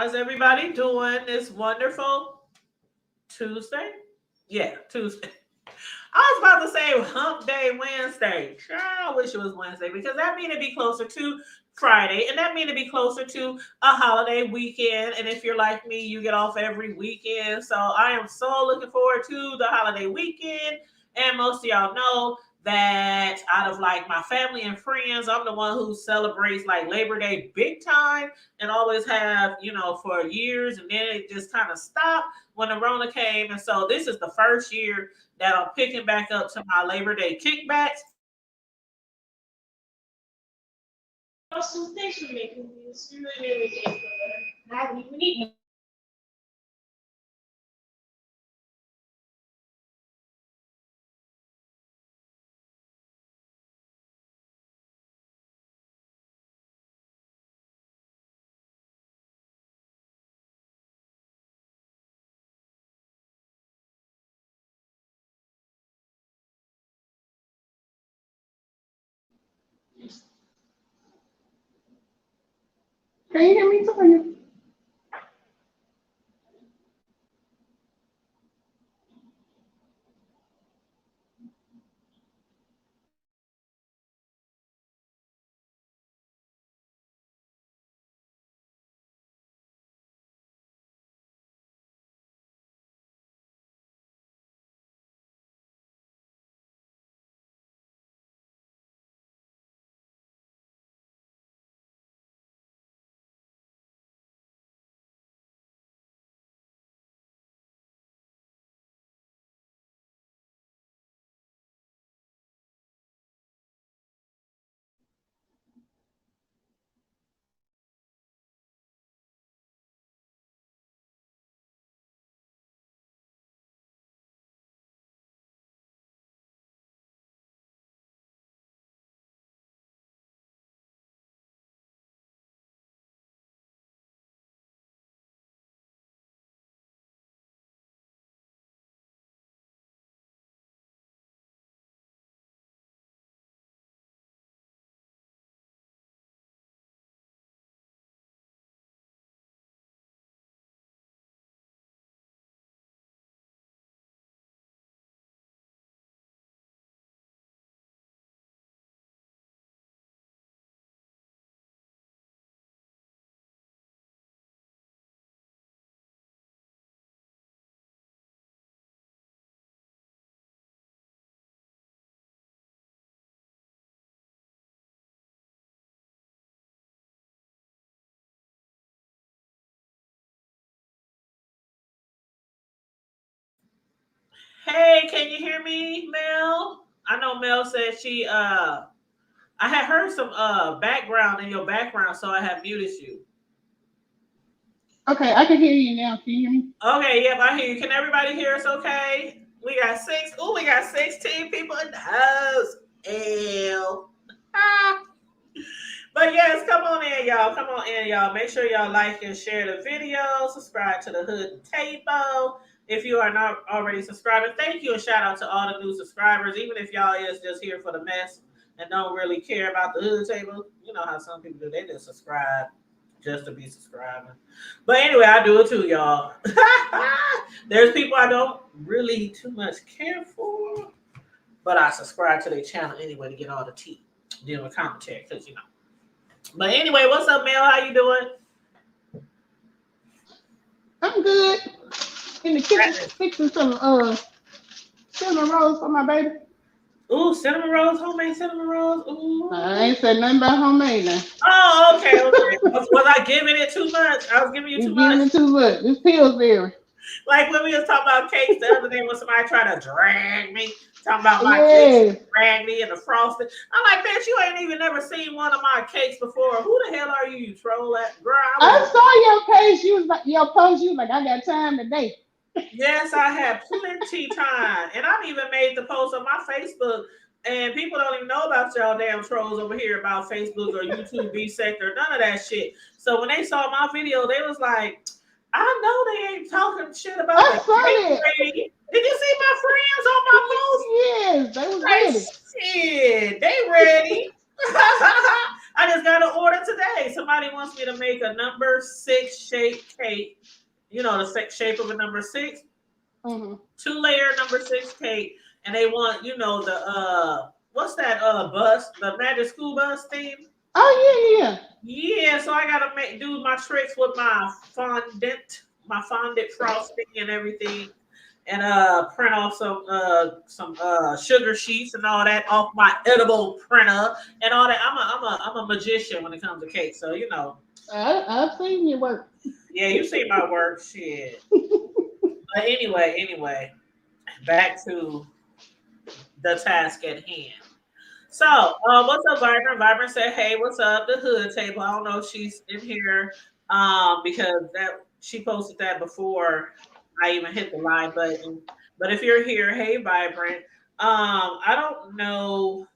How's everybody doing this wonderful Tuesday? Yeah, Tuesday. I was about to say Hump Day Wednesday. I wish it was Wednesday because that means it'd be closer to Friday, and that means it'd be closer to a holiday weekend. And if you're like me, you get off every weekend. So I am so looking forward to the holiday weekend. And most of y'all know that out of like my family and friends, I'm the one who celebrates like Labor Day big time and always have, for years. And then it just kind of stopped when the Rona came. And so this is the first year that I'm picking back up to my Labor Day kickbacks. Awesome. Thanks for making this. You really made me taste better. I haven't even eaten. Can you hear me, Tanya? Hey, can you hear me, Mel? I know Mel said I had heard some background in your background, so I have muted you. Okay, I can hear you now. Can you hear me? Okay, yep, I hear you. Can everybody hear us okay? We got 16 people in the house. L. Ah. But yes, come on in, y'all. Come on in, y'all. Make sure y'all like and share the video. Subscribe to the Hood Table. If you are not already subscribing, thank you and shout out to all the new subscribers. Even if y'all is just here for the mess and don't really care about the Hood Table, you know how some people do. They just subscribe just to be subscribing. But anyway, I do it too, y'all. There's people I don't really too much care for, but I subscribe to their channel anyway to get all the tea, dealing with commentary, because But anyway, what's up, Mel? How you doing? I'm good. In the kitchen fixing some cinnamon rolls for my baby. Ooh, cinnamon rolls, homemade cinnamon rolls. Ooh. I ain't said nothing about homemade now. Oh, okay, okay. Was I giving it too much? I was giving you too much. Giving it too much. It's Pillsbury. Like when we was talking about cakes the other day when somebody tried to drag me, talking about my cakes, drag me in the frosting. I'm like, bitch, you ain't even never seen one of my cakes before. Who the hell are you, you troll? That girl. I saw your page. You was like, your post. You was like, I got time today. Yes, I had plenty time, and I've even made the post on my Facebook. And people don't even know about y'all damn trolls over here about Facebook or YouTube B sector, none of that shit. So when they saw my video, they was like, I know they ain't talking shit about I the saw cake it. ready. Did you see my friends on my post? Yes, they was Like, ready. shit, they ready. I just got an order today. Somebody wants me to to make a number 6 shaped cake. You know, the shape of a number 6. Mm-hmm. 2-layer number 6 cake. And they want, you know, the what's that bus? The Magic School Bus theme? Oh yeah. Yeah, so I gotta do my tricks with my fondant frosting and everything, and print off some sugar sheets and all that off my edible printer and all that. I'm a magician when it comes to cake, so you know. I've seen your work. Yeah, you see my work, shit. But anyway, back to the task at hand. So, what's up, Vibrant? Vibrant said, "Hey, what's up?" The hood table. I don't know if she's in here, because that she posted that before I even hit the live button. But if you're here, hey, Vibrant. I don't know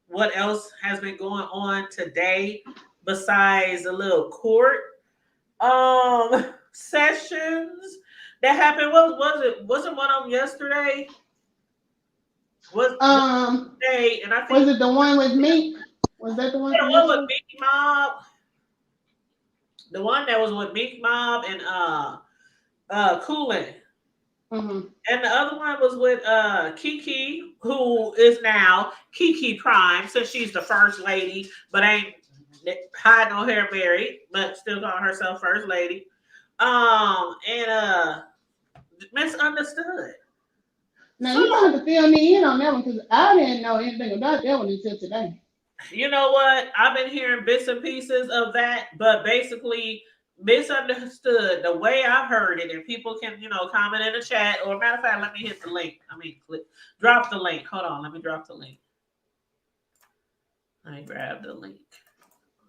what else has been going on today besides a little court sessions that happened. What was it? Wasn't one of them yesterday? Was today? And I think was it the one with me? Was that the one the from one with yesterday? Meek Mob, the one that was with Meek Mob and Coolin. Mm-hmm. And the other one was with Kiki, who is now Kiki Prime, since she's the first lady, but ain't hiding on her married, but still calling herself first lady. And misunderstood. Now you don't have to fill me in on that one because I didn't know anything about that one until today. You know what? I've been hearing bits and pieces of that, but basically misunderstood the way I've heard it. And people can, you know, comment in the chat. Or matter of fact, let me hit the link. Drop the link. Hold on, let me drop the link. Let me grab the link.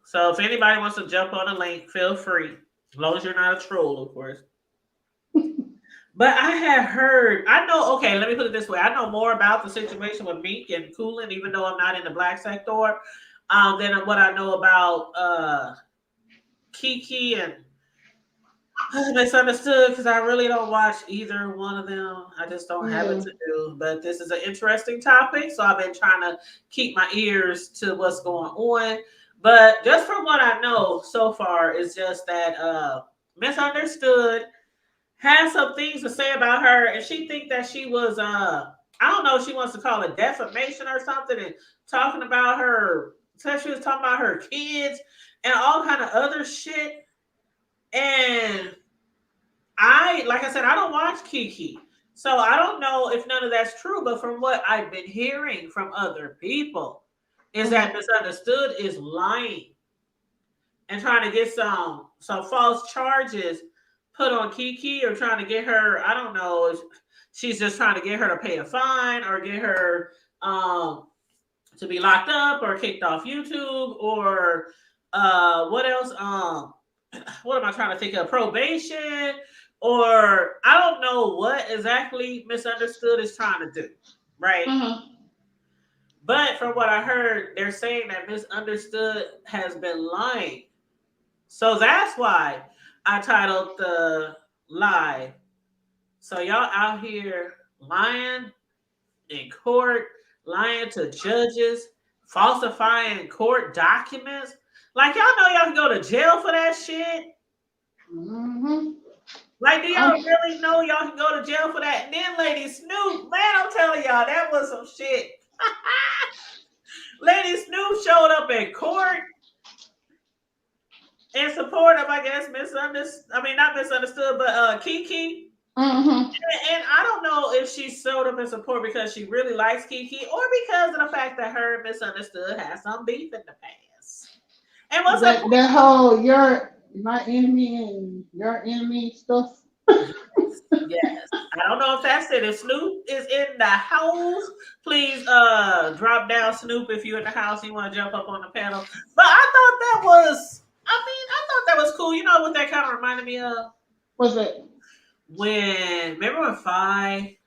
So if anybody wants to jump on the link, feel free. As long as you're not a troll, of course. But I had heard, I know, okay, let me put it this way. I know more about the situation with Meek and Coolin, even though I'm not in the black sector, than what I know about Kiki and misunderstood, because I really don't watch either one of them. I just don't have it to do. But this is an interesting topic, so I've been trying to keep my ears to what's going on. But just from what I know so far, is just that misunderstood has some things to say about her, and she think that she was I don't know if she wants to call it defamation or something, and talking about her, said she was talking about her kids and all kind of other shit. And like I said, I don't watch Kiki, so I don't know if none of that's true, but from what I've been hearing from other people is that misunderstood is lying and trying to get some false charges put on Kiki, or trying to get her, I don't know if she's just trying to get her to pay a fine or get her to be locked up or kicked off YouTube, or what else? What am I trying to think of? Probation, or I don't know what exactly misunderstood is trying to do, right? Mm-hmm. But from what I heard, they're saying that misunderstood has been lying. So that's why I titled the live. So y'all out here lying in court, lying to judges, falsifying court documents. Like, y'all know y'all can go to jail for that shit. Mm-hmm. Like, do y'all really know y'all can go to jail for that? And then Lady Snoop, man, I'm telling y'all, that was some shit. Lady Snoop showed up in court in support of, I guess, not misunderstood, but Kiki. Mm-hmm. And I don't know if she showed up in support because she really likes Kiki, or because of the fact that her and Misunderstood has some beef in the past. And what's up? That whole you're my enemy and your enemy stuff. Yes. I don't know if that's it. If Snoop is in the house, please drop down, Snoop, if you're in the house and you want to jump up on the panel. But I thought that was cool. You know what that kind of reminded me of? What's that? Remember when Fi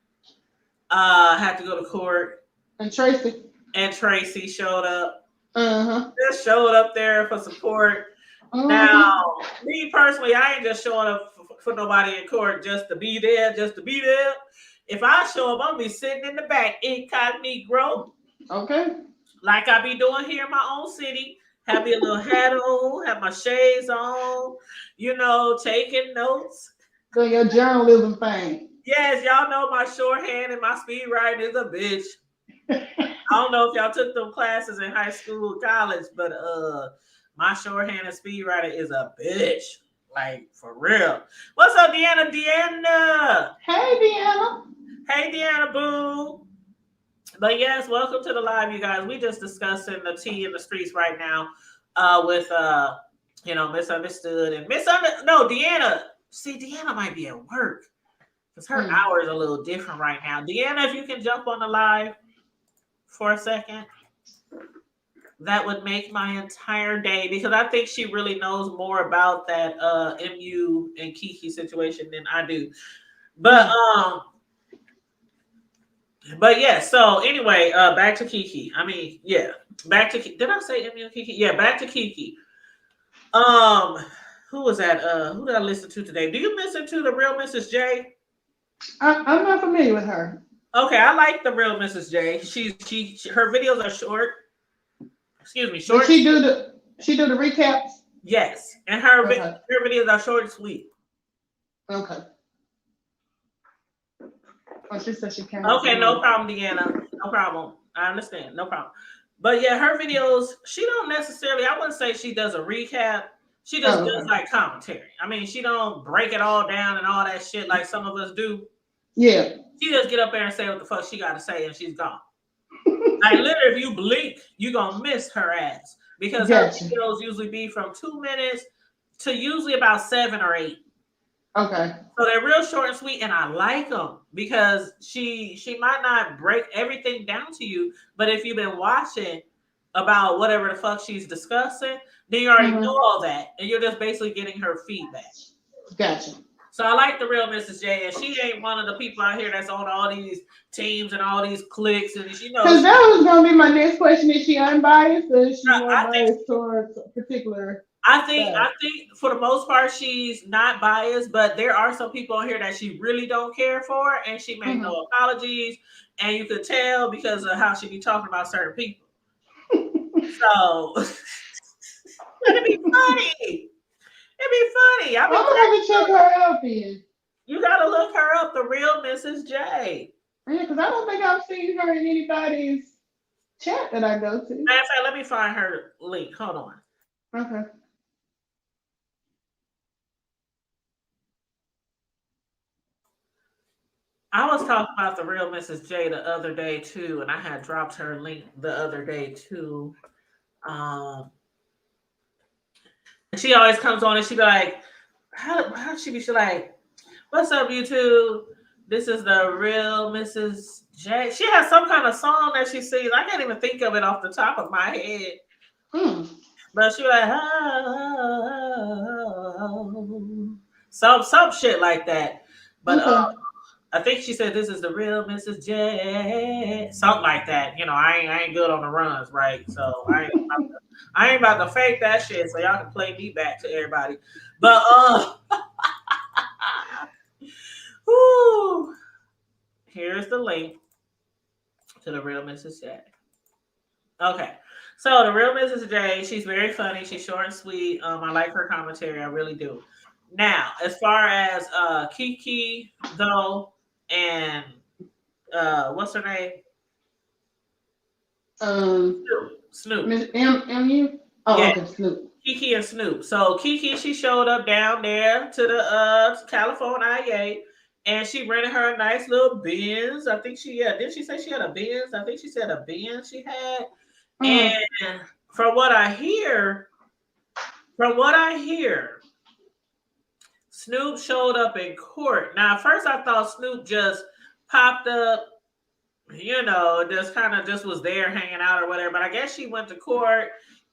had to go to court And Tracy showed up? Uh-huh. Just showed up there for support. Uh-huh. Now, me personally, I ain't just showing up for nobody in court just to be there. If I show up, I'll be sitting in the back, incognito. Okay. Like I be doing here in my own city, Have me a little hat on, have my shades on, taking notes. Doing your journalism thing. Yes, y'all know my shorthand and my speed writing is a bitch. I don't know if y'all took them classes in high school or college, but my shorthand and speed writing is a bitch. Like, for real. What's up, Deanna? Hey, Deanna. Hey, Deanna Boo. But yes, welcome to the live, you guys. We just discussing the tea in the streets right now with misunderstood and no, Deanna. See, Deanna might be at work because her hour is a little different right now. Deanna, if you can jump on the live for a second, that would make my entire day, because I think she really knows more about that MU and Kiki situation than I do. But yeah, so anyway, back to Kiki. I mean, yeah, back to Did I say MU and Kiki? Yeah, back to Kiki. Who was that? Who did I listen to today? Do you listen to the Real Mrs. J? I'm not familiar with her. Okay, I like the Real Mrs. J. Her videos are short. Excuse me, short. Does she do the recaps? Yes, and her videos are short and sweet. Okay. Oh, she said she can't. Okay, no problem, Deanna. No problem. I understand. No problem. But yeah, her videos, she don't necessarily, I wouldn't say she does a recap. She just does like commentary. I mean, she don't break it all down and all that shit like some of us do. Yeah. She just get up there and say what the fuck she got to say and she's gone. Like, literally, if you blink, you're going to miss her ass. Because her videos usually be from 2 minutes to usually about 7 or 8. Okay. So they're real short and sweet, and I like them because she might not break everything down to you, but if you've been watching about whatever the fuck she's discussing, then you already know all that, and you're just basically getting her feedback. Gotcha. So I like the Real Mrs. J, and she ain't one of the people out here that's on all these teams and all these cliques, and Because that was gonna be my next question: is she unbiased, or is she more biased towards a particular? I think for the most part she's not biased, but there are some people on here that she really don't care for, and she made no apologies, and you could tell because of how she be talking about certain people. So it'd be funny. It'd be funny. I'm gonna have to check her out then. You gotta look her up, the Real Mrs. J. Yeah, because I don't think I've seen her in anybody's chat that I go to. Matter of fact, let me find her link. Hold on. Okay. I was talking about the Real Mrs. J the other day too, and I had dropped her link the other day too. She always comes on and she be like, how she be? She like, what's up, YouTube? This is the Real Mrs. J. She has some kind of song that she sings. I can't even think of it off the top of my head. But she like, some shit like that. But I think she said this is the Real Mrs. J. Something like that. I ain't good on the runs, right? So I ain't about to fake that shit so y'all can play me back to everybody. But here's the link to the Real Mrs. J. Okay. So the Real Mrs. J, she's very funny. She's short and sweet. I like her commentary. I really do. Now, as far as Kiki though, and what's her name? Snoop. Miss MU? Oh, yeah. Okay, Snoop. Kiki and Snoop. So Kiki, she showed up down there to the California, and she rented her a nice little Benz. I think did she say she had a Benz? I think she said a Benz she had. And from what I hear, Snoop showed up in court. Now, at first I thought Snoop just popped up, just kind of just was there hanging out or whatever. But I guess she went to court,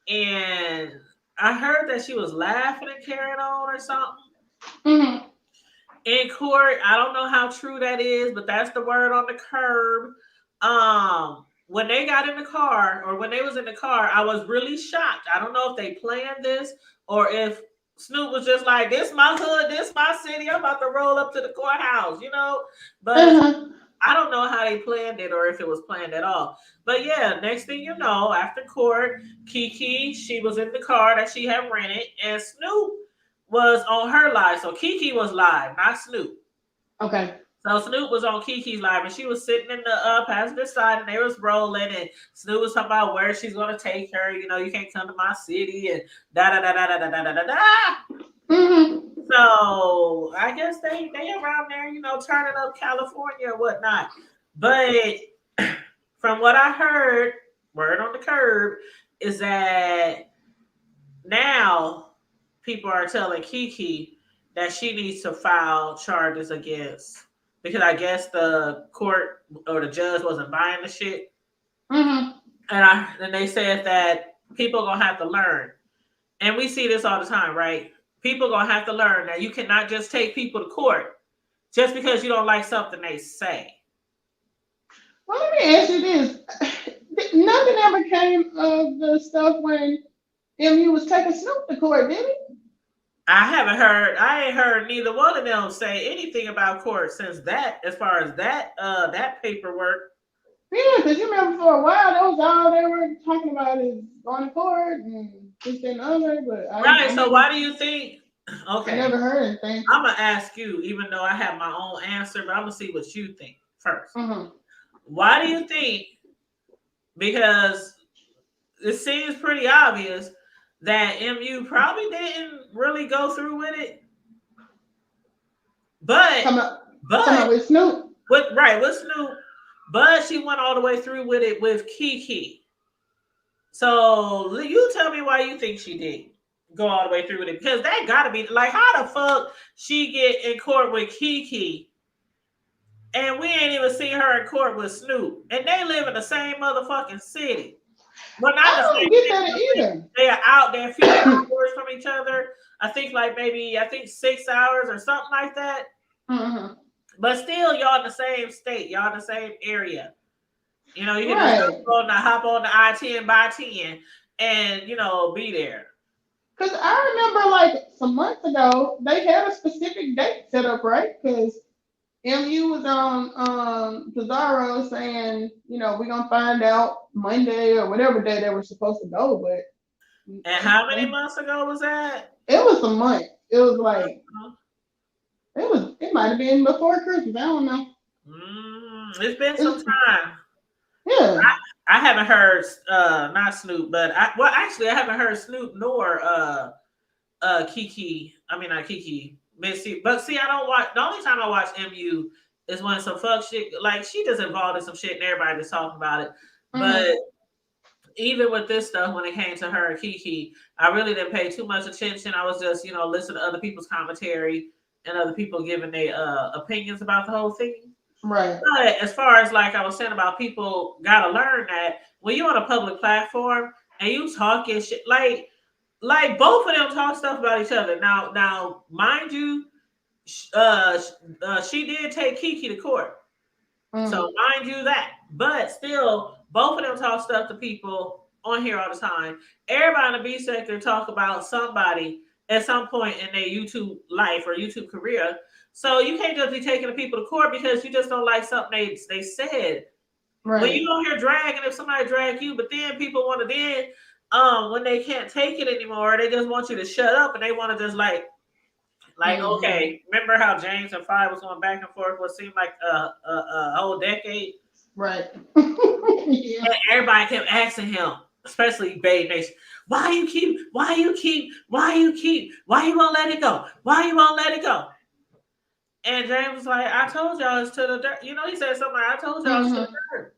and I heard that she was laughing and carrying on or something. In court. I don't know how true that is, but that's the word on the curb. When they got in the car, or when they was in the car, I was really shocked. I don't know if they planned this or if Snoop was just like, this my hood, this my city, I'm about to roll up to the courthouse, But I don't know how they planned it or if it was planned at all. But yeah, next thing you know, after court, Kiki, she was in the car that she had rented, and Snoop was on her live. So Kiki was live, not Snoop. Okay. So Snoop was on Kiki's live, and she was sitting in the passenger side, and they was rolling, and Snoop was talking about where she's gonna take her. You know, you can't come to my city, and da da da da da da da da da. Mm-hmm. So I guess they around there, you know, turning up California or whatnot. But from what I heard, word on the curb, is that now people are telling Kiki that she needs to file charges against, because I guess the court or the judge wasn't buying the shit. Mm-hmm. And they said that people gonna have to learn. And we see this all the time, right? People gonna have to learn that you cannot just take people to court just because you don't like something they say. Well, let me ask you this. Nothing ever came of the stuff when MU was taking Snoop to court, did it? I ain't heard neither one of them say anything about court since that, as far as that paperwork. Yeah, because you remember for a while, that was all they were talking about is going to court and this and the other, but Right. So why do you think? I Okay, never heard anything. I'm gonna ask you, even though I have my own answer, but I'm gonna see what you think first. Mm-hmm. Why do you think? Because it seems pretty obvious that MU probably didn't really go through with it, but Come up but with Snoop. with Snoop, but she went all the way through with it with Kiki. So you tell me why you think she did go all the way through with it, because that gotta be like, how the fuck she get in court with Kiki and we ain't even seen her in court with Snoop, and they live in the same motherfucking city. Well, not I the don't same get city, that but either. they are out there a few hours from each other. I think like maybe 6 hours or something like that. Mm-hmm. But still, y'all in the same state, y'all in the same area. You know, you can just Right. hop on the I-10 by 10 and, you know, be there. Because I remember like some months ago, they had a specific date set up, right? Because MU was on Pizarro saying, you know, we're going to find out Monday or whatever day they were supposed to go. But And how many months ago was that? it was a month. It was like, it might have been before Christmas. I don't know. It's been some It's, time. yeah. I haven't heard not Snoop, but actually I haven't heard Snoop nor Kiki. I mean not Kiki. But see, I don't watch. The only time I watch MU is when some fuck shit, like she just involved in some shit and everybody just talking about it. But even with this stuff, when it came to her and Kiki, I really didn't pay too much attention. I was just, you know, listening to other people's commentary and other people giving their opinions about the whole thing. Right. But as far as like I was saying about, people gotta learn that when you're on a public platform and you talking shit, like both of them talk stuff about each other. Now, mind you, she did take Kiki to court, so mind you that. But still, both of them talk stuff to people on here all the time. Everybody in the B sector talk about somebody at some point in their YouTube life or YouTube career. So you can't just be taking the people to court because you just don't like something they said. Right. When you don't hear dragging, if somebody drag you, but then people want to when they can't take it anymore, they just want you to shut up and they want to just like okay, remember how James and Five was going back and forth what seemed like a whole decade? Right. Yeah. And everybody kept asking him, especially Bay Nation, why you won't let it go? Why you won't let it go? And James was like, I told y'all it's to the dirt. You know, he said something like, I told y'all it's to the dirt.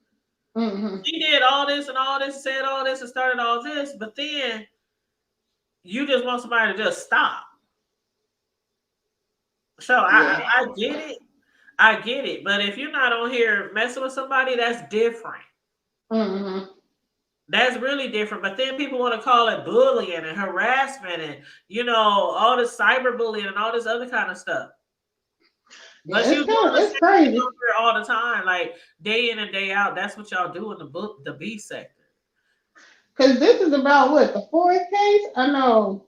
He did all this and all this, said all this and started all this, but then you just want somebody to just stop. So I get it. I get it. But if you're not on here messing with somebody, that's different. That's really different. But then people want to call it bullying and harassment and, you know, all this cyberbullying and all this other kind of stuff. But it's crazy all the time, like day in and day out. That's what y'all do in the B sector. Because this is about what, the fourth case? I know.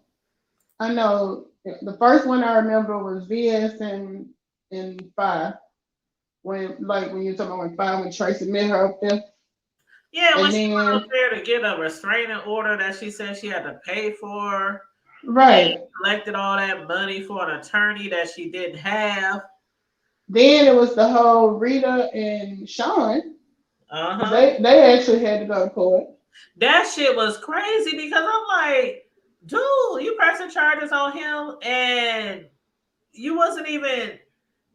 The first one I remember was VS and Five when you're talking about when Tracy met her up there. Yeah, when And she went up then there to get a restraining order that she said she had to pay for, and right. collected all that money for an attorney that she didn't have. Then it was the whole Rita and Sean. Uh-huh. They actually had to go to court. That shit was crazy because I'm like, dude, you pressing charges on him and you wasn't even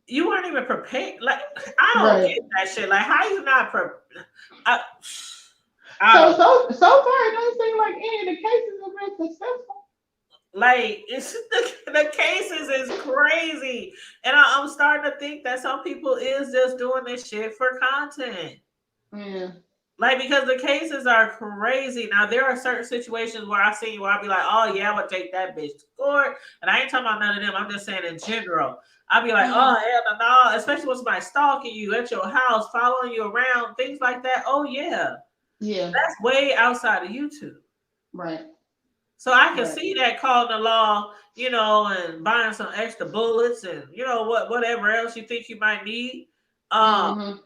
you weren't even prepared. Like, I don't Right. get that shit. Like, how you not I, I So don't so so far it doesn't seem like any of the cases have been successful. like it's the cases is crazy. And I'm starting to think that some people is just doing this shit for content. Yeah. Like, because the cases are crazy. Now, there are certain situations where I see where I'll be like, oh, yeah, I'm going to take that bitch to court. And I ain't talking about none of them. I'm just saying in general. I'll be like, oh, hell no. Especially when somebody's stalking you at your house, following you around, things like that. Oh, yeah. Yeah. That's way outside of YouTube. Right. So I can Right. see that calling the law, and buying some extra bullets and, whatever else you think you might need. Mm-hmm.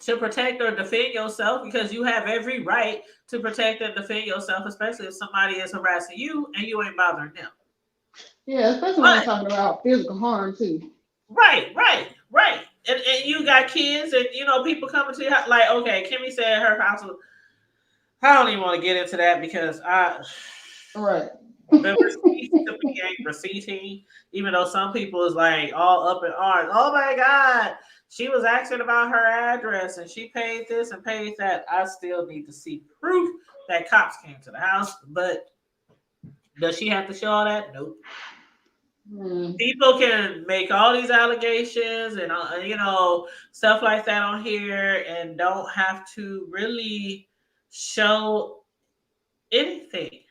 To protect or defend yourself, because you have every right to protect and defend yourself, especially if somebody is harassing you and you ain't bothering them. Yeah, especially when you're But talking about physical harm too. right. And you got kids and people coming to your house. Like, okay, Kimmy said her house was. I don't even want to get into that because Right. the receipts to me ain't receipting, even though some people is like all up in arms. Oh my God, she was asking about her address and she paid this and paid that. I still need to see proof that cops came to the house, but does she have to show all that? Nope. People can make all these allegations and stuff like that on here and don't have to really show anything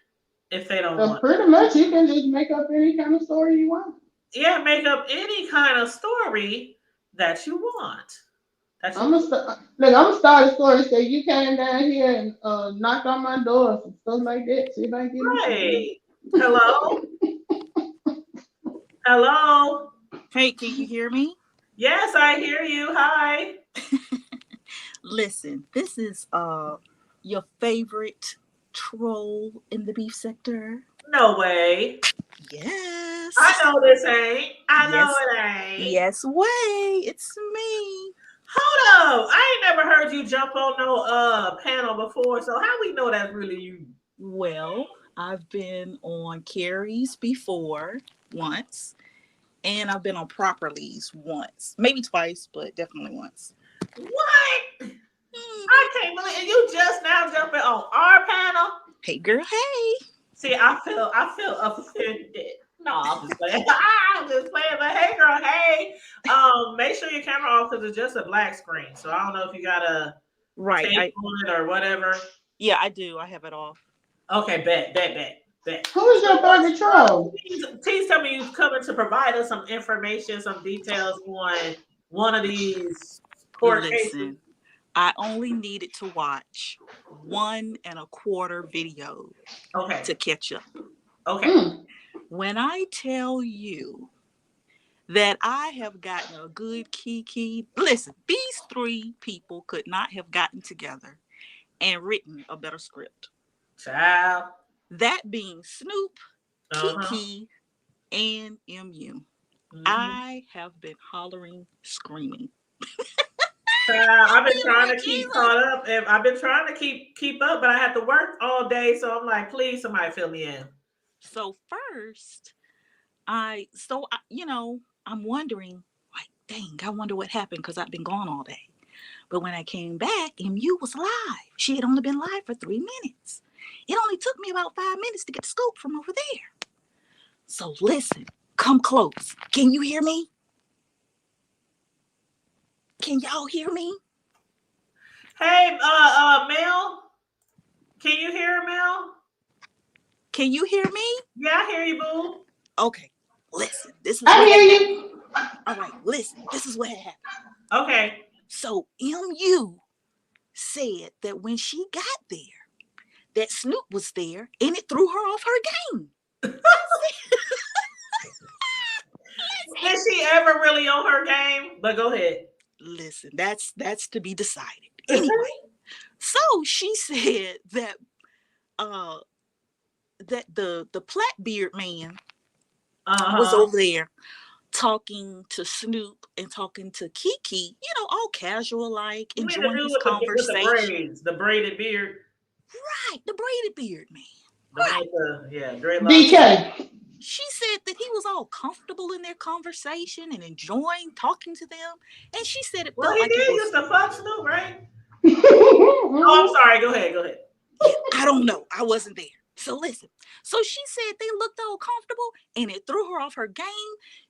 if they don't So want. pretty much you can just make up any kind of story you want. Yeah, make up any kind of story that you want. I'm gonna start a story. Say you came down here and knocked on my doors and stuff like that. See if I can get in trouble. Right. Hello? Hello? Hey, can you hear me? Yes, I hear you. Hi. Listen, this is your favorite troll in the beef sector. No way. Yes. I know this ain't. I know Yes. it ain't. Yes way. It's me. Hold up. I ain't never heard you jump on no panel before, so how we know that's really you? Well, I've been on Carrie's before once, and I've been on Properly's once. Maybe twice, but definitely once. What? I can't believe you just now jumping on our panel. Hey girl, hey. See, I feel offended. No, I'm just playing. I'm just playing. But hey, girl, hey. Make sure your camera off because it's just a black screen. So I don't know if you got a tape on it or whatever. Yeah, I do. I have it off. Okay, bet. Who is your favorite troll? Please tell me you've coming to provide us some information, some details on one of these court cases. I only needed to watch 1.25 video to catch up. Okay. When I tell you that I have gotten a good kiki, listen, these three people could not have gotten together and written a better script. Child. That being Snoop, Kiki, and MU. I have been hollering, screaming. I've been trying to keep caught up, and I've been trying to keep up, but I have to work all day, so I'm like, please, somebody fill me in. So first, I'm wondering, like, dang, I wonder what happened because I've been gone all day. But when I came back, MU was live. She had only been live for 3 minutes. It only took me about 5 minutes to get the scoop from over there. So listen, come close. Can you hear me? Can y'all hear me? Hey, Mel. Can you hear Mel? Can you hear me? Yeah, I hear you, boo. Okay, listen. This is I hear you. All right, listen. This is what happened. Okay. So MU said that when she got there, that Snoop was there, and it threw her off her game. Is she ever really on her game? But go ahead. Listen, that's to be decided. Anyway, so she said that uh that the plait beard man was over there talking to Snoop and talking to Kiki, all casual, like You mean the enjoying dude his with the conversation. braids, the braided beard, Right, the braided beard man. the one Right. with the dreadlocks. DK. She said that he was all comfortable in their conversation and enjoying talking to them. And she said it Well, felt he like it did use was, the fuck Snoop, right? Oh, I'm sorry. Go ahead. Go ahead. yeah, I don't know. I wasn't there. So listen. So she said they looked all comfortable and it threw her off her game.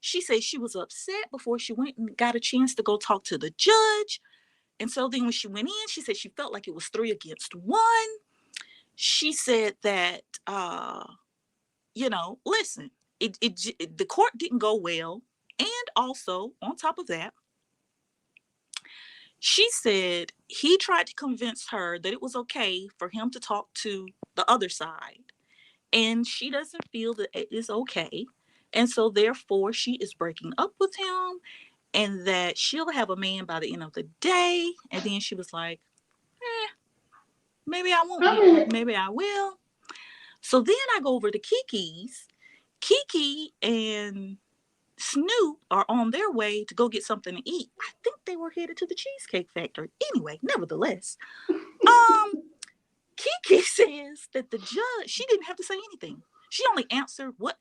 She said she was upset before she went and got a chance to go talk to the judge. And so then when she went in, she said she felt like it was 3 against 1. She said that, listen, the court didn't go well. And also, on top of that, she said he tried to convince her that it was okay for him to talk to the other side. And she doesn't feel that it is okay. And so, therefore, she is breaking up with him and that she'll have a man by the end of the day. And then she was like, maybe I won't. Maybe I will. So then I go over to Kiki's. Kiki and Snoop are on their way to go get something to eat. I think they were headed to the Cheesecake Factory. Anyway, nevertheless, Kiki says that the judge, she didn't have to say anything. She only answered what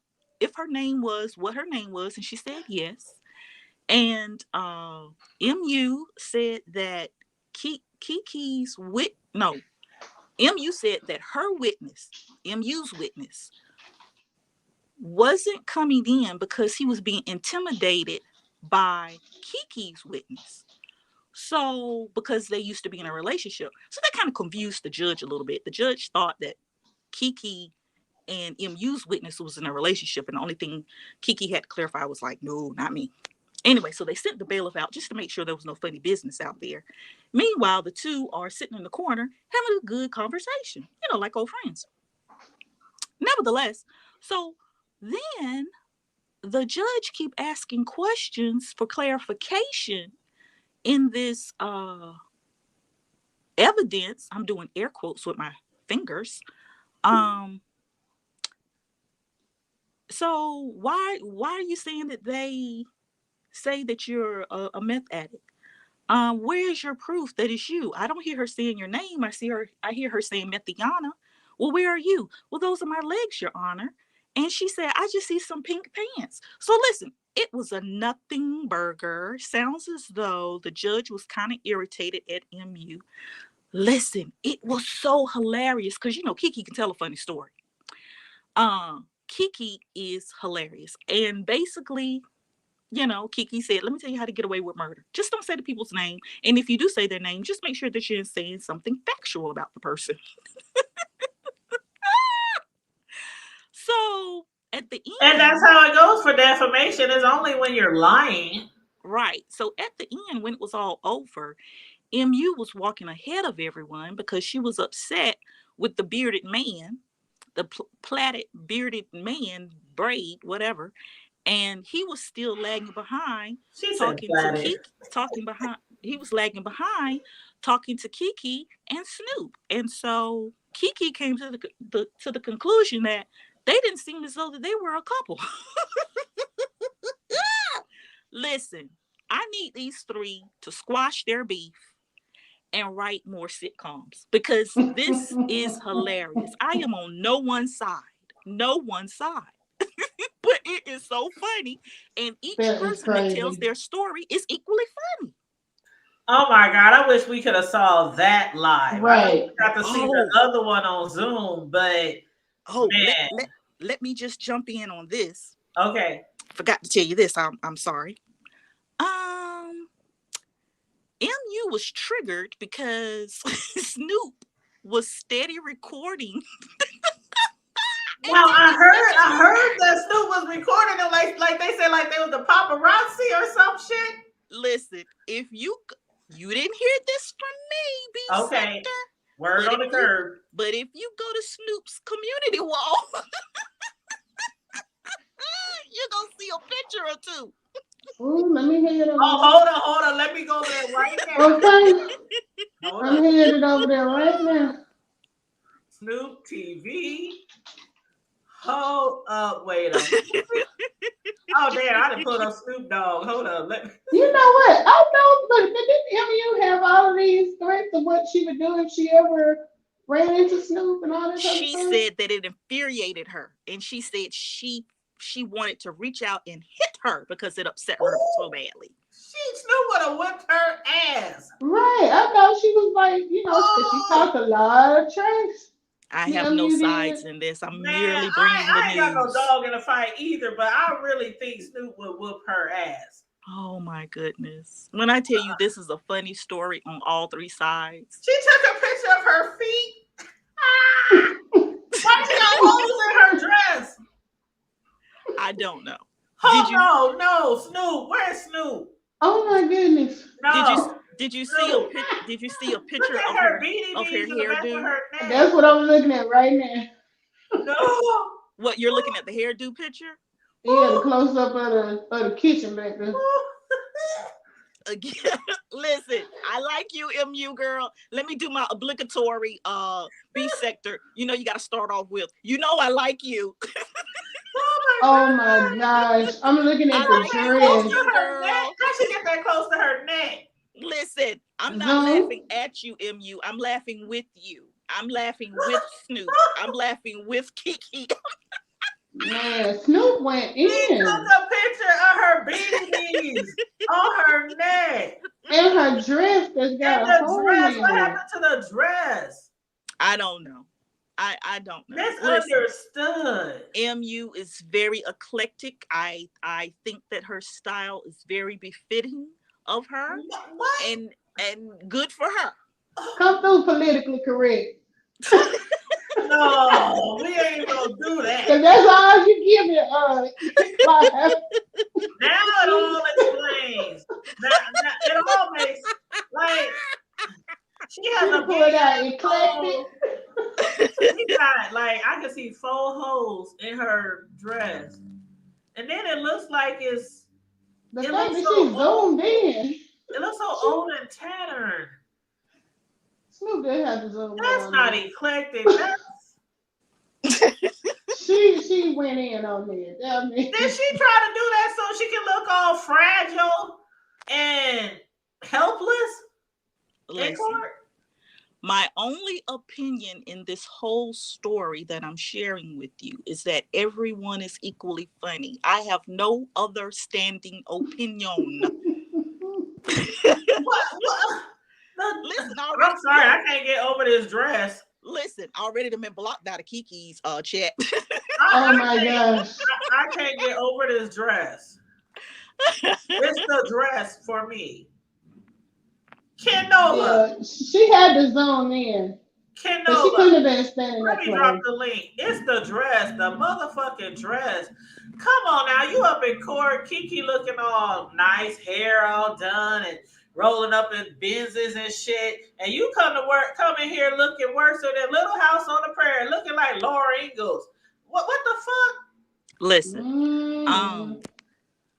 her name was, and she said yes. And MU said that MU said that MU's witness, wasn't coming in because he was being intimidated by Kiki's witness. So, because they used to be in a relationship. So that kind of confused the judge a little bit. The judge thought that Kiki and MU's witness was in a relationship. And the only thing Kiki had to clarify was like, no, not me. Anyway, so they sent the bailiff out just to make sure there was no funny business out there. Meanwhile, the two are sitting in the corner having a good conversation, like old friends. Nevertheless, so then the judge keep asking questions for clarification in this evidence. I'm doing air quotes with my fingers. So why are you saying that they say that you're a meth addict? Where's your proof that it's you? I don't hear her saying your name. I hear her saying Methiana. Well, where are you? Well, those are my legs, Your Honor. And she said, I just see some pink pants. So listen, it was a nothing burger. Sounds as though the judge was kind of irritated at MU. Listen, it was so hilarious because, Kiki can tell a funny story. Kiki is hilarious. And basically, Kiki said, let me tell you how to get away with murder. Just don't say the people's name. And if you do say their name, just make sure that you're saying something factual about the person. So at the end. And that's how it goes for defamation. It's only when you're lying. Right. So at the end, when it was all over, MU was walking ahead of everyone because she was upset with the bearded man, the plaited bearded man, braid, whatever. And he was still lagging behind, he was lagging behind, talking to Kiki and Snoop. And so Kiki came to the conclusion that they didn't seem as though that they were a couple. Listen, I need these three to squash their beef and write more sitcoms because this is hilarious. I am on no one side. But it is so funny, and each person that tells their story is equally funny. Oh my God, I wish we could have saw that live. Right. I got to see the other one on Zoom, but let me just jump in on this. Okay. Forgot to tell you this. I'm sorry. MU was triggered because Snoop was steady recording. Now I heard that Snoop was recording them like they said like they was the paparazzi or some shit. Listen, if you didn't hear this from me, okay. Sector, Word on the curb. But if you go to Snoop's community wall, you're gonna see a picture or two. Ooh, let me hear it over Oh, hold on. Let me go over there right there. now. Okay. Hold I'm on. hearing it over there right now. Snoop TV. Hold up. Wait a minute. Oh, damn. I done put up Snoop Dogg. Hold up. Let me. You know what? I know, but didn't MU have all of these threats of what she would do if she ever ran into Snoop and all this other She stuff? said that it infuriated her, and she said she wanted to reach out and hit her because it upset her so badly. Snoop would have whipped her ass. Right. I thought she was like, you know, she talked a lot of trash. I have no sides in this. I'm merely bringing the I ain't got no news. dog in the fight either, but I really think Snoop would whoop her ass. Oh my goodness. When I tell you this is a funny story on all three sides. She took a picture of her feet. Why she got holes in her dress? I don't know. Oh, no, Snoop. Where's Snoop? Oh my goodness. No. Did you see a picture of her hairdo? That's what I'm looking at right now. No. What, you're looking at the hairdo picture? Yeah, the close up of the kitchen back there. Again, listen, I like you, MU girl. Let me do my obligatory B sector. You know, you got to start off with, you know, I like you. Oh my gosh. I'm looking at the dress. How she get that close to her neck? Listen, I'm not laughing at you, MU. I'm laughing with you. I'm laughing with Snoop. I'm laughing with Kiki. Man, Snoop went in. She took a picture of her beanies on her neck. And her dress that's got a hole in it. What happened to the dress? I don't know. I don't know. Misunderstood. MU is very eclectic. I think that her style is very befitting of her. What? And good for her. Come through politically correct. No, we ain't gonna do that. Cause that's all you give it. Now it all explains. Now, it all makes like she has a big eclectic. She got like I can see 4 holes in her dress, and then it looks like it's. The fact that she zoomed in. It looks so old and tattered. Snoop did have to zoom in. That's not eclectic. She went in on me. Did she try to do that so she can look all fragile and helpless in court? My only opinion in this whole story that I'm sharing with you is that everyone is equally funny. I have no other standing opinion. What? Listen, I'm sorry, I can't get over this dress. Listen, already been blocked out of Kiki's chat. Oh my gosh. I can't get over this dress. It's the dress for me. Kenova. Yeah, she had to zoom in. Kenova. She couldn't have been standing Let me drop the link. It's the dress, the motherfucking dress. Come on now, you up in court, Kiki looking all nice, hair all done, and rolling up in Benzes and shit, and you come in here looking worse than Little House on the Prairie, looking like Laura Ingalls. What the fuck? Listen,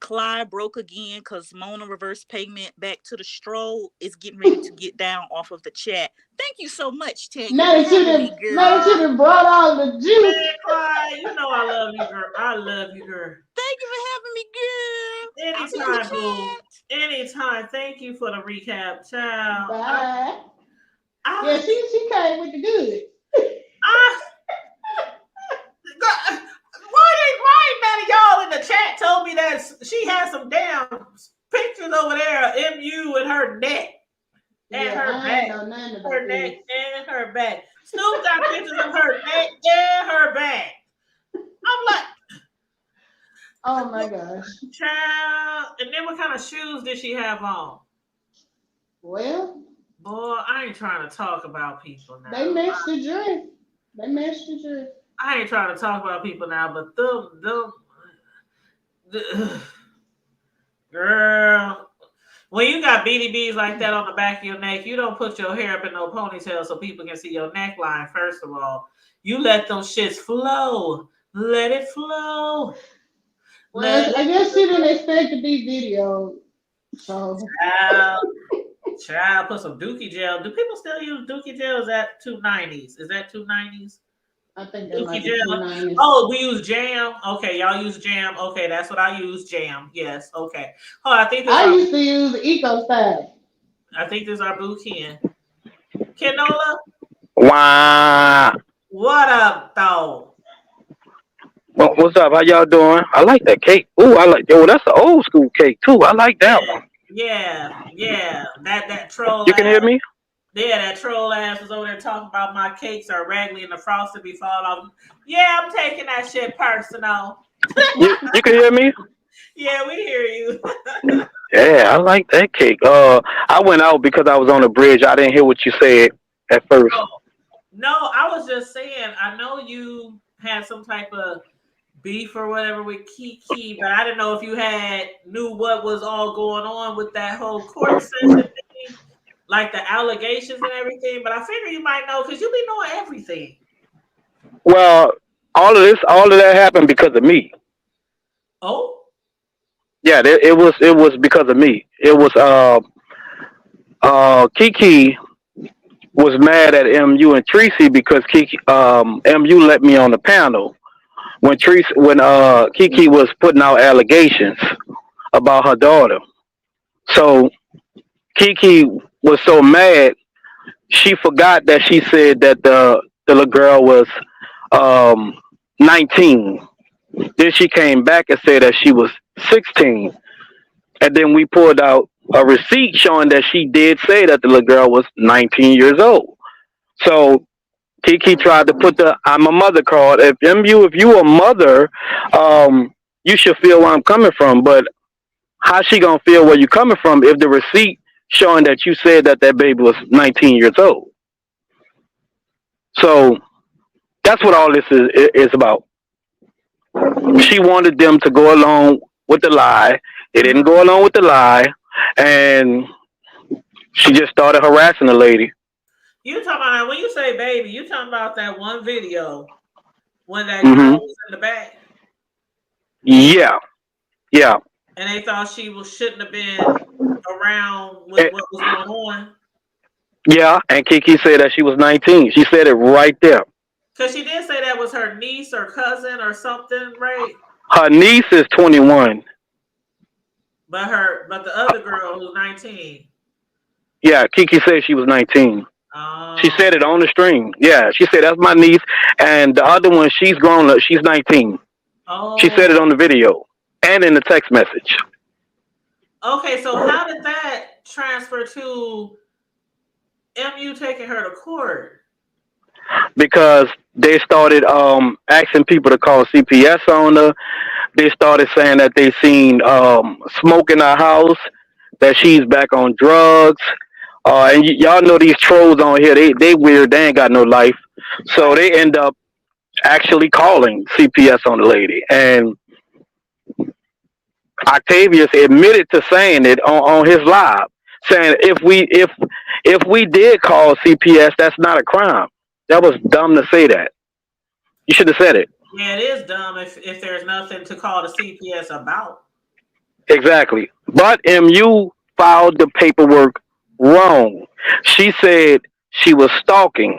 Clyde broke again because Mona reverse payment back to the stroll is getting ready to get down off of the chat. Thank you so much, Tanya. Now that you done brought all the juice. Man, Clyde, you know I love you, girl. I love you, girl. Thank you for having me, girl. Anytime, boo. Anytime. Thank you for the recap, child. Bye. Yeah, she came with the goods. Why none of y'all in the chat told me that she had some damn pictures over there of MU and her neck and her back. Her neck and her back. Snoop got pictures of her neck and her back. I'm like, oh my gosh. Child. And then what kind of shoes did she have on? Well, boy, I ain't trying to talk about people now. They matched the dress. I ain't trying to talk about people now, but them girl, when you got BDBs like that on the back of your neck, you don't put your hair up in no ponytail so people can see your neckline. First of all, you let them shits flow. Let it flow. Well, I guess she didn't expect to be videoed. So Child, child, put some Dookie gel. Do people still use Dookie gel? Is that 290s? Is that 290s? I think that Dookie might be two gel. nineties. Oh, we use jam. Okay, y'all use jam. Okay, that's what I use. Jam. Yes. Okay. Oh, I think this I our. used to use Eco Style. I think this our boo Ken. Kenola, Wow. what up, though? What's up? How y'all doing? I like that cake. Ooh, I like. Oh, that's an old school cake too. I like that Yeah, one. yeah, yeah. That troll You can hear ass. me? Yeah, that troll ass was over there talking about my cakes are raggedy and the frosting be falling off. Yeah, I'm taking that shit personal. You can hear me? Yeah, we hear you. Yeah, I like that cake. I went out because I was on the bridge. I didn't hear what you said at first. Oh, no, I was just saying, I know you had some type of beef or whatever with Kiki, but I didn't know if you had knew what was all going on with that whole court session thing, like the allegations and everything. But I figure you might know because you be knowing everything. Well, all of that happened because of me. Oh, Yeah, it was because of me. It was Kiki was mad at MU and Tracy because MU let me on the panel when Kiki was putting out allegations about her daughter. So Kiki was so mad she forgot that she said that the little girl was um 19. Then she came back and said that she was 16. And then we pulled out a receipt showing that she did say that the little girl was 19 years old. So Kiki tried to put the "I'm a mother" card. If you a mother, you should feel where I'm coming from. But how she gonna feel where you coming from if the receipt showing that you said that that baby was 19 years old? So that's what all this is about. She wanted them to go along with the lie. They didn't go along with the lie, and she just started harassing the lady. you talking about when you say baby, you talking about that one video when that girl Hmm. was in the back Yeah, yeah. and they thought she was shouldn't have been around with And, what was going on. yeah, and Kiki said that she was 19. She said it right there. Because she did say that was her niece or cousin or something, right? Her niece is 21. But the other girl who's 19. Yeah, Kiki said she was 19. She Oh, said it on the stream. Yeah, she said that's my niece, and the other one she's grown up. She's 19. She oh. said it on the video and in the text message Okay, so how did that transfer to MU taking her to court? because they started asking people to call CPS on her. They started saying that they seen smoke in her house, that she's back on drugs. And y'all know these trolls on here, they weird, they ain't got no life. So Right. they end up actually calling CPS on the lady. And Octavius admitted to saying it on his live, saying if we did call CPS, that's not a crime. That was dumb to say that. You should have said it. Yeah, it is dumb if there's nothing to call the CPS about. Exactly. But MU filed the paperwork wrong. She said she was stalking.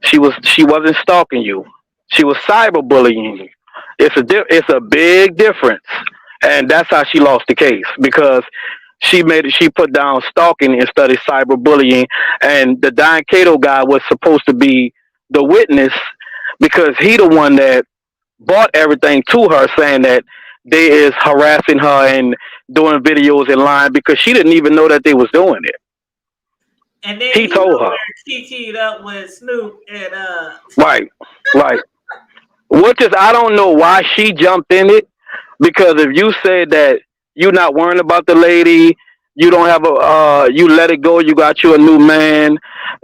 She wasn't stalking you. She was cyberbullying you. It's a big difference, and that's how she lost the case because she put down stalking instead of cyberbullying, and the Don Cato guy was supposed to be the witness because he the one that bought everything to her, saying that they is harassing her and doing videos in line because she didn't even know that they was doing it. And then He he was told over her. there kikied up with Snoop and Right, right. Which is, I don't know why she jumped in it because if you said that you're not worrying about the lady, you don't have you let it go, you got you a new man.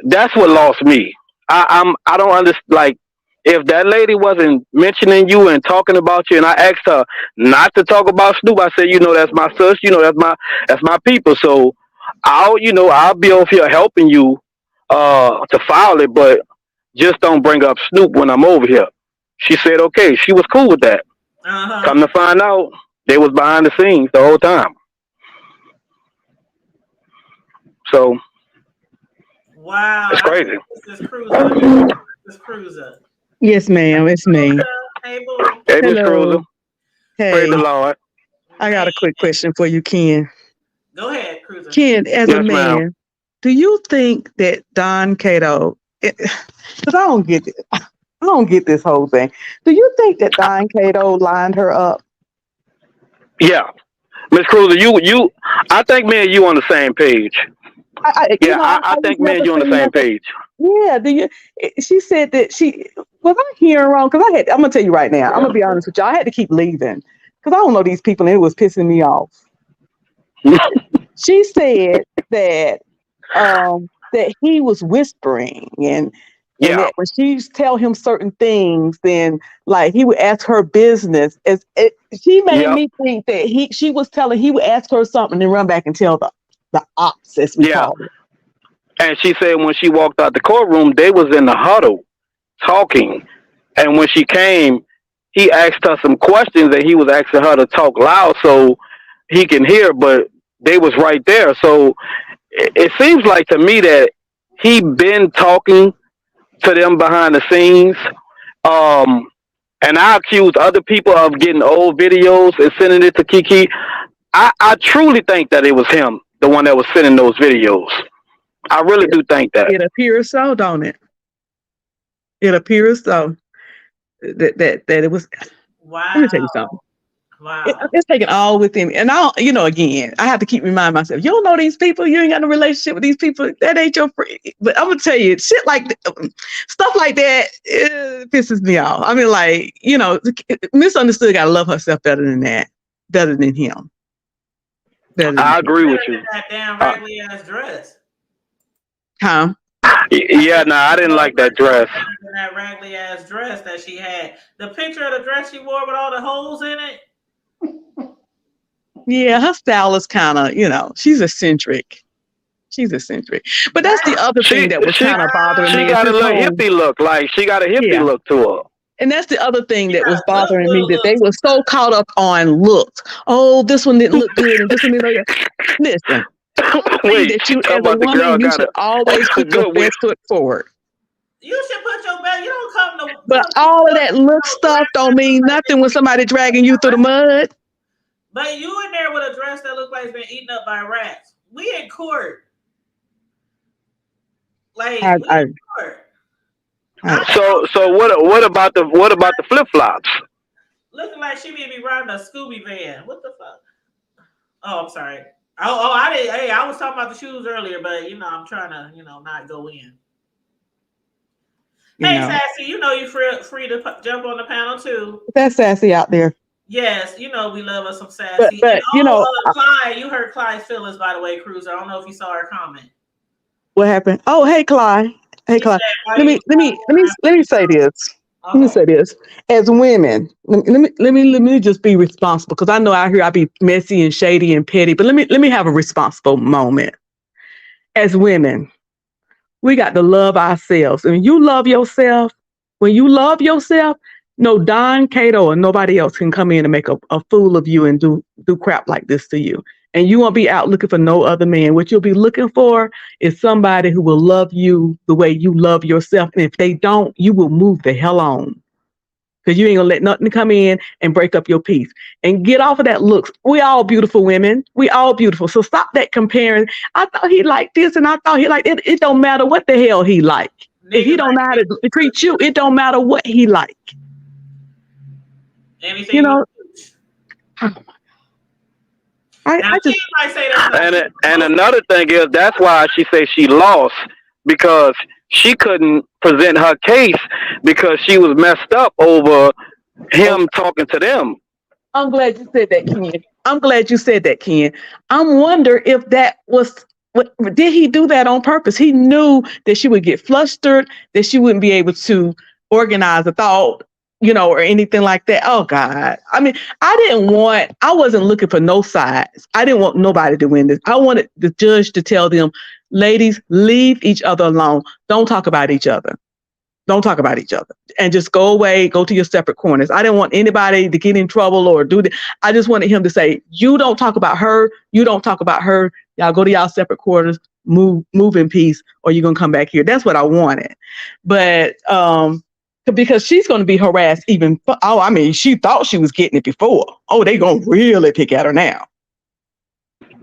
That's what lost me. I don't understand. Like, if that lady wasn't mentioning you and talking about you, and I asked her not to talk about Snoop, I said, that's my sis, that's my people. So I'll be over here helping you to file it, but just don't bring up Snoop when I'm over here. She said okay. She was cool with that. uh-huh. Come to find out, They was behind the scenes the whole time. So Wow. it's crazy. This is Cruiser. This Cruiser. Yes, ma'am. It's me. Hey, boo. Hey, Miss Cruiser. Hello. Praise Hey, the Lord. I got a quick question for you, Ken. Go ahead, Cruiser. Ken, as a Yes, ma'am. man, do you think that Don Cato, because I don't get it, I don't get this whole thing. Do you think that Don Cato lined her up? Yeah. Miss Cruiser, I think me and you on the same page. I I just think me never and you on the seen same nothing. page. Yeah, do you? She said that was I hearing wrong? Because I'm gonna tell you right now. I'm gonna be honest with you. I had to keep leaving because I don't know these people, and it was pissing me off. She said that that he was whispering and Yeah. that when she tell him certain things, then like he would ask her business. She made Yep. me think that she was telling he would ask her something and run back and tell the ops, as we Yeah. call it. And she said when she walked out the courtroom, they was in the huddle talking. And when she came, he asked her some questions and he was asking her to talk loud so he can hear, but they was right there. So it seems like to me that he been talking to them behind the scenes. And I accused other people of getting old videos and sending it to Kiki. I truly think that it was him, the one that was sending those videos. I really do think that. It appears so, don't it? It appears so that it was. Wow. Let me tell you something. Wow. It's taken all within me. And again, I have to keep reminding myself, you don't know these people, you ain't got no relationship with these people, that ain't your friend. But I'm gonna tell you, stuff like that pisses me off. I mean, like, misunderstood gotta love herself better than that, better than him. I agree with you. That damn raggedy ass dress. Huh? Yeah, I didn't like that dress. That raggedy ass dress that she had. The picture of the dress she wore with all the holes in it. Yeah, her style is kind of, she's eccentric. But that's the other thing that was kind of bothering me. She got a little hippie look. Like, she got a hippie look to her. And that's the other thing that was bothering me, that they were so caught up on looks. Oh, this one didn't look good, and this one didn't look good. Listen, Wait, that you as a woman, you should always put your best foot forward. You should put your best. You don't come to. But all of that look stuff don't mean nothing when somebody dragging you through the mud. But you in there with a dress that looks like it's been eaten up by rats. We in court. Like in court. So what about the flip flops? Looking like she may be riding a Scooby van. What the fuck? Oh, I'm sorry. I didn't. Hey, I was talking about the shoes earlier, but I'm trying to not go in. Hey, Sassy, you're free to jump on the panel too. That's Sassy out there. Yes, we love us some Sassy. But Clyde, you heard Clyde's feelings, by the way, Cruiser. I don't know if you saw her comment. What happened? Oh, hey, Clyde. Hey, Clyde. Let me say this. Let me say this. As women, let me just be responsible, because I know out here I be messy and shady and petty, but let me have a responsible moment. As women, we got to love ourselves. And when you love yourself, no Don Cato or nobody else can come in and make a fool of you and do crap like this to you. And you won't be out looking for no other man. What you'll be looking for is somebody who will love you the way you love yourself. And if they don't, you will move the hell on. Because you ain't gonna let nothing come in and break up your peace. And get off of that looks. We all beautiful women. We all beautiful. So stop that comparing. I thought he liked this and I thought he liked it. It don't matter what the hell he like. If he don't know how to treat you, it don't matter what he like. Anything I just and another thing is that's why she said she lost, because she couldn't present her case because she was messed up over him talking to them. I'm glad you said that, Ken. I'm wonder if that was, did he do that on purpose? He knew that she would get flustered, that she wouldn't be able to organize a thought, or anything like that. Oh God. I mean, I wasn't looking for no sides. I didn't want nobody to win this. I wanted the judge to tell them, ladies, leave each other alone. Don't talk about each other. Don't talk about each other and just go away, go to your separate corners. I didn't want anybody to get in trouble or do that. I just wanted him to say, you don't talk about her. You don't talk about her. Y'all go to y'all separate quarters, move in peace, or you're going to come back here. That's what I wanted. But, because she's going to be harassed even. She thought she was getting it before. Oh, they going to really pick at her now.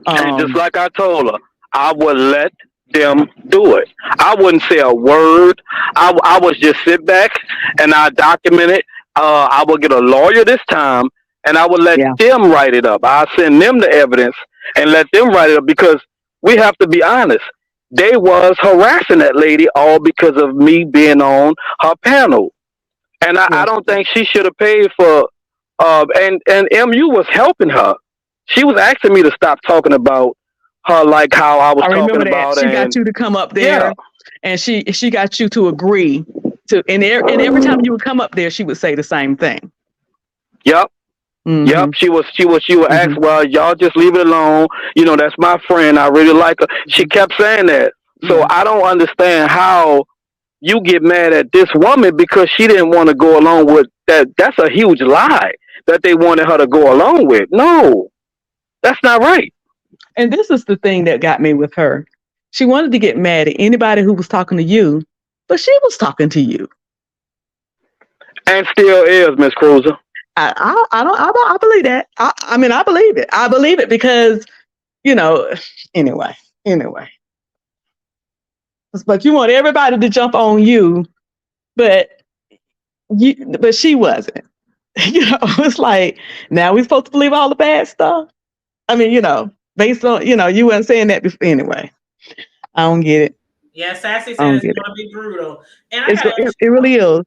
And just like I told her, I would let them do it. I wouldn't say a word. I would just sit back and I document it. I would get a lawyer this time and I would let them write it up. I send them the evidence and let them write it up, because we have to be honest. They was harassing that lady all because of me being on her panel. And I don't think she should have paid for, and MU was helping her. She was asking me to stop talking about her, like how I was talking about. She got you to come up there, and she got you to agree to. And every time you would come up there, she would say the same thing. Yep. Mm-hmm. Yep. She would ask, well, y'all just leave it alone. You know, that's my friend. I really like her. She kept saying that. So I don't understand how you get mad at this woman because she didn't want to go along with that. That's a huge lie that they wanted her to go along with. No, that's not right. And this is the thing that got me with her. She wanted to get mad at anybody who was talking to you, but she was talking to you. And still is, Miss Cruiser. I believe that. I believe it. I believe it because, anyway. But you want everybody to jump on you, but she wasn't. It's like, now we're supposed to believe all the bad stuff. Based on, you weren't saying that before. Anyway, I don't get it. Yeah, Sassy says it's going to be brutal. And it really is.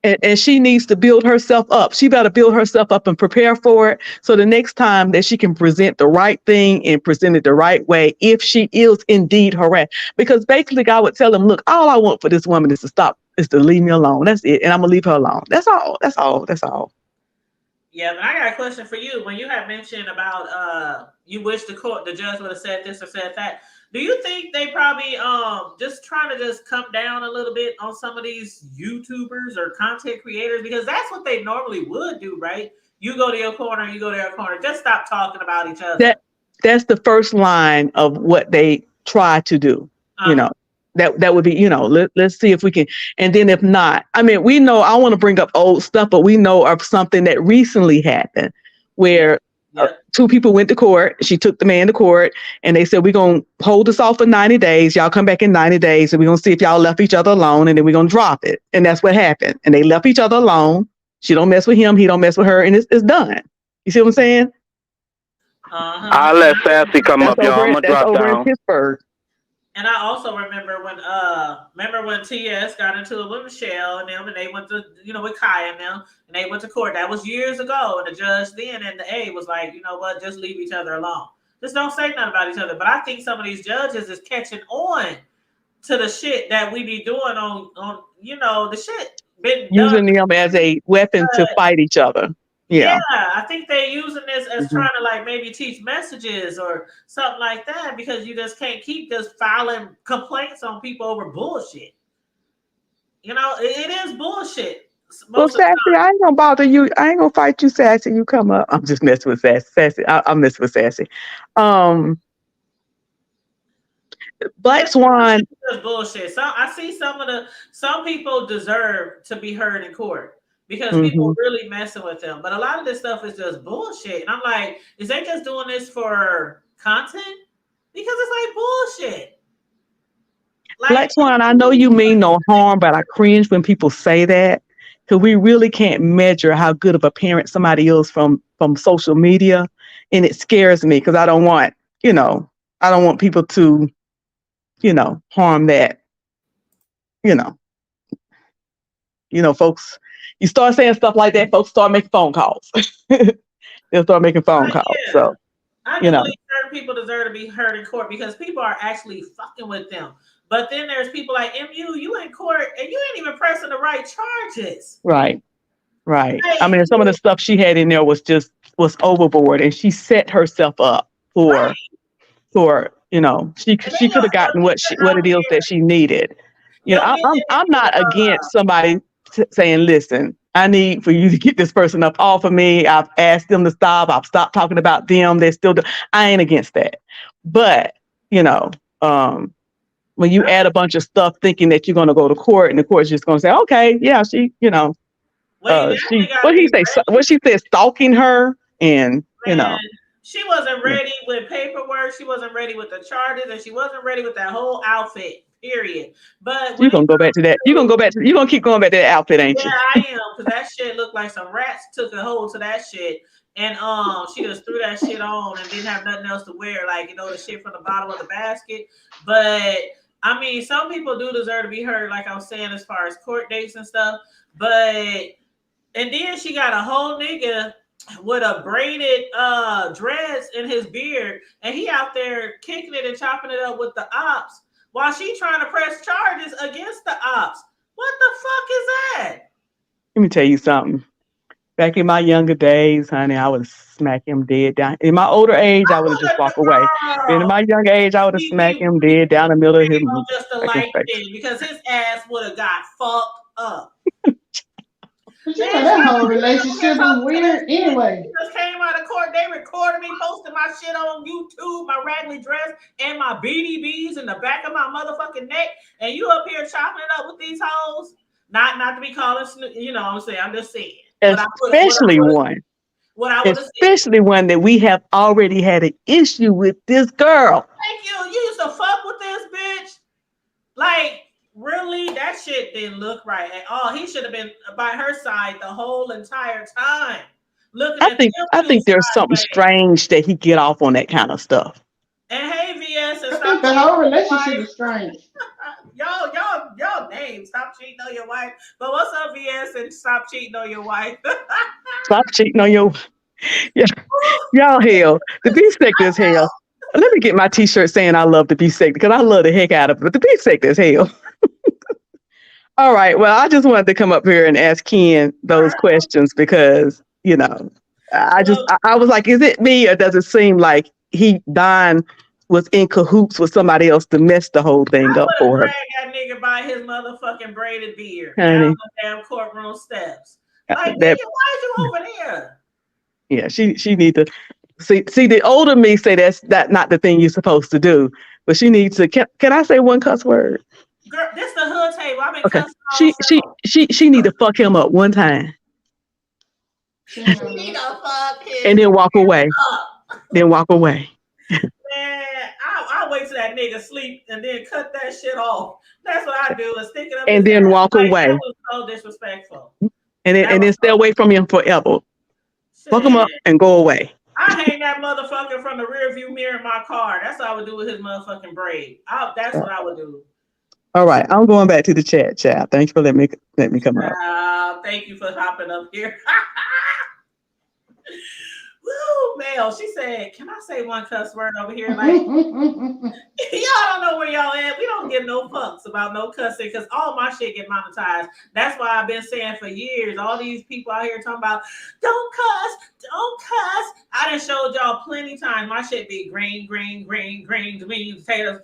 And she needs to build herself up. She better build herself up and prepare for it. So the next time that she can present the right thing and present it the right way, if she is indeed harassed. Because basically God would tell them, look, all I want for this woman is to leave me alone. That's it. And I'm going to leave her alone. That's all. Yeah, but I got a question for you. When you had mentioned about you wish the judge would have said this or said that, do you think they probably just trying to just come down a little bit on some of these YouTubers or content creators? Because that's what they normally would do, right? You go to your corner, you go to your corner. Just stop talking about each other. That's the first line of what they try to do. That would be, let's see if we can. And then if not, we know, I want to bring up old stuff, but we know of something that recently happened where two people went to court. She took the man to court and they said, we're going to hold this off for 90 days. Y'all come back in 90 days and we're going to see if y'all left each other alone and then we're going to drop it. And that's what happened. And they left each other alone. She don't mess with him. He don't mess with her. And it's done. You see what I'm saying? I'll let Sassy come up, y'all. I'm going to drop down. In Pittsburgh. And I also remember when TS got into it with Michelle and them, and they went to, with Kai and them, and they went to court. That was years ago. And the judge then and the A was like, you know what, just leave each other alone. Just don't say nothing about each other. But I think some of these judges is catching on to the shit that we be doing on the shit. Using them as a weapon to fight each other. Yeah, I think they're using this as trying to maybe teach messages or something like that, because you just can't keep just filing complaints on people over bullshit. It is bullshit. Well, Sassy, I ain't gonna bother you. I ain't gonna fight you, Sassy. You come up. I'm just messing with Sassy. I'm messing with Sassy. Black Swan. It's bullshit. So I see some people deserve to be heard in court. Because people really messing with them. But a lot of this stuff is just bullshit. And I'm like, is they just doing this for content? Because it's bullshit. Black Swan, I know you mean no harm, but I cringe when people say that. Because we really can't measure how good of a parent somebody is from social media. And it scares me because I don't want people to, harm that. Folks. You start saying stuff like that, folks start making phone calls. They'll start making phone calls. So, I believe certain people deserve to be heard in court because people are actually fucking with them. But then there's people like MU, you in court and you ain't even pressing the right charges. Right. Some of the stuff she had in there was overboard, and she set herself up for she could have gotten what it is that she needed. You know, You'll get I'm it. not against somebody saying, "Listen, I need for you to get this person up off of me." I've asked them to stop. I've stopped talking about them. They're still. I ain't against that, but you know, when you add a bunch of stuff thinking that you're going to go to court and the court's just going to say, "Okay, yeah, she, you know, Well, you she definitely got what to he be say? ready, What she said, stalking her, and you man. know, She wasn't ready with paperwork. She wasn't ready with the charges, and she wasn't ready with that whole outfit. Period. But you're when it gonna go back comes to that. You're gonna to go back to. You're gonna keep going back to that outfit, ain't yeah, you? I am because that shit looked like some rats took a hold to that shit, and she just threw that shit on and didn't have nothing else to wear, like the shit from the bottom of the basket. But I mean, some people do deserve to be heard, like I was saying, as far as court dates and stuff. But and then she got a whole nigga with a braided dreads in his beard, and he out there kicking it and chopping it up with the ops while she trying to press charges against the ops. What the fuck is that? Let me tell you something. Back in my younger days, honey, I would smack him dead down. In my older age, I would have just walked away. But in Girl, my younger age, I would have smacked him dead down the middle of his just a fucking light face. thing because his ass would have got fucked up. But you know Man, that whole she relationship is weird anyway. just came out of court. They recorded me posting my shit on YouTube, my raggedy dress, and my BDBs in the back of my motherfucking neck. And you up here chopping it up with these hoes? Not to be calling, you know what I'm saying? I'm just saying. Especially one. What I would have said. Especially one that we have already had an issue with this girl. Thank you. You used to fuck with this bitch. Like, really? That shit didn't look right at all. He should have been by her side the whole entire time. Looking at I think there's something strange that he get off on that kind of stuff. And hey, VS, and I stop think the cheating whole on your relationship wife. is strange. Y'all name. Stop cheating on your wife. But what's up, VS, and stop cheating on your wife? Stop cheating on your yeah. Y'all hell. The B sector is hell. Let me get my t-shirt saying I love the B sector because I love the heck out of it. But the B sector is hell. All right. Well, I just wanted to come up here and ask Ken those questions because, you know, I was like, is it me or does it seem like Don was in cahoots with somebody else to mess the whole thing up for her? Drag that nigga by his motherfucking braided beard Honey, down the damn courtroom steps. Like, nigga, why is you over there? Yeah, she need to see the older me say that's not the thing you're supposed to do, but she needs to. Can I say one cuss word? Girl, this the hood table. I've been Okay, cussing she need to fuck him up one time. She need to fuck him and then walk away. up. Then walk away. Man, I'll wait till that nigga sleep and then cut that shit off. That's what I do. Is stick it up And his then ass. walk away. That was so disrespectful. And then stay away from him forever. Fuck him up and go away. I hang that motherfucker from the rear view mirror in my car. That's what I would do with his motherfucking braid. That's what I would do. All right, I'm going back to the chat. Thanks for letting me come up. Thank you for hopping up here. Woo, Mel. She said, "Can I say one cuss word over here?" Like, y'all don't know where y'all at. We don't give no fucks about no cussing because all my shit get monetized. That's why I've been saying for years. All these people out here talking about don't cuss. I done showed y'all plenty times. My shit be green, beans, potatoes,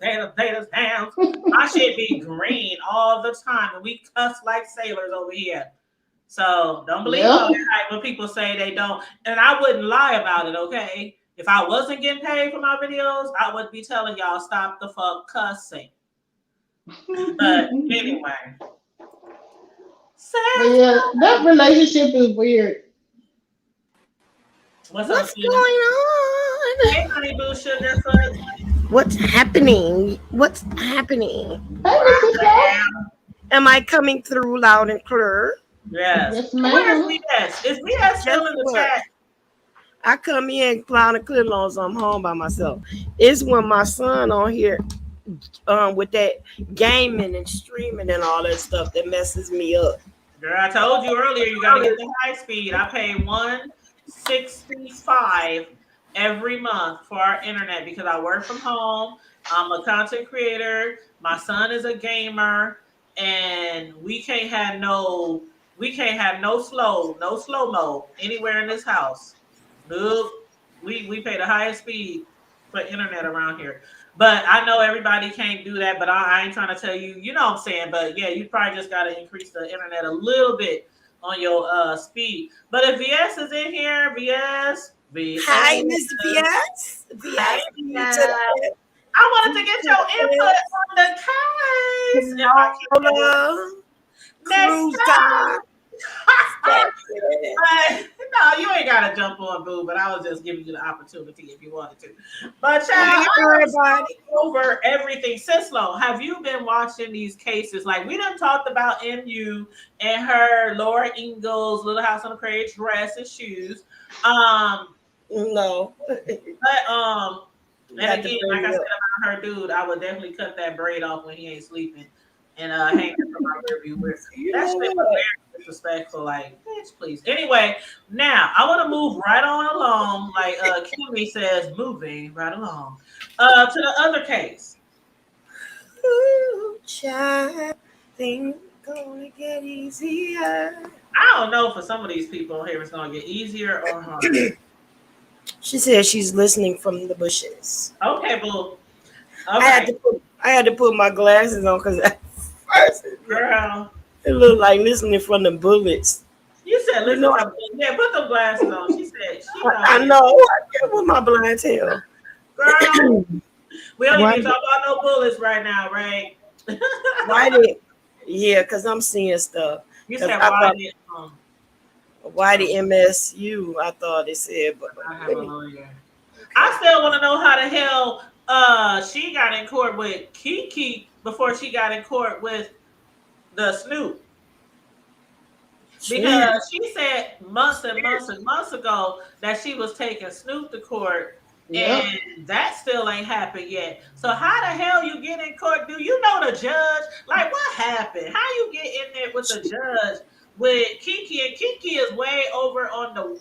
hams. My shit be green all the time, and we cuss like sailors over here. So don't believe all that hype when people say they don't. And I wouldn't lie about it, okay? If I wasn't getting paid for my videos, I would be telling y'all stop the fuck cussing. But anyway. Yeah, that relationship is weird. What's going on? Hey, honey boo sugar foot. What's happening? Hey, Mrs. Am I coming through loud and clear? Yes. Where's VS? Is VS still in the chat? I come in loud and clear long as I'm home by myself. It's when my son on here with that gaming and streaming and all that stuff that messes me up. Girl, I told you earlier you gotta get the high speed. I pay $165 every month for our internet because I work from home. I'm a content creator. My son is a gamer, and we can't have no slow mo anywhere in this house. Nope. We pay the highest speed for internet around here. But I know everybody can't do that, but I ain't trying to tell you, you know what I'm saying? But yeah, you probably just got to increase the internet a little bit on your speed. But if VS is in here, VS. Hi, Miss VS. Hey, VS, VS. I wanted to get your input on the case. If I can. Next Cruise time. time. But, no, you ain't gotta jump on, boo. But I was just giving you the opportunity if you wanted to. But child, Everybody. over everything. Sislo, have you been watching these cases? Like we done talked about MU and her Laura Ingalls Little House on the Prairie dress and shoes. No. But and again, like I said about her dude, I would definitely cut that braid off when he ain't sleeping and hang it from my rearview mirror. That shit was very disrespectful. Like, bitch, please. Anyway, now I want to move right on along. Like Kimmy says, moving right along. To the other case. Ooh, child, things gonna get easier. I don't know for some of these people here it's gonna get easier or harder. She said she's listening from the bushes. Okay, boo. I Okay. had to put my glasses on because at first Girl. it looked like listening from the bullets. You said listen. know, Yeah, put them glasses on. She said I know. I can't with my blind tail. Girl, we don't even talk about no bullets right now, right? Why did? Yeah, because I'm seeing stuff. You said why the MSU? I thought it said, but I have a lawyer. I still want to know how the hell she got in court with Kiki before she got in court with the Snoop. Because she said months and months and months ago that she was taking Snoop to court. Yep. And that still ain't happened yet. So how the hell you get in court? Do you know the judge? Like what happened? How you get in there with the judge with Kiki? And Kiki is way over on the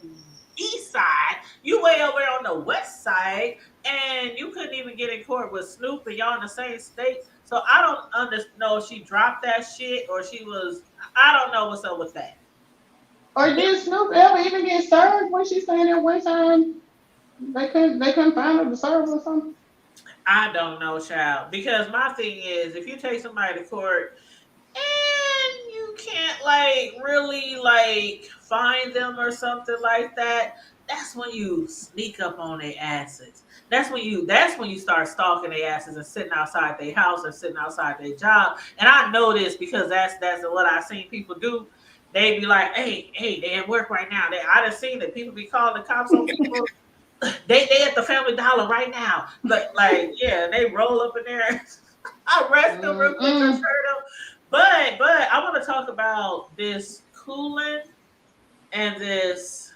east side. You way over on the west side. And you couldn't even get in court with Snoop and y'all in the same state. So I don't know if she dropped that shit or she was, I don't know what's up with that. Or did Snoop ever even get served when she saying that one time they couldn't find her to serve or something? I don't know, child. Because my thing is, if you take somebody to court and you can't like really like find them or something like that, that's when you sneak up on their asses. That's when you start stalking their asses and sitting outside their house or sitting outside their job. And I know this because that's what I've seen people do. They be like, hey, they at work right now. I done seen it. People be calling the cops on people. They at the Family Dollar right now. Like yeah, they roll up in there, arrest them real quick, or shirt them. But I want to talk about this Cooling and this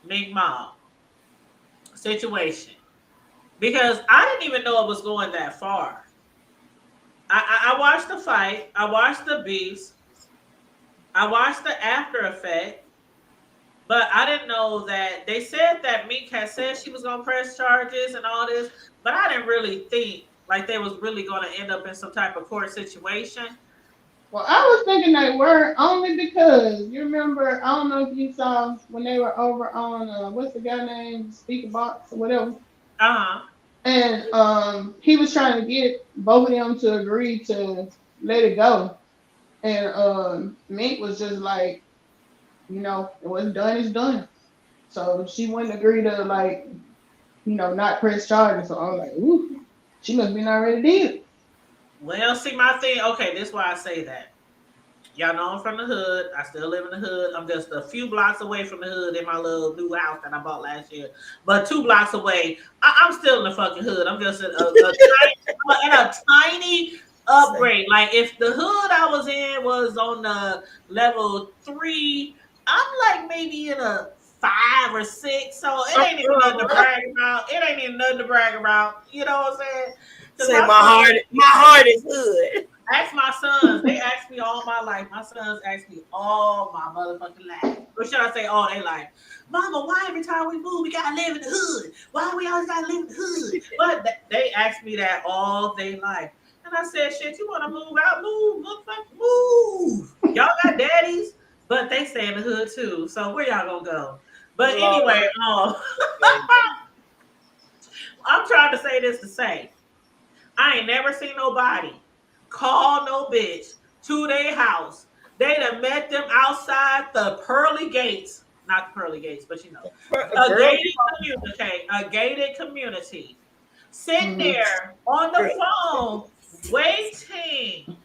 Big Mom situation because I didn't even know it was going that far. I watched the fight. I watched the beefs. I watched the after effect. But I didn't know that they said that Meek had said she was going to press charges and all this. But I didn't really think like they was really going to end up in some type of court situation. Well, I was thinking they were only because you remember, I don't know if you saw when they were over on what's the guy named Speaker Box or whatever. And he was trying to get both of them to agree to let it go. And Meek was just like, what's done is done. So she wouldn't agree to like, not press charges. So I was like, ooh, she must be not ready to deal. Well, see my thing. Okay, this is why I say that. Y'all know I'm from the hood. I still live in the hood. I'm just a few blocks away from the hood in my little new house that I bought last year. But 2 blocks away, I'm still in the fucking hood. I'm just in a tiny upgrade. Like if the hood I was in was on the level 3, I'm like maybe in a 5 or 6. So it ain't even nothing to brag about. It ain't even nothing to brag about. You know what I'm saying? Say my heart is hood. Ask my sons. They ask me all my life. My sons ask me all my motherfucking life. Or should I say all their life? Mama, why every time we move, we gotta live in the hood? Why we always gotta live in the hood? But they ask me that all day life. And I said, shit, you wanna move out? Move, move. Y'all got daddies, but they stay in the hood too. So where y'all gonna go? But anyway, I'm trying to say this to say, I ain't never seen nobody call no bitch to their house. They done met them outside the pearly gates. Not the pearly gates, but you know. A Girl, gated community. Sit Mhm. there on the phone waiting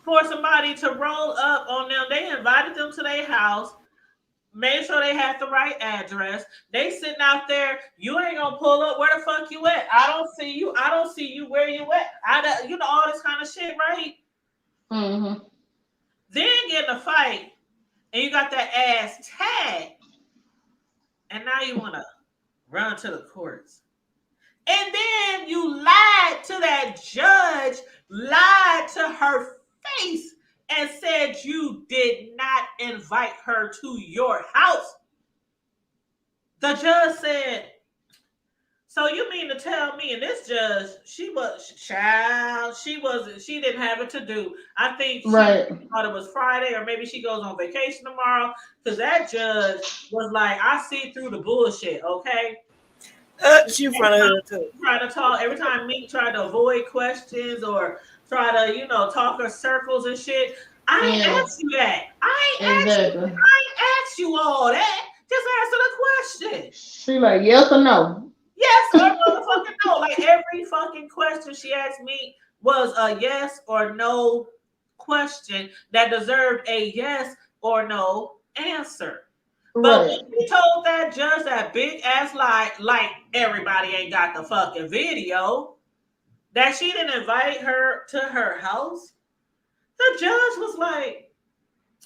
for somebody to roll up on them. They invited them to their house, made sure they had the right address. They sitting out there. You ain't gonna pull up. Where the fuck you at? I don't see you. I don't see you. Where you at? You know, all this kind of shit, right? Mhm. Then get in a fight, and you got that ass tagged, and now you wanna run to the courts. And then you lied to that judge, lied to her face, and said you did not invite her to your house. The judge said, so you mean to tell me, and this judge, she didn't have it to do. I think she thought it was Friday, or maybe she goes on vacation tomorrow, because that judge was like, I see through the bullshit, okay? she in front of her too. Trying to talk every time Meek tried to avoid questions or try to, you know, talk her circles and shit. I ain't asked you that. I ain't asked you all that. Just answer the question. She like, yes or no? Yes or motherfucking no. Like every fucking question she asked me was a yes or no question that deserved a yes or no answer. But when you told that judge that big ass lie, like everybody ain't got the fucking video, that she didn't invite her to her house, the judge was like,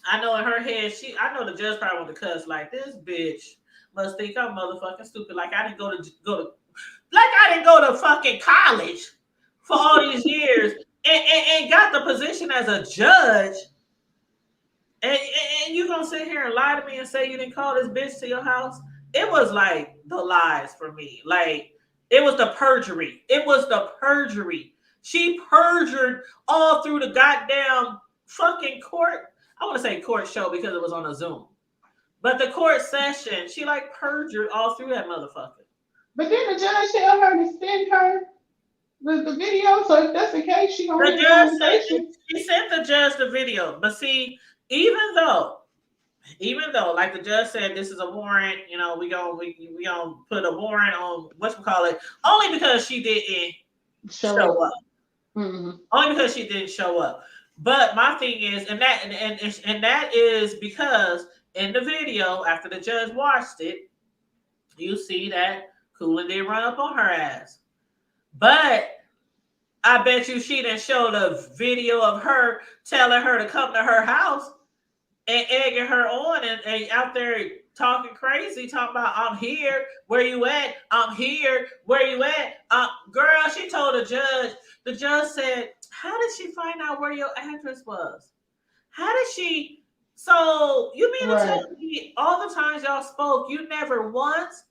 I know in her head, I know the judge probably wanted to cuss like, this bitch must think I'm motherfucking stupid. Like I didn't go to fucking college for all these years and got the position as a judge. And you gonna sit here and lie to me and say you didn't call this bitch to your house? It was like the lies for me. Like it was the perjury. It was the perjury. She perjured all through the goddamn fucking court. I want to say court show because it was on a Zoom. But the court session, she like perjured all through that motherfucker. But then the judge tell her to send her the video. So if that's the case, she gonna hear the conversation. She sent the judge the video. But see, even though, like the judge said, this is a warrant. You know, we gonna put a warrant on whatchamacallit, only because she didn't show up. Mm-hmm. Only because she didn't show up. But my thing is, and that is because in the video, after the judge watched it, you see that Coolin did run up on her ass. But I bet you she didn't show the video of her telling her to come to her house and egging her on and out there talking crazy, talking about, I'm here, where you at? I'm here, where you at? Girl, she told the judge said, how did she find out where your address was? How did she? So you mean to tell me all the times y'all spoke, you never once,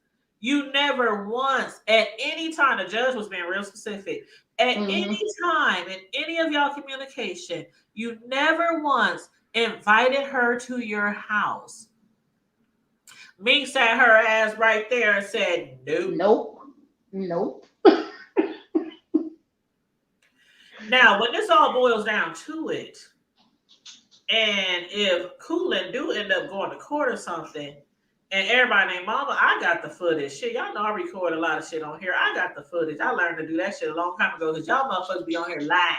at any time, the judge was being real specific, at any time in any of y'all communication, you never once invited her to your house? Meek sat her ass right there and said, nope. Now, when this all boils down to it, and if Coolin do end up going to court or something, and everybody named Mama, I got the footage. Shit, y'all know I record a lot of shit on here. I got the footage. I learned to do that shit a long time ago because y'all motherfuckers be on here lying.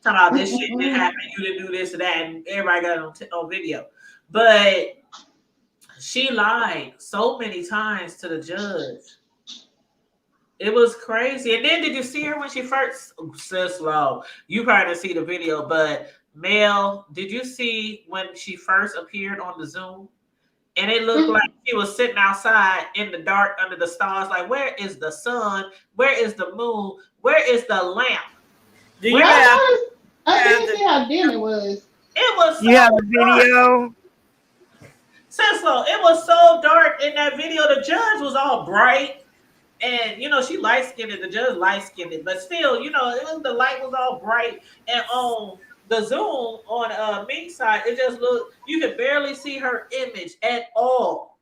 Talking about this shit didn't happen, you didn't do this or that, and everybody got it on video. But she lied so many times to the judge. It was crazy. And then did you see her when she first, sis Low, you probably didn't see the video, but Mel, did you see when she first appeared on the Zoom? And it looked like she was sitting outside in the dark under the stars. Like, where is the sun? Where is the moon? Where is the lamp? I didn't see how dim it was. It was so you have a video? Sislo, it was so dark in that video. The judge was all bright. And, you know, she light-skinned, the judge light-skinned, but still, you know, the light was all bright. And on the Zoom on Meek's side, it just looked, you could barely see her image at all.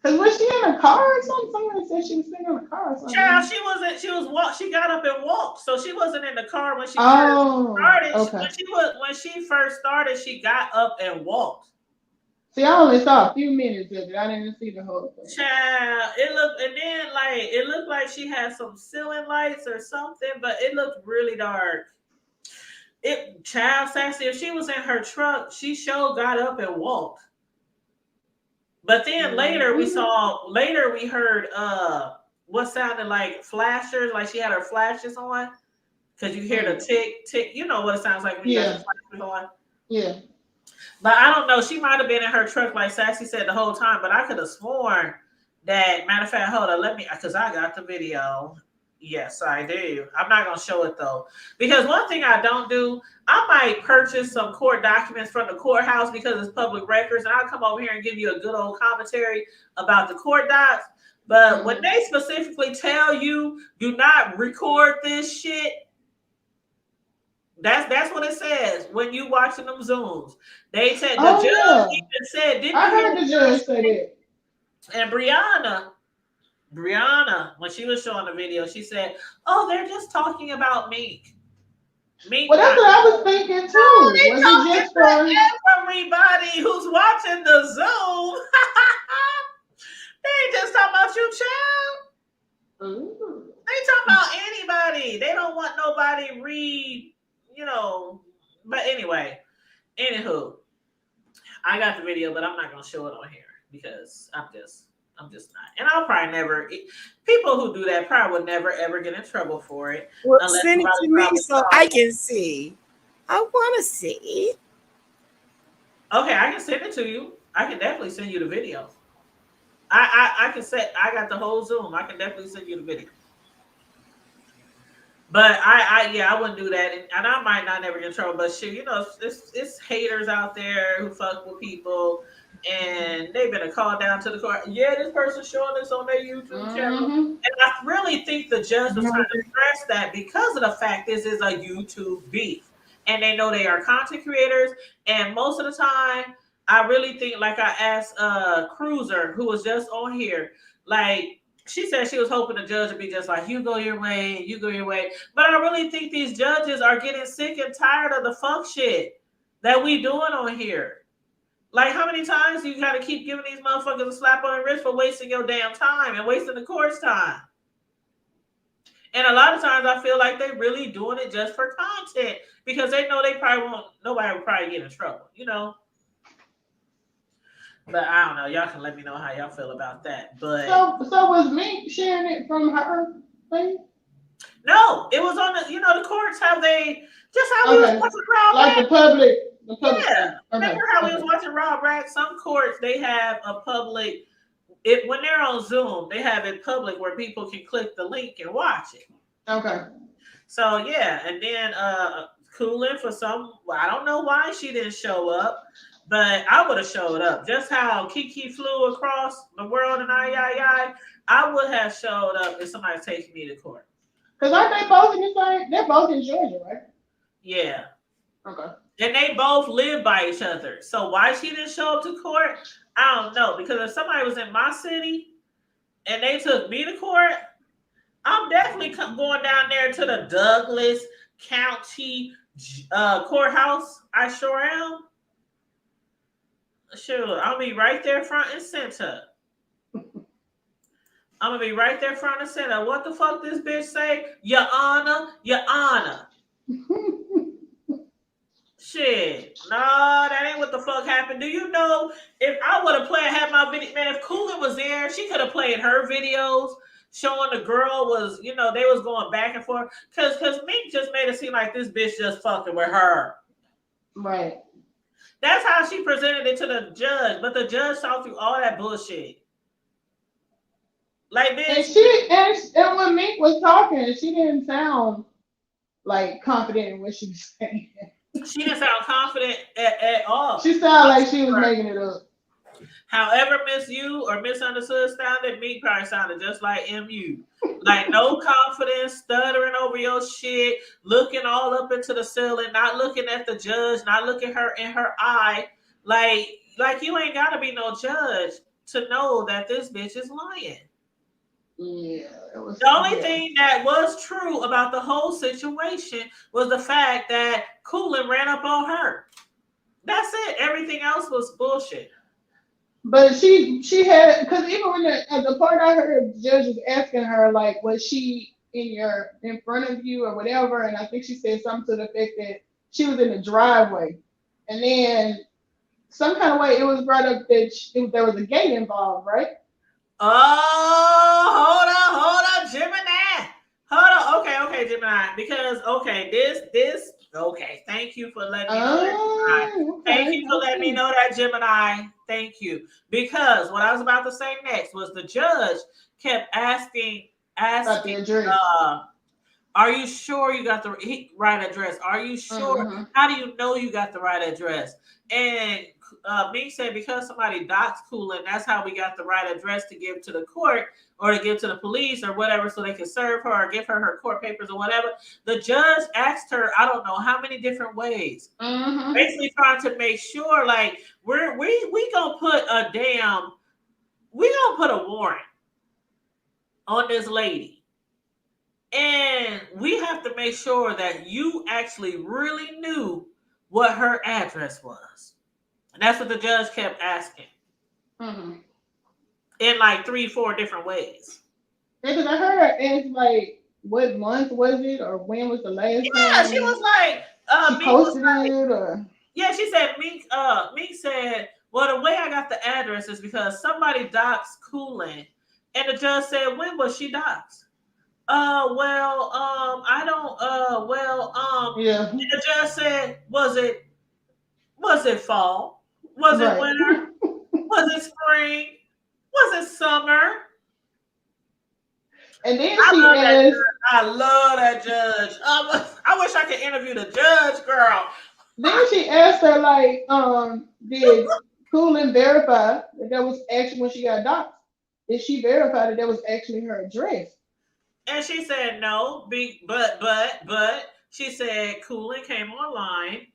Cause was she in a car or something? Somebody said she was sitting in a car or something. Child, she wasn't. She got up and walked, so she wasn't in the car when she first Oh, started. okay. When she first started, she got up and walked. See, I only saw a few minutes of it. I didn't see the whole thing. Child, it looked like she had some ceiling lights or something, but it looked really dark. Child Sassy, if she was in her truck, she sure got up and walked. But then later we heard what sounded like flashers, like she had her flashes on. Cause you hear the tick, tick, you know what it sounds like when you got your flashes on. Yeah. But I don't know. She might have been in her truck, like Sassy said, the whole time. But I could have sworn that, matter of fact, hold on, because I got the video. Yes, I do. I'm not going to show it, though. Because one thing I don't do, I might purchase some court documents from the courthouse because it's public records. And I'll come over here and give you a good old commentary about the court docs. But when they specifically tell you, do not record this shit, that's what it says when you watching them Zooms. They said the judge even said, didn't I heard the judge say that. And Brianna, when she was showing the video, she said, "Oh, they're just talking about Meek." Well, that's what I was thinking too. They was talking it just for everybody who's watching the Zoom? They ain't just talking about you, child. Ooh. They talking about anybody. They don't want nobody read, But anyway, anywho, I got the video, but I'm not gonna show it on here because I'm just not. And I'll probably never. People who do that probably would never ever get in trouble for it. Well, send it to me so I can see. I want to see. Okay, I can send it to you. I can definitely send you the video. I can say I got the whole Zoom. I can definitely send you the video. But I wouldn't do that, and I might not never get in trouble. But shit, it's haters out there who fuck with people, and they better call down to the court. Yeah, this person's showing this on their YouTube channel, and I really think the judge was trying to stress that because of the fact this is a YouTube beef, and they know they are content creators, and most of the time, I really think, like I asked Cruiser, who was just on here, like. She said she was hoping the judge would be just like, you go your way, you go your way. But I really think these judges are getting sick and tired of the fuck shit that we doing on here. Like, how many times you got to keep giving these motherfuckers a slap on the wrist for wasting your damn time and wasting the court's time? And a lot of times I feel like they're really doing it just for content because they know they probably won't, nobody will probably get in trouble, But I don't know. Y'all can let me know how y'all feel about that. But so was Mink sharing it from her thing? No, it was on the courts how they just how we was watching Raw like Rack. the public. Yeah. Remember how we was watching Raw Rack? Some courts they have a public. When they're on Zoom, they have it public where people can click the link and watch it. Okay. So yeah, and then Cooling for some. I don't know why she didn't show up. But I would have showed up. Just how Kiki flew across the world and I would have showed up if somebody takes me to court. Because aren't they both in the same? They're both in Georgia, right? Yeah. Okay. And they both live by each other. So why she didn't show up to court, I don't know. Because if somebody was in my city and they took me to court, I'm definitely going down there to the Douglas County courthouse. I sure am. Sure, I'll be right there front and center. I'm gonna be right there front and center. What the fuck this bitch say? Your Honor, Your Honor. Shit. No, that ain't what the fuck happened. Do you know if I would have had my video, man, if Cooling was there, she could have played her videos showing the girl was, they was going back and forth. Cause Mink just made it seem like this bitch just fucking with her. Right. That's how she presented it to the judge, but the judge saw through all that bullshit. Like this. And when Mink was talking, she didn't sound like confident in what she was saying. She didn't sound confident at all. She sounded like she was making it up. However misunderstood sounded, Mink probably sounded just like MU. Like no confidence, stuttering over your shit, looking all up into the ceiling, not looking at the judge, not looking her in her eye. Like you ain't gotta be no judge to know that this bitch is lying. Yeah, it was. The only thing that was true about the whole situation was the fact that Coolin ran up on her. That's it. Everything else was bullshit. But she had, because even when the part I heard, the judge was asking her like, was she in front of you or whatever, and I think she said something to the effect that she was in the driveway, and then some kind of way it was brought up that there was a gate involved, right? Oh, hold on, Gemini. Hold on. Okay, Gemini. Because okay, thank you for letting me know that, Gemini. Thank you for letting me know that, Gemini. Thank you. Because what I was about to say next was the judge kept asking, About the address. are you sure you got the right address? Are you sure? Mm-hmm. How do you know you got the right address? And me said, because somebody doxed Coolin, that's how we got the right address to give to the court or to give to the police or whatever, so they can serve her or give her court papers or whatever. The judge asked her, I don't know how many different ways, basically trying to make sure, like, we gonna put a warrant on this lady. And we have to make sure that you actually really knew what her address was. And that's what the judge kept asking. In like 3-4 different ways. Because I heard her ask, like, what month was it, or when was the last time? Yeah, she was like, she posted it, or... Yeah, she said, Meek said, well, the way I got the address is because somebody doxed Coolin. And the judge said, when was she doxed? I don't, yeah. And the judge said, was it fall? Was it winter? Was it spring? Was it summer? And then I love that judge. I wish I could interview the judge, girl. Then she asked her, like, did Coolin verify that was actually when she got doxxed? Did she verify that was actually her address? And she said no, but she said Coolin came online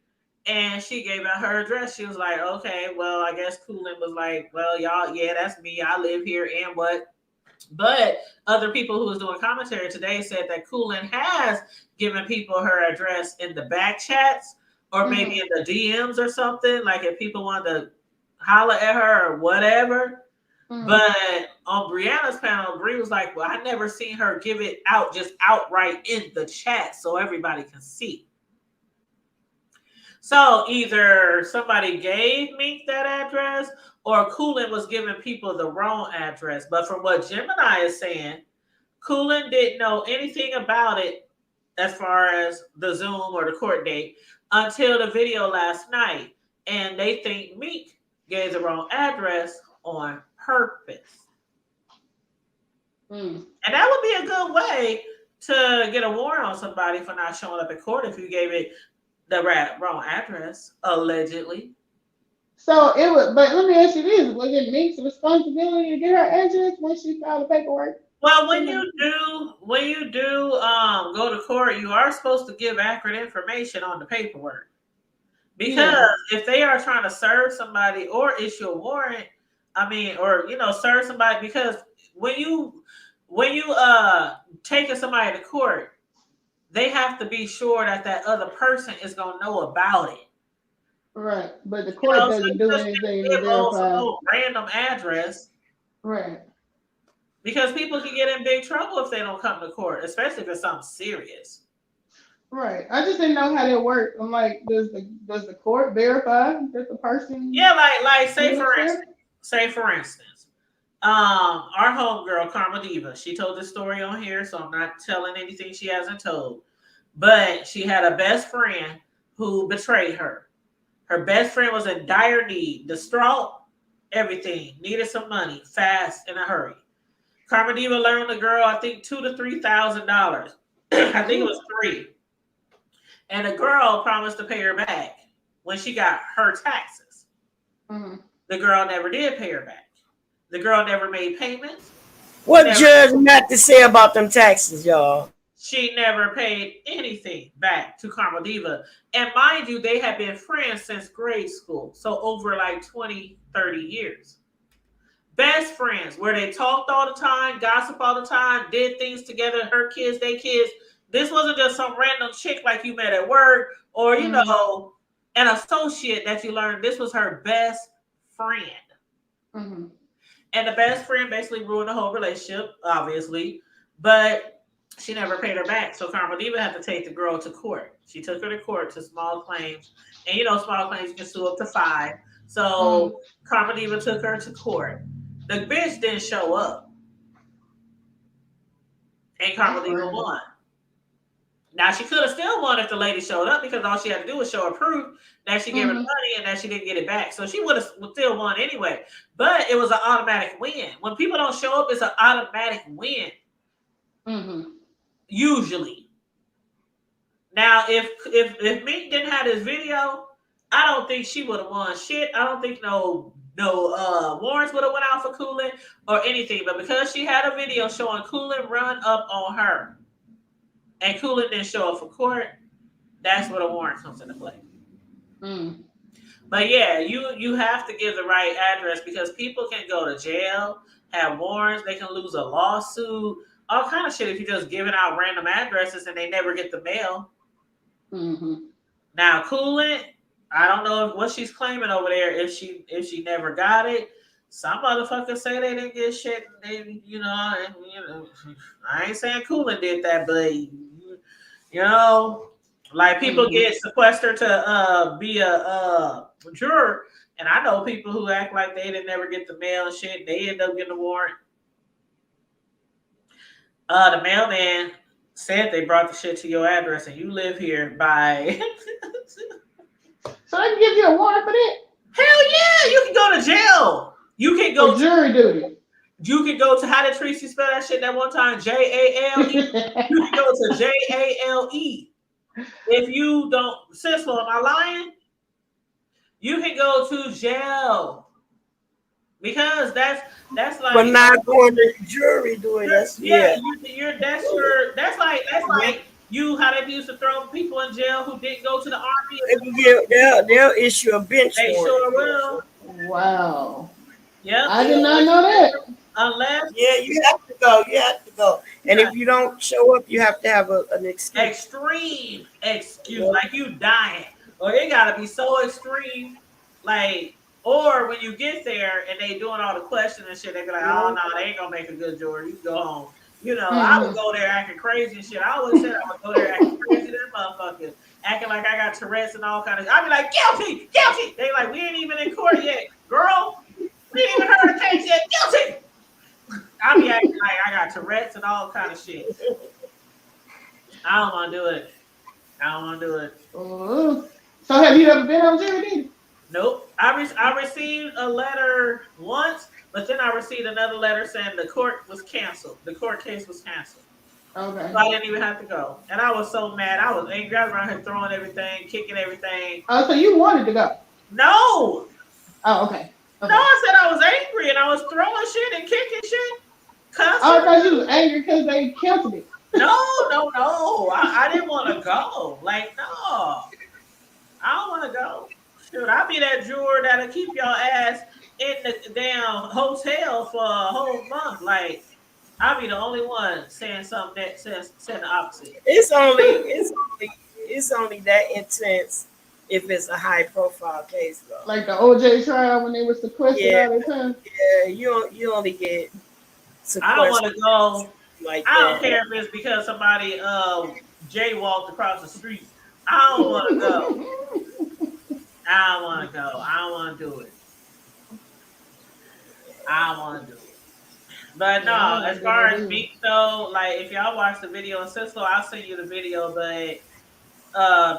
and she gave out her address. She was like, okay, well, I guess Coolin was like, well, y'all, yeah, that's me. I live here and what? But other people who was doing commentary today said that Coolin has given people her address in the back chats or maybe in the DMs or something. Like if people wanted to holler at her or whatever. But on Brianna's panel, Bri was like, well, I never seen her give it out just outright in the chat so everybody can see. So either somebody gave Meek that address or Coolin was giving people the wrong address. But from what Gemini is saying, Coolin didn't know anything about it as far as the Zoom or the court date until the video last night. And they think Meek gave the wrong address on purpose. And that would be a good way to get a warrant on somebody for not showing up in court if you gave it the wrong address, allegedly. So it was, but let me ask you this: was it Meek's responsibility to get her address when she filed the paperwork? Well, when you do go to court, you are supposed to give accurate information on the paperwork. Because if they are trying to serve somebody or issue a warrant, or serve somebody, because when you taking somebody to court, they have to be sure that other person is gonna know about it. Right, but the court doesn't do anything to verify some random address. Right. Because people can get in big trouble if they don't come to court, especially if it's something serious. Right. I just didn't know how that worked. I'm like, does the court verify that the person? Yeah, like say for instance, our homegirl Karma Diva, she told this story on here, so I'm not telling anything she hasn't told. But she had a best friend who betrayed her. Her best friend was in dire need, distraught, everything, needed some money, fast, in a hurry. Karma Diva loaned the girl, I think, $2,000 to $3,000. I think it was $3,000. And the girl promised to pay her back when she got her taxes. The girl never did pay her back. The girl never made payments. What judge not to say about them taxes, y'all? She never paid anything back to Karma Diva. And mind you, they had been friends since grade school. So over like 20, 30 years. Best friends, where they talked all the time, gossip all the time, did things together, her kids, they kids. This wasn't just some random chick like you met at work or, you know, an associate that you learned. This was her best friend. Mm-hmm. And the best friend basically ruined the whole relationship, obviously. But she never paid her back. So Karma Diva had to take the girl to court. She took her to court to small claims. And you know, small claims you can sue up to 5. So Karma Diva took her to court. The bitch didn't show up. And Karma Diva won. Now she could have still won if the lady showed up because all she had to do was show her proof that she gave her the money and that she didn't get it back. So she would have still won anyway. But it was an automatic win. When people don't show up, it's an automatic win. Usually. Now, if Meek didn't have this video, I don't think she would have won shit. I don't think no warrants would have went out for Coolin or anything. But because she had a video showing Coolin run up on her, and Coolin didn't show up for court, that's where the warrant comes into play. But yeah, you have to give the right address because people can go to jail, have warrants, they can lose a lawsuit, all kind of shit if you're just giving out random addresses and they never get the mail. Now Coolin, I don't know what she's claiming over there if she never got it. Some motherfuckers say they didn't get shit. They, I ain't saying Coolin did that, but like people get sequestered to be a juror, and I know people who act like they didn't never get the mail and shit. They end up getting a warrant. The mailman said they brought the shit to your address, and you live here by. So they can give you a warrant for that? Hell yeah, you can go to jail. You can go for jury duty. You can go to, how did Tracy spell that shit that one time? Jale. You can go to Jale. If you don't, Cisco, am I lying? You can go to jail because that's like. But not going to jury doing this. Yeah, that's like you. How they used to throw people in jail who didn't go to the army. They'll issue a bench warrant. They sure will. Wow. Yeah, I did not know that. Unless you have to go. You have to go. And if you don't show up, you have to have an excuse. Extreme excuse, like you dying, or it gotta be so extreme, like. Or when you get there and they doing all the questions and shit, they be like, "Oh no, they ain't gonna make a good jury. You go home." I would go there acting crazy and shit. I always said I would go there acting crazy. Them motherfuckers acting like I got Tourette's and all kind of. I'd be like, "Guilty, guilty." They like, "We ain't even in court yet, girl. We ain't even heard the case yet. Guilty." I be acting like I got Tourette's and all kind of shit. I don't want to do it. So have you ever been on jury duty? Nope. I received a letter once, but then I received another letter saying the court was canceled. The court case was canceled. Okay. So I didn't even have to go. And I was so mad. I was angry. I was around here throwing everything, kicking everything. Oh, so you wanted to go? No. Oh, okay. No, I said I was angry and I was throwing shit and kicking shit. Cussing. Oh, I thought you was angry because they canceled it. No. I didn't want to go. Like, no. I don't want to go. Shoot, I'll be that juror that'll keep your ass in the damn hotel for a whole month. Like, I'll be the only one saying something that says the opposite. It's only that intense if it's a high profile case though. Like the OJ trial when they were sequestered all the time. Yeah, you only get sequestered. I don't want to go. Like I don't care if it's because somebody jaywalked across the street. I don't want to go. I don't want to go. I don't want to do it. But no, as far as me though, like if y'all watch the video, and Cisco, I'll send you the video, but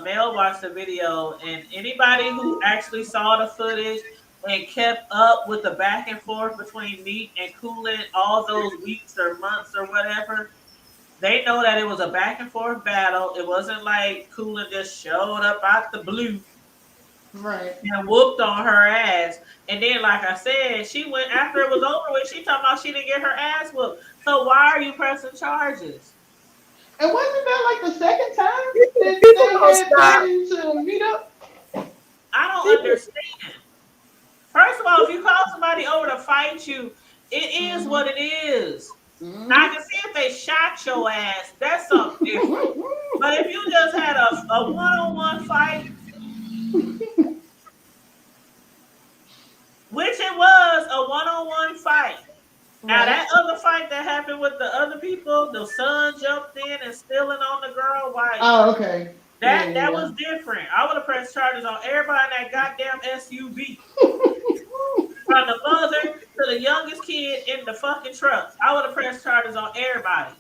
Mel watched the video, and anybody who actually saw the footage and kept up with the back and forth between Meek and Coolin all those weeks or months or whatever, they know that it was a back and forth battle. It wasn't like Coolin just showed up out the blue. Right. And whooped on her ass. And then, like I said, she went after it was over with. She talking about she didn't get her ass whooped. So why are you pressing charges? And wasn't that like the second time that they had to meet up? I don't understand. First of all, if you call somebody over to fight you It is what it is. Now I can see if they shot your ass, that's something different. But if you just had a one-on-one fight, which it was a one-on-one fight. Now that other fight that happened with the other people, the son jumped in and stealing on the girl, why? Oh, okay. That was different. I would have pressed charges on everybody in that goddamn SUV. From the mother to the youngest kid in the fucking truck. I would have pressed charges on everybody.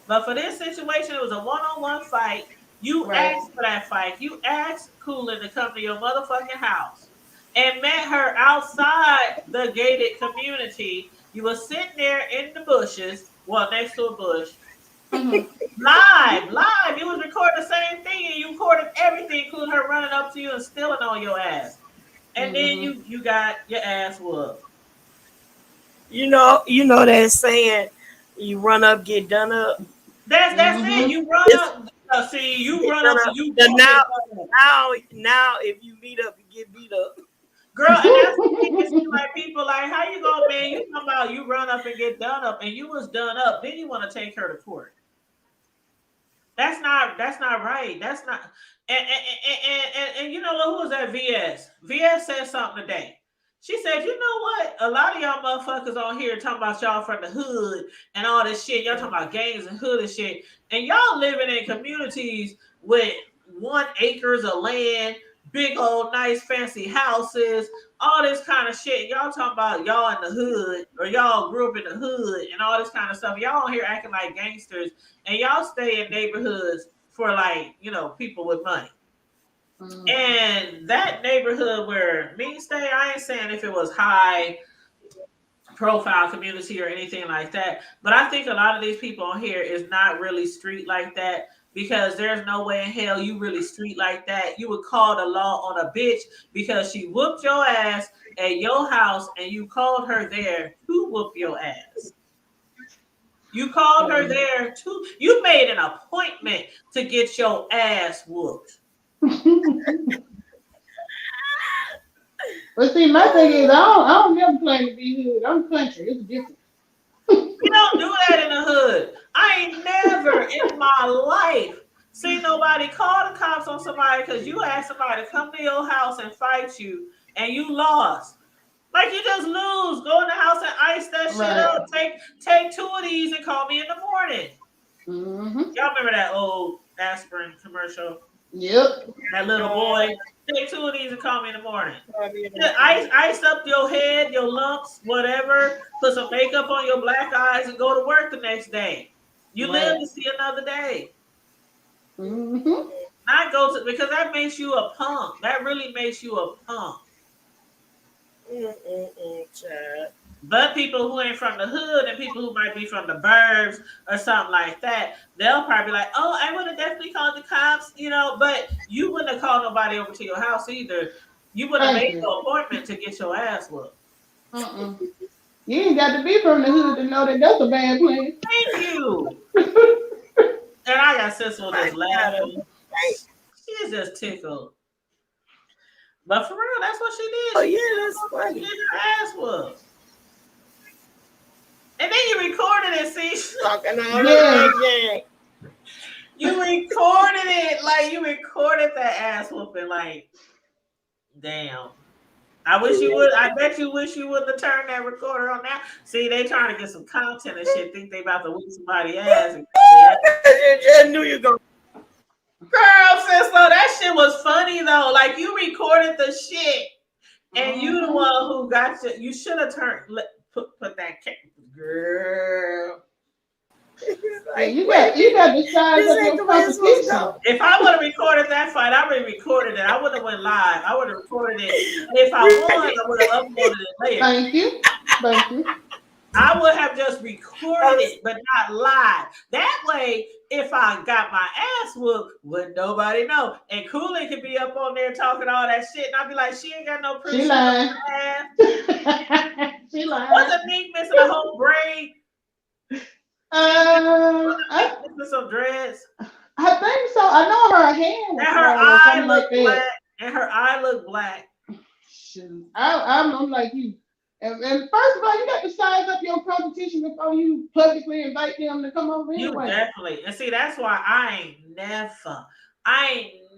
But for this situation, it was a one-on-one fight. You asked for that fight. You asked Cooler to come to your motherfucking house and met her outside the gated community. You were sitting there in the bushes, well, next to a bush. Live. You was recording the same thing and you recorded everything, including her running up to you and stealing on your ass. And then you got your ass whooped. You know that saying, you run up, get done up. That's it. You run up. See, you run up and you now if you beat up, you get beat up. Girl, and that's the thing. It's like people like, how you gonna, man? You talking about you run up and get done up, and you was done up. Then you want to take her to court. That's not right. That's not. And you know who was that? VS. VS said something today. She said, you know what? A lot of y'all motherfuckers on here talking about y'all from the hood and all this shit. Y'all talking about gangs and hood and shit. And y'all living in communities with 1 acres of land, big old nice fancy houses, all this kind of shit. Y'all talking about y'all in the hood or y'all grew up in the hood and all this kind of stuff. Y'all on here acting like gangsters and y'all stay in neighborhoods for like, you know, people with money. And that neighborhood where me stay, I ain't saying if it was high profile community or anything like that, but I think a lot of these people on here is not really street like that, because there's no way in hell you really street like that. You would call the law on a bitch because she whooped your ass at your house and you called her there to whoop your ass. You called her there to, you made an appointment to get your ass whooped. But see, my thing is, I don't never claim to be hood. I'm country. It's different. We don't do that in the hood. I ain't never in my life seen nobody call the cops on somebody because you asked somebody to come to your house and fight you and you lost. Like you just lose. Go in the house and ice that shit up. Take 2 of these and call me in the morning. Y'all remember that old aspirin commercial? Yep. That little boy. Take 2 of these and call me in the morning. Ice up your head, your lumps, whatever. Put some makeup on your black eyes and go to work the next day. You live to see another day. Not go to, because that makes you a punk. That really makes you a punk. But people who ain't from the hood and people who might be from the burbs or something like that, they'll probably be like, oh, I would have definitely called the cops, you know, but you wouldn't have called nobody over to your house either. You would have made no appointment to get your ass whooped. You ain't got to be from the hood to know that that's a bad plan. Thank you. And I got Cecil just laughing. She's just tickled. But for real, that's what she did. Oh, yeah, that's funny. She did her ass whooped. And then you recorded it, see? Talking all that. You recorded it, like you recorded that ass whooping, like, damn. I bet you wish you would have turned that recorder on now. See, they trying to get some content and shit, think they about to whoop somebody's ass. I knew you going. Girl, sis, though, that shit was funny though. Like you recorded the shit, and you the one who got you should have put that girl. Like, you got the size of your competition. If I would have recorded that fight, I would have recorded it. I would have went live. I would have recorded it. If I won, I would have uploaded it later. Thank you. I would have just recorded it, but not live. That way, if I got my ass whooped, wouldn't nobody know. And Cooley could be up on there talking all that shit, and I'd be like, she ain't got no proof. She lying. She lying. Wasn't Meek missing a whole braid? Missing some dreads. I think so. I know her hand. And her eye looked black. And her eye looked black. Shoot. I'm like you. And first of all, you got to size up your competition before you publicly invite them to come over You anyway. definitely, and see, that's why I ain't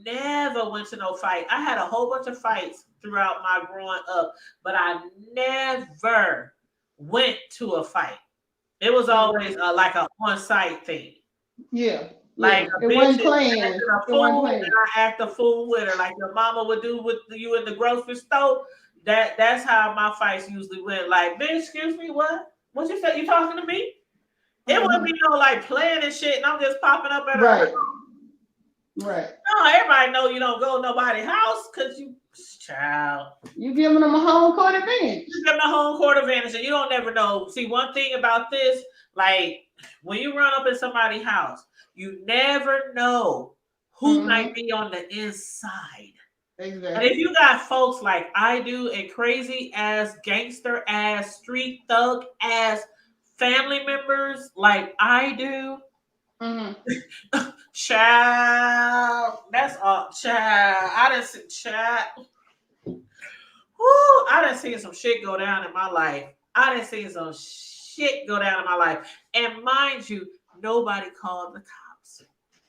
never went to no fight. I had a whole bunch of fights throughout my growing up, but I never went to a fight. It was always like a on-site thing. Yeah. Like Yeah. a It bitch wasn't is playing. acting It a wasn't fool, playing. and I act a fool with her, like your mama would do with you in the grocery store. That's how my fights usually went. Like, bitch, excuse me, what? What you said? You talking to me? It wouldn't be no like playing and shit, and I'm just popping up at her. Right. Right. No, everybody know you don't go to nobody's house because you, child. You giving them a home court advantage. You give them a home court advantage, and you don't never know. See, one thing about this, like when you run up in somebody's house, you never know who might be on the inside. Exactly. And if you got folks like I do, and crazy ass, gangster ass, street thug ass family members like I do, child, that's all, child. I done see, child. Woo, I done seen some shit go down in my life. I done seen some shit go down in my life. And mind you, nobody called the cops.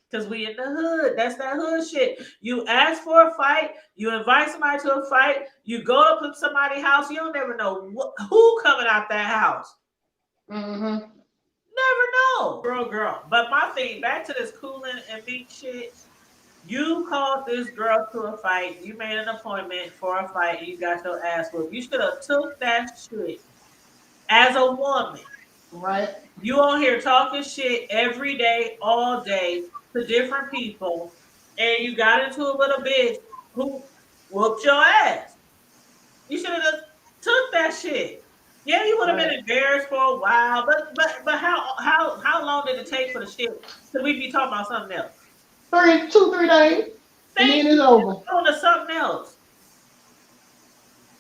Because we in the hood. That's that hood shit. You ask for a fight. You invite somebody to a fight. You go up to somebody's house. You don't never know who coming out that house. Never know. Girl. But my thing, back to this cooling and meat shit. You called this girl to a fight. You made an appointment for a fight. And you got your ass whooped. You should have took that shit as a woman. Right. You on here talking shit every day, all day to different people, and you got into it with a bitch who whooped your ass. You should have just took that shit. Yeah, you would have been embarrassed for a while, but how long did it take for the shit? Could we be talking about something else? 2-3 days, and then it's over. On to something else.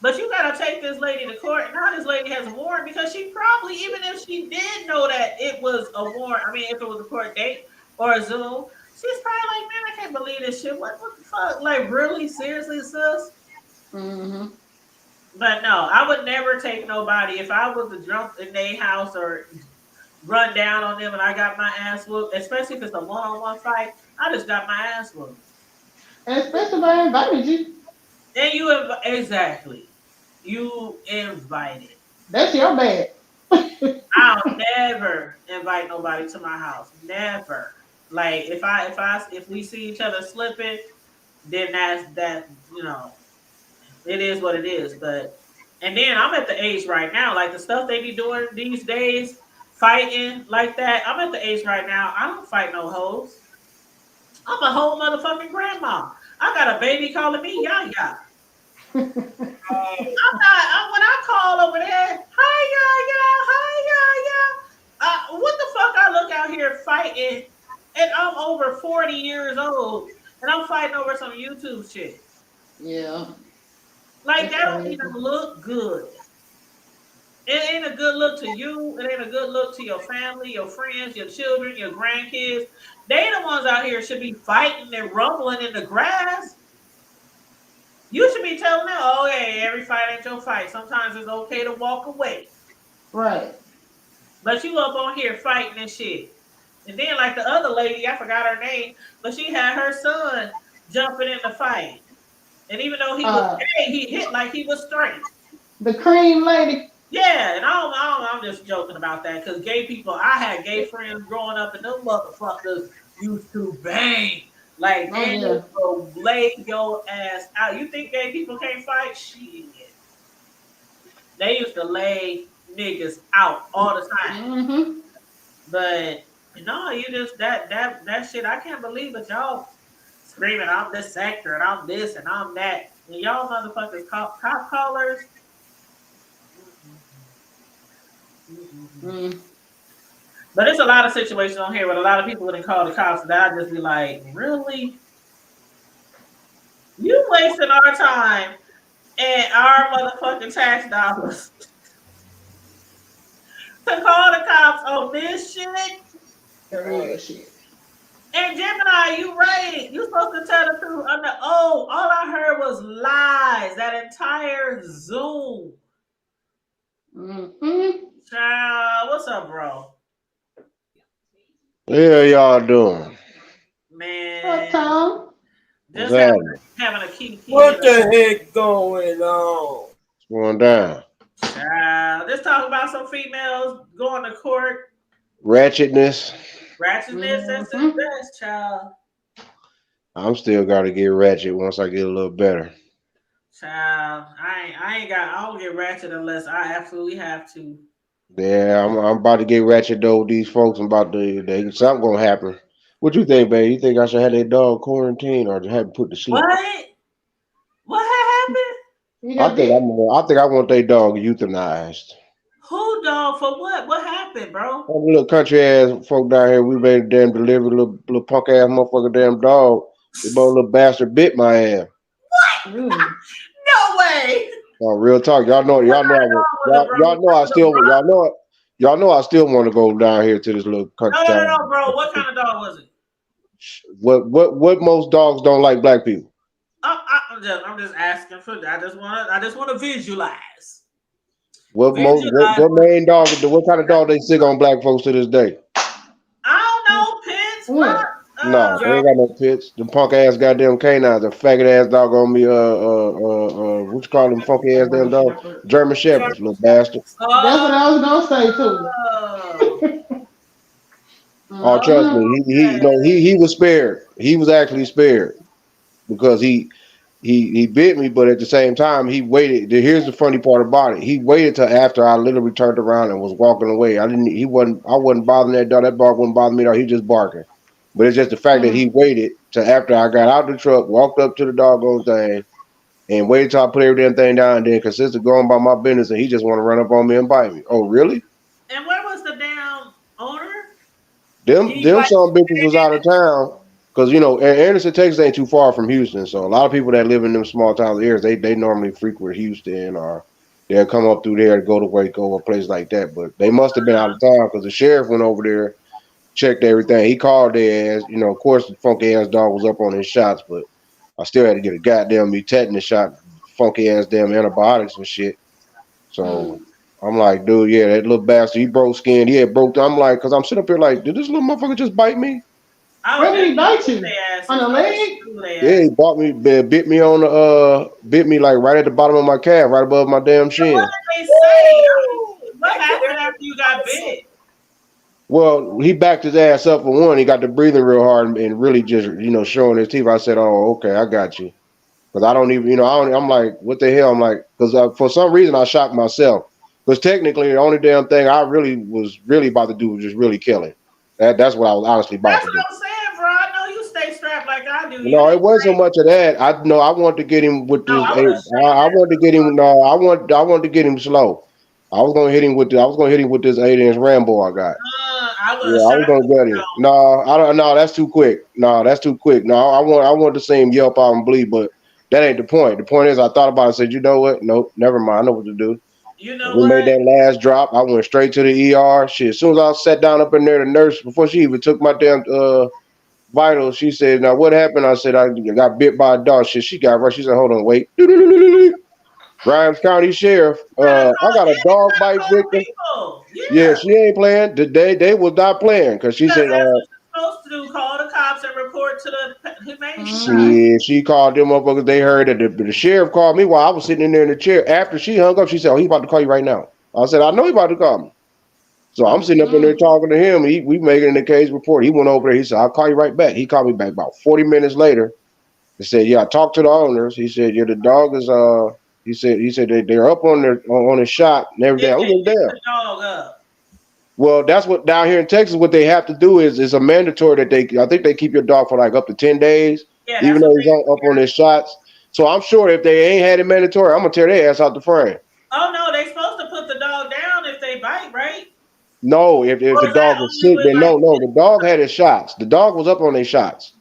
But you gotta take this lady to court. Now this lady has a warrant because she probably, even if she did know that it was a warrant, I mean, if it was a court date or a Zoom, she's probably like, man, I can't believe this shit. What the fuck? Like, really? Seriously, sis? But no, I would never take nobody. If I was to jump in their house or run down on them and I got my ass whooped, especially if it's a one-on-one fight, I just got my ass whooped. And especially if I invited you. And you exactly. You invited. That's your bad. I'll never invite nobody to my house. Never. Like if we see each other slipping, then that you know, it is what it is. But and then I'm at the age right now, like the stuff they be doing these days, fighting like that. I'm at the age right now. I don't fight no hoes. I'm a whole motherfucking grandma. I got a baby calling me Yaya. I'm not. When I call over there, hi Yaya. What the fuck? I look out here fighting, and I'm over 40 years old, and I'm fighting over some YouTube shit. Yeah. Like that don't even look good. It ain't a good look to you. It ain't a good look to your family, your friends, your children, your grandkids. They the ones out here should be fighting and rumbling in the grass. You should be telling them, oh, hey, every fight ain't your fight. Sometimes it's okay to walk away. Right. But you up on here fighting and shit. And then like the other lady, I forgot her name, but she had her son jumping in the fight. And even though he was gay, he hit like he was straight. The cream lady. Yeah, and I'm just joking about that because gay people, I had gay friends growing up and them motherfuckers used to bang. Like, they used to lay your ass out. You think gay people can't fight? Shit. They used to lay niggas out all the time. But, no, you just, that shit, I can't believe it. Y'all screaming, I'm this sector and I'm this and I'm that. And y'all motherfuckers cop callers. But there's a lot of situations on here where a lot of people wouldn't call the cops, that I'd just be like, really? You wasting our time and our motherfucking tax dollars to call the cops on this shit? Shit. And Gemini, you right. You supposed to tell the truth. All I heard was lies. That entire Zoom. Mm-hmm. Child, what's up, bro? Yeah, y'all doing? What, Man, Tom? What's just happening? having a kiki. What the heck going on? What's going down? Child, let's talk about some females going to court. Ratchetness. Ratchetness, that's the Mm-hmm. best, child. I'm still gotta get ratchet once I get a little better. Child, I don't get ratchet unless I absolutely have to. Yeah, I'm about to get ratchet though with these folks. I'm about to something gonna happen. What you think, babe? You think I should have that dog quarantine or just have him put to sleep? What? What happened? You I got think bit? I think I want that dog euthanized. Who dog for what? What happened, bro? All the little country ass folk down here, we made a damn delivery, little punk ass motherfucker damn dog. The little bastard bit my ass. Ooh. No way. Oh, real talk. What kind of dog was it, bro? Y'all know I Was it a still, bronc? y'all know I still want to go down here to this little country town. No, bro. What kind of dog was it? What most dogs don't like black people? I'm just asking for. I just want to visualize. What main dog? What kind of dog they sick on black folks to this day? I don't know, Pence. What? No, they ain't got no pits. Them punk ass goddamn canines, a faggot ass dog on me. What you call them funky ass damn dog? German shepherds, little bastard. That's what I was gonna say too. Oh, trust me, he was spared. He was actually spared because he bit me, but at the same time he waited. Here's the funny part about it: he waited till after I literally turned around and was walking away. I wasn't bothering that dog. That dog wouldn't bother me at all. He just barking. But it's just the fact that he waited till after I got out the truck, walked up to the doggone thing, and waited till I put every damn thing down. And then consistent going about my business, and he just want to run up on me and bite me. Oh, really? And where was the damn owner? Them some bitches was out of town. Because, Anderson, Texas ain't too far from Houston. So a lot of people that live in them small towns areas, they normally frequent Houston or they'll come up through there to go to Waco or a place like that. But they must have been out of town because the sheriff went over there, checked everything. He called their ass. Of course, the funky ass dog was up on his shots, but I still had to get a goddamn tetanus shot, funky ass damn antibiotics and shit. So I'm like, dude, yeah, that little bastard, he broke skin. Yeah, broke. I'm like, because I'm sitting up here like, did this little motherfucker just bite me? Where did he bite you? On the leg? Yeah, he bit me on the bit me like right at the bottom of my calf, right above my damn shin. What did they say? What happened after you got bit? Well, he backed his ass up for one. He got to breathing real hard and really just showing his teeth. I said, "Oh, okay, I got you." Because I don't even I'm like, what the hell? I'm like, because for some reason I shocked myself. Because technically the only damn thing I was about to do was just really kill him. That's what I was honestly about to do. That's what I'm saying, bro. I know you stay strapped like I do. No, it wasn't so much of that. I wanted to get him with this. I wanted to get him. No, I wanted to get him slow. I was gonna hit him with this 8-inch Rambo I got. I was gonna get him. No, I don't. No, that's too quick. No, that's too quick. No, I want to see him yelp out and bleed, but that ain't the point. The point is, I thought about it. And said, you know what? Nope, never mind. I know what to do. We made that last drop. I went straight to the ER. Shit. As soon as I sat down up in there, the nurse before she even took my damn vitals, she said, "Now what happened?" I said, "I got bit by a dog." Shit. She got right. She said, "Hold on, wait." Grimes County Sheriff. I got a dog bite victim. Yeah, she ain't playing. They was not playing because she said, that's what you're supposed to do. Call the cops and report to the humane. She called them motherfuckers. They heard that the sheriff called me while I was sitting in there in the chair. After she hung up, she said, "Oh, he about to call you right now." I said, "I know he about to call me." So I'm sitting up in there talking to him. We making the case report. He went over there. He said, "I'll call you right back." He called me back about 40 minutes later. He said, "Yeah, I talked to the owners." He said, "Yeah, the dog is He said they're up on his shot and everything." I was there. The dog up. Well, that's what down here in Texas, what they have to do is a mandatory that I think they keep your dog for like up to 10 days, even though he's up on his shots. So I'm sure if they ain't had it mandatory, I'm gonna tear their ass out the frame. Oh no, they supposed to put the dog down if they bite, right? No, if the dog was sick, then no, the dog had his shots. The dog was up on their shots.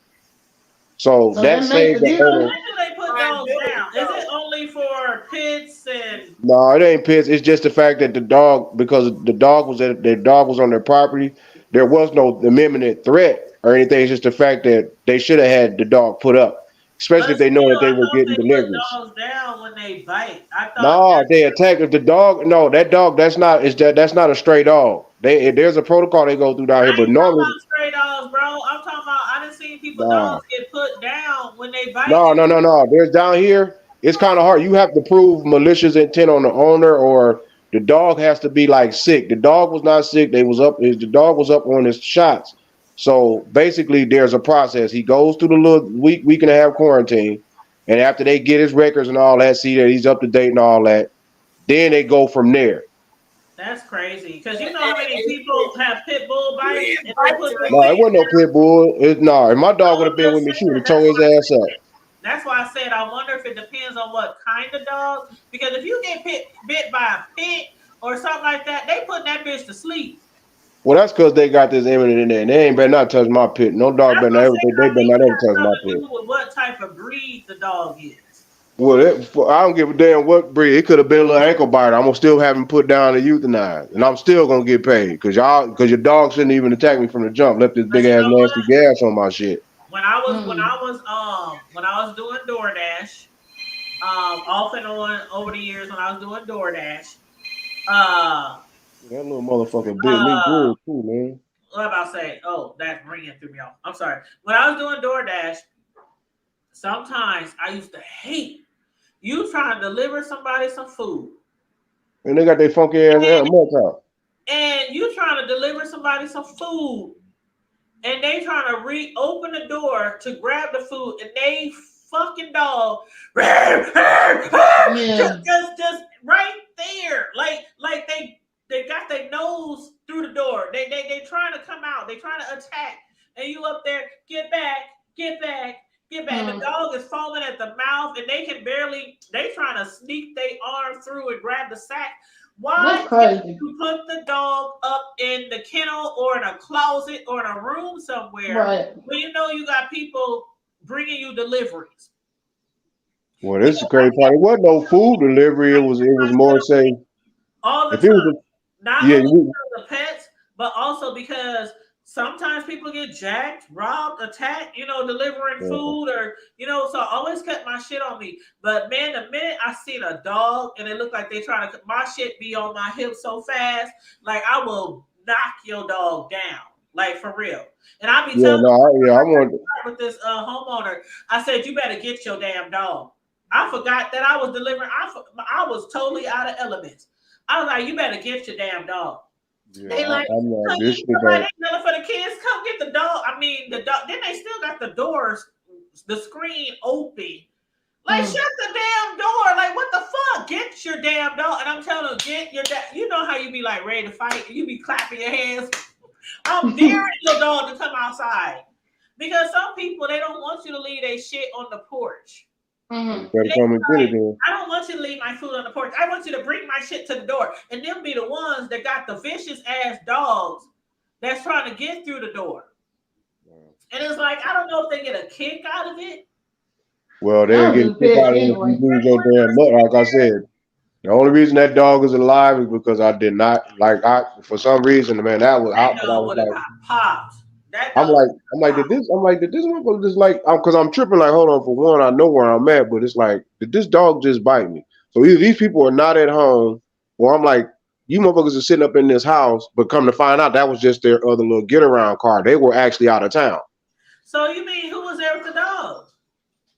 So that saved the owner. When do they put dogs down? Is it only for pits and? No, it ain't pits. It's just the fact that the dog, because the dog was on their property, there was no imminent threat or anything. It's just the fact that they should have had the dog put up. especially if they know that they were getting they deliveries. put dogs down when they bite. I thought No, they attack if the dog. No, that dog. That's not. That's not a stray dog. There's a protocol they go through down I here, ain't but talking normally, about stray dogs, bro. I'm talking about I done seen people nah. dogs get put down when they bite. No. There's down here. It's kind of hard. You have to prove malicious intent on the owner, or the dog has to be like sick. The dog was not sick. The dog was up on his shots. So basically, there's a process. He goes through the little week and a half quarantine, and after they get his records and all that, see that he's up to date and all that, then they go from there. That's crazy. Because you know how many people have pit bull bites and they put them No, it wasn't no pit bull. If my dog would have been with me, she would have tore his ass up. That's why I said I wonder if it depends on what kind of dog. Because if you get bit by a pit or something like that, they put that bitch to sleep. Well, that's because they got this imminent in there, and they ain't better not touch my pit. No dog better not ever. They better not ever touch my pit. With what type of breed the dog is. Well, I don't give a damn what breed. It could have been a little ankle biter. I'm gonna still have him put down and euthanized, and I'm still gonna get paid because your dog shouldn't even attack me from the jump. Left this big ass nasty gas on my shit. When I was doing DoorDash, off and on over the years when I was doing DoorDash, that little motherfucker bit me good too, man. What about say? Oh, that ringing threw me off. I'm sorry. When I was doing DoorDash, sometimes I used to hate you trying to deliver somebody some food. And they got their funky ass mutt out. And you trying to deliver somebody some food. And they trying to reopen the door to grab the food. And they fucking dog just right there. Like they got their nose through the door. They trying to come out. They trying to attack. And you up there, get back. The dog is foaming at the mouth, and they trying to sneak their arm through and grab the sack. Why can't you put the dog up in the kennel or in a closet or in a room somewhere when you know you got people bringing you deliveries? Well, this is the crazy part. It wasn't no food delivery. It was more say all the time. Not only because of the pets, but also because sometimes people get jacked, robbed, attacked, delivering food or, so I always kept my shit on me. But man, the minute I seen a dog and it looked like they trying to, my shit be on my hip so fast, like I will knock your dog down, like for real. And I be telling with this homeowner, I said, you better get your damn dog. I forgot that I was delivering. I was totally out of elements. I was like, you better get your damn dog. Yeah, they like, this shit for the kids, come get the dog. I mean, the dog. Then they still got the doors, the screen open. Like, shut the damn door. Like, what the fuck? Get your damn dog. And I'm telling them, get your dad. You know how you be like ready to fight? You be clapping your hands. I'm daring your dog to come outside. Because some people, they don't want you to leave their shit on the porch. Better come and get it then. I don't want you to leave my food on the porch. I want you to bring my shit to the door. And them be the ones that got the vicious ass dogs that's trying to get through the door. And it's like, I don't know if they get a kick out of it. Well, they get a kick out of it if you lose your damn butt. Like I said, the only reason that dog is alive is because I did not, for some reason, man, that was out. I was like, popped. I'm like, did this motherfucker just because I'm tripping, like, hold on, for one, I know where I'm at, but it's like, did this dog just bite me? So either these people are not at home, or I'm like, you motherfuckers are sitting up in this house, but come to find out that was just their other little get around car. They were actually out of town. So you mean who was there with the dog?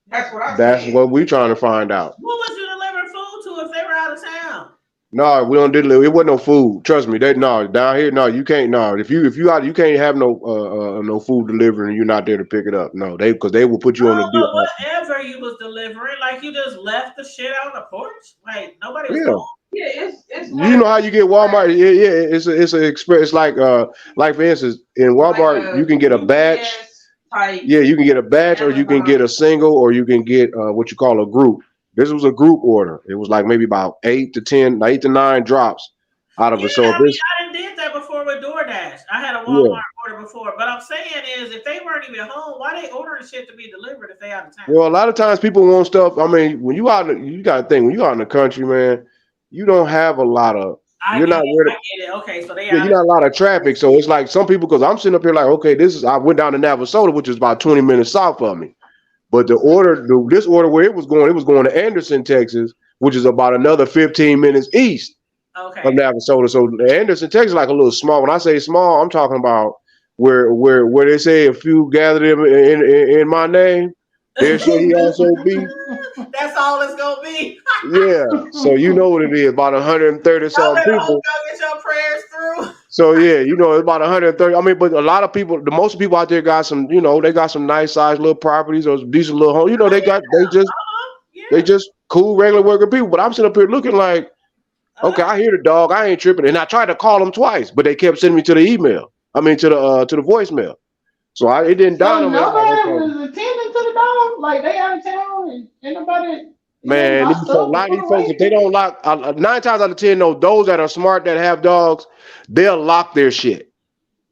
That's what we trying to find out. Who was you delivering food to if they were out of town? No, we don't deliver. It wasn't no food. Trust me. Down here, no, you can't. No, if you out, you can't have no food delivery and you're not there to pick it up. No, because they will put you on the deal. Whatever you was delivering, like you just left the shit out on the porch, like nobody was home. Yeah, it's you know how you get Walmart. Yeah, it's an express. It's like for instance, in Walmart, you can get a batch. Yeah, you can get a batch, or you can get a single, or you can get what you call a group. This was a group order. It was like maybe about 8 to 9 drops out of it. So I did that before with DoorDash. I had a Walmart order before, but I'm saying is if they weren't even home, why they ordering shit to be delivered if they out of town? Well, a lot of times people want stuff. I mean, when you out, you got to think when you out in the country, man, you don't have a lot of. I get it. Okay, so you're not a lot of traffic. So it's like some people, because I'm sitting up here like, okay, I went down to Navasota, which is about 20 minutes south of me. But this order where it was going to Anderson, Texas, which is about another 15 minutes east of Navasota. So Anderson, Texas, like a little small. When I say small, I'm talking about where they say if you gather them in my name, there shall he also be. That's all it's gonna be. Yeah. So you know what it is, about 130 some people. Go get your prayers through. So yeah, you know, it's about 130. I mean, but a lot of people, most people out there got some, you know, they got some nice sized little properties or decent little homes. You know, they just cool, regular working people. But I'm sitting up here looking like, okay, I hear the dog, I ain't tripping. And I tried to call them twice, but they kept sending me to the email. I mean to the voicemail. So it didn't dawn on me. Nobody was attending to the dog, like they out of town and nobody. Man, a lot of these folks, if they don't lock, 9 times out of 10, those that are smart that have dogs, they'll lock their shit.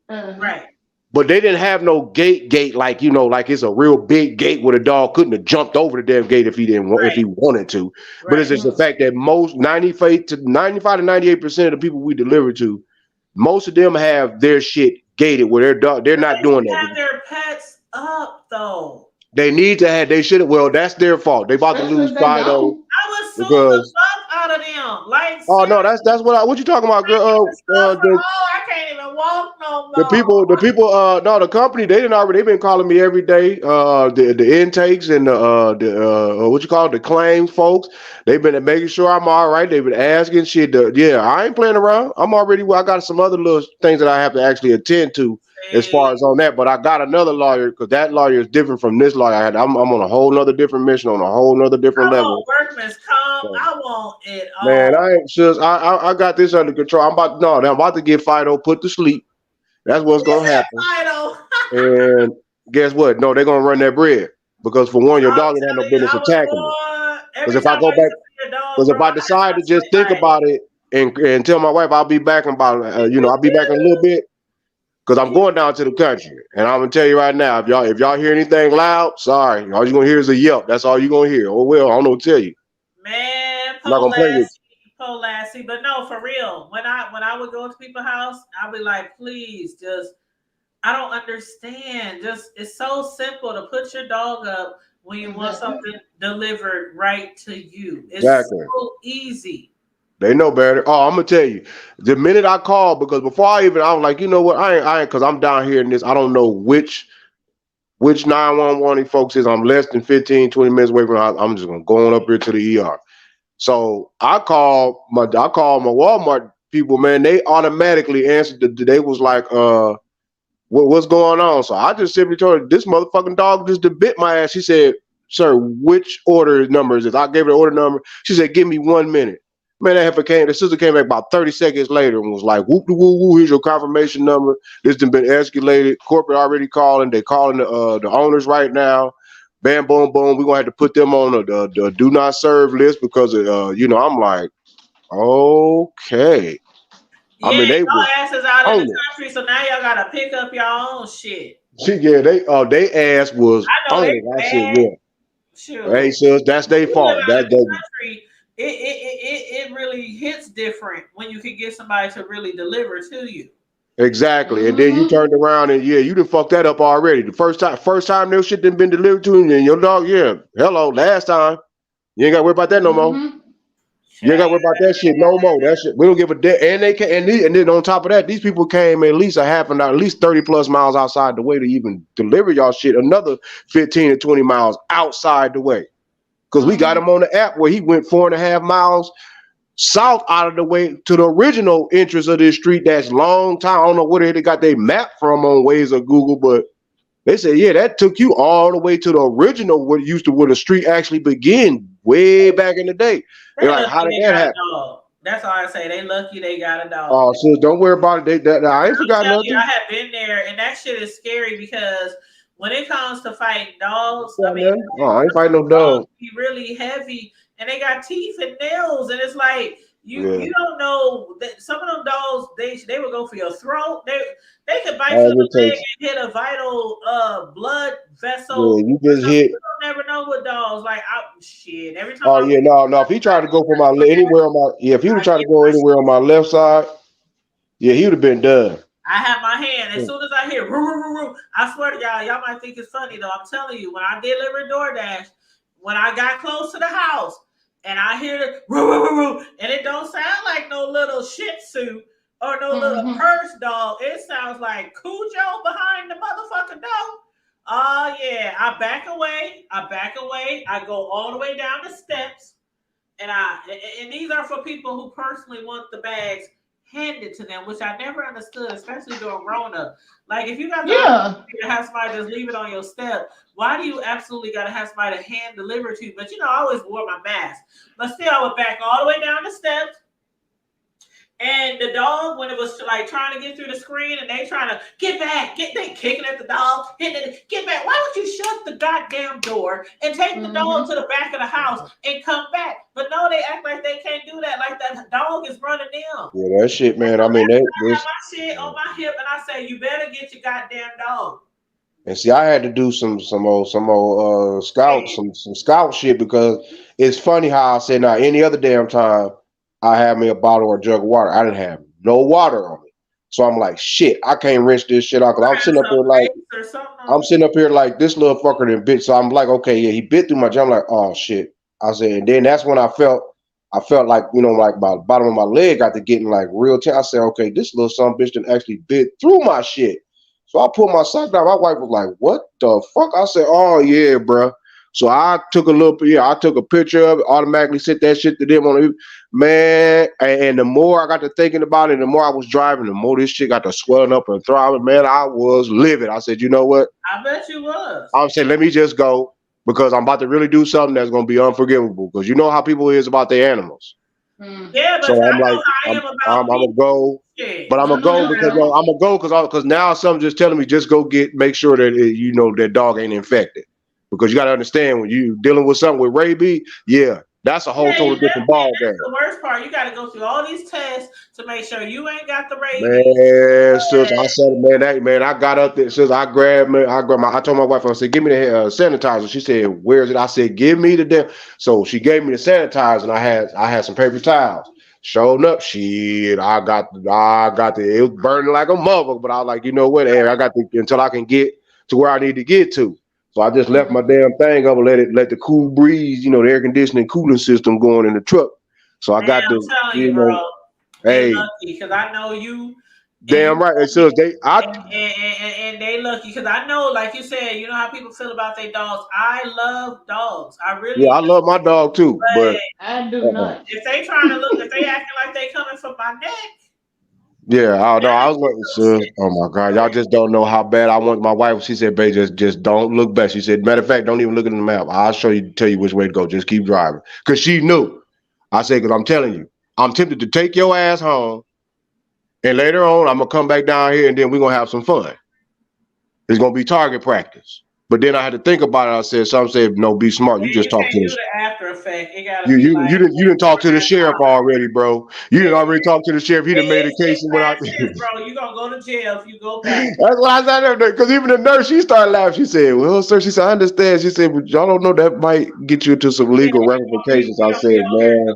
Right. But they didn't have no gate like, you know, like it's a real big gate where the dog couldn't have jumped over the damn gate if he didn't want, if he wanted to. Right. But it's just the fact that most 95 to 98% of the people we deliver to, most of them have their shit gated where their dog, they're not doing that. Have their pets up though. They need to have. They should have. Well, that's their fault. They about to lose Fido. I was suing the fuck out of them. Like, oh no, that's what you talking about, girl? I can't even walk no more. The people. No, the company. They've been calling me every day. The intakes and the what you call it, the claims folks. They've been making sure I'm all right. They've been asking shit. Yeah, I ain't playing around. I'm already. I got some other little things that I have to actually attend to. As far as on that, but I got another lawyer because that lawyer is different from this lawyer. I'm on a whole nother different mission, on a whole nother different level. Workman's comp, I want it all. Man, I ain't just I got this under control. I'm about to get Fido put to sleep. That's what's gonna happen. Fido. And guess what? No, they're gonna run that bread because for one, your dog ain't have no business attacking me. Because if I go back, because if I decide to just think about it and tell my wife I'll be back in about I'll be back in a little bit. Because I'm going down to the country, and I'm gonna tell you right now, if y'all hear anything loud, sorry, all you're gonna hear is a yelp. That's all you're gonna hear. Oh well, I don't know what to tell you. Man, I'm not gonna play with you. But no, for real. When I would go to people's house, I'd be like, please, just I don't understand. Just it's so simple to put your dog up when you want something delivered right to you. It's so easy. They know better. Oh, I'm gonna tell you. The minute I called, because before I was like, you know what? I ain't, because I'm down here in this. I don't know which 911 these folks is. I'm less than 15, 20 minutes away from. I'm just gonna go on up here to the ER. So I called my Walmart people. Man, they automatically answered. They was like, what's going on? So I just simply told her, this motherfucking dog just bit my ass. She said, sir, which order number is this? I gave her the order number. She said, give me 1 minute. Man, the sister came back about 30 seconds later and was like, whoop de woo woo, here's your confirmation number. This has been escalated. Corporate already calling. They calling the owners right now. Bam, boom, boom. We're gonna have to put them on the do not serve list because I'm like, okay. Yeah, I mean, they asses out of the country, so now y'all gotta pick up your own shit. Yeah, they ass was on it. I said, yeah. Sure. Hey, sis, that's their fault. That's their country. It really hits different when you can get somebody to really deliver to you. Exactly. And then you turned around and you done fucked that up already. The first time their shit done been delivered to you and your dog, hello, last time. You ain't gotta worry about that no more. You ain't gotta worry about that shit no more. That shit, we don't give a damn. And they can, and then on top of that, these people came at least at least 30 plus miles outside the way to even deliver y'all shit. Another 15 to 20 miles outside the way. Because we got him on the app where he went 4.5 miles south out of the way to the original entrance of this street. That's long time. I don't know where they got their map from on Waze or Google, but they said, that took you all the way to the original where the street actually began way back in the day. They're like, how did that happen? That's all I say. They lucky they got a dog. Oh, sis, don't worry about it. I ain't forgot nothing. I have been there, and that shit is scary because when it comes to fighting dogs, I ain't fighting no dogs. Be really heavy, and they got teeth and nails, and it's like you don't know that some of them dogs they will go for your throat. They could bite you in the leg and hit a vital blood vessel. Yeah, you just hit. You don't never know with dogs. Like shit. Every time. Oh yeah, no. If he tried to go for if he would try to go anywhere on my left side, he would have been done. I have my hand. As soon as I hear, I swear to y'all might think it's funny though. I'm telling you, when I delivered DoorDash, when I got close to the house and I hear the and it don't sound like no little Shih Tzu or no little purse dog. It sounds like Cujo behind the motherfucking door. Oh yeah, I back away. I go all the way down the steps, and these are for people who personally want the bags handed to them, which I never understood, especially during Rona. Like, if you got the opportunity to have somebody just leave it on your step, why do you absolutely got to have somebody to hand deliver to you? But I always wore my mask. But still, I would back all the way down the steps. And the dog, when it was like trying to get through the screen and they trying to get back, they kicking at the dog, hitting it, get back. Why don't you shut the goddamn door and take the dog to the back of the house and come back? But no, they act like they can't do that. Like that dog is running them. Yeah, that shit, man. I mean, I have my shit on my hip and I say, you better get your goddamn dog. And see, I had to do some old scout some scout shit because it's funny how I said now any other damn time I have me a bottle or a jug of water. I didn't have no water on me. So I'm like, shit, I can't rinse this shit out because I'm sitting up here like this little fucker done bit. So I'm like, okay, yeah, he bit through my jam. I'm like, oh shit. I said, and then that's when I felt like, like my bottom of my leg got to getting like real tense. I said, okay, this little son of a bitch done actually bit through my shit. So I pulled my sock down. My wife was like, what the fuck? I said, oh yeah, bro. So I took a picture of it, automatically sent that shit to them on the man. And the more I got to thinking about it, the more I was driving, the more this shit got to swelling up and throbbing. Man, I was livid. I said, you know what? I bet you was. I said, let me just go because I'm about to really do something that's going to be unforgivable because you know how people is about their animals. Yeah, but so I'm like, I'm gonna go, but I'm gonna go because now something just telling me just go make sure that that dog ain't infected because you got to understand when you dealing with something with rabies, that's a whole total different ball game. That's the worst part. You got to go through all these tests to make sure you ain't got the rabies. Man, sis, I said, I got up there, sis, I told my wife, I said, give me the sanitizer. She said, where is it? I said, give me the damn. So she gave me the sanitizer, and I had some paper towels. Showed up, shit, I got it was burning like a mother, but I was like, you know what, I got until I can get to where I need to get to. So I just left my damn thing up and let the cool breeze, the air conditioning cooling system going in the truck. So I got I'm telling you, bro. They lucky because I know you. Damn right. It says and they lucky because I know, like you said, you know how people feel about their dogs. I love dogs. I really. I love my dog too, but I do not. If they trying to look, if they acting like they coming for my neck. Yeah, I know. I was like, oh my God, y'all just don't know how bad I want my wife. She said, babe, just don't look back. She said, matter of fact, don't even look at the map. I'll tell you which way to go. Just keep driving. Cause she knew. I said, cause I'm telling you, I'm tempted to take your ass home. And later on, I'm gonna come back down here and then we're gonna have some fun. It's gonna be target practice. But then I had to think about it. I said, some said, no, be smart. You just talk to the after effect. You didn't talk to the sheriff already, bro. You didn't already talk to the sheriff. He done made a case and went out. Bro, you gonna go to jail if you go back. That's what I said. Because even the nurse, she started laughing. She said, well, sir, she said, I understand. She said, but y'all don't know that might get you into some legal ramifications. I said, man.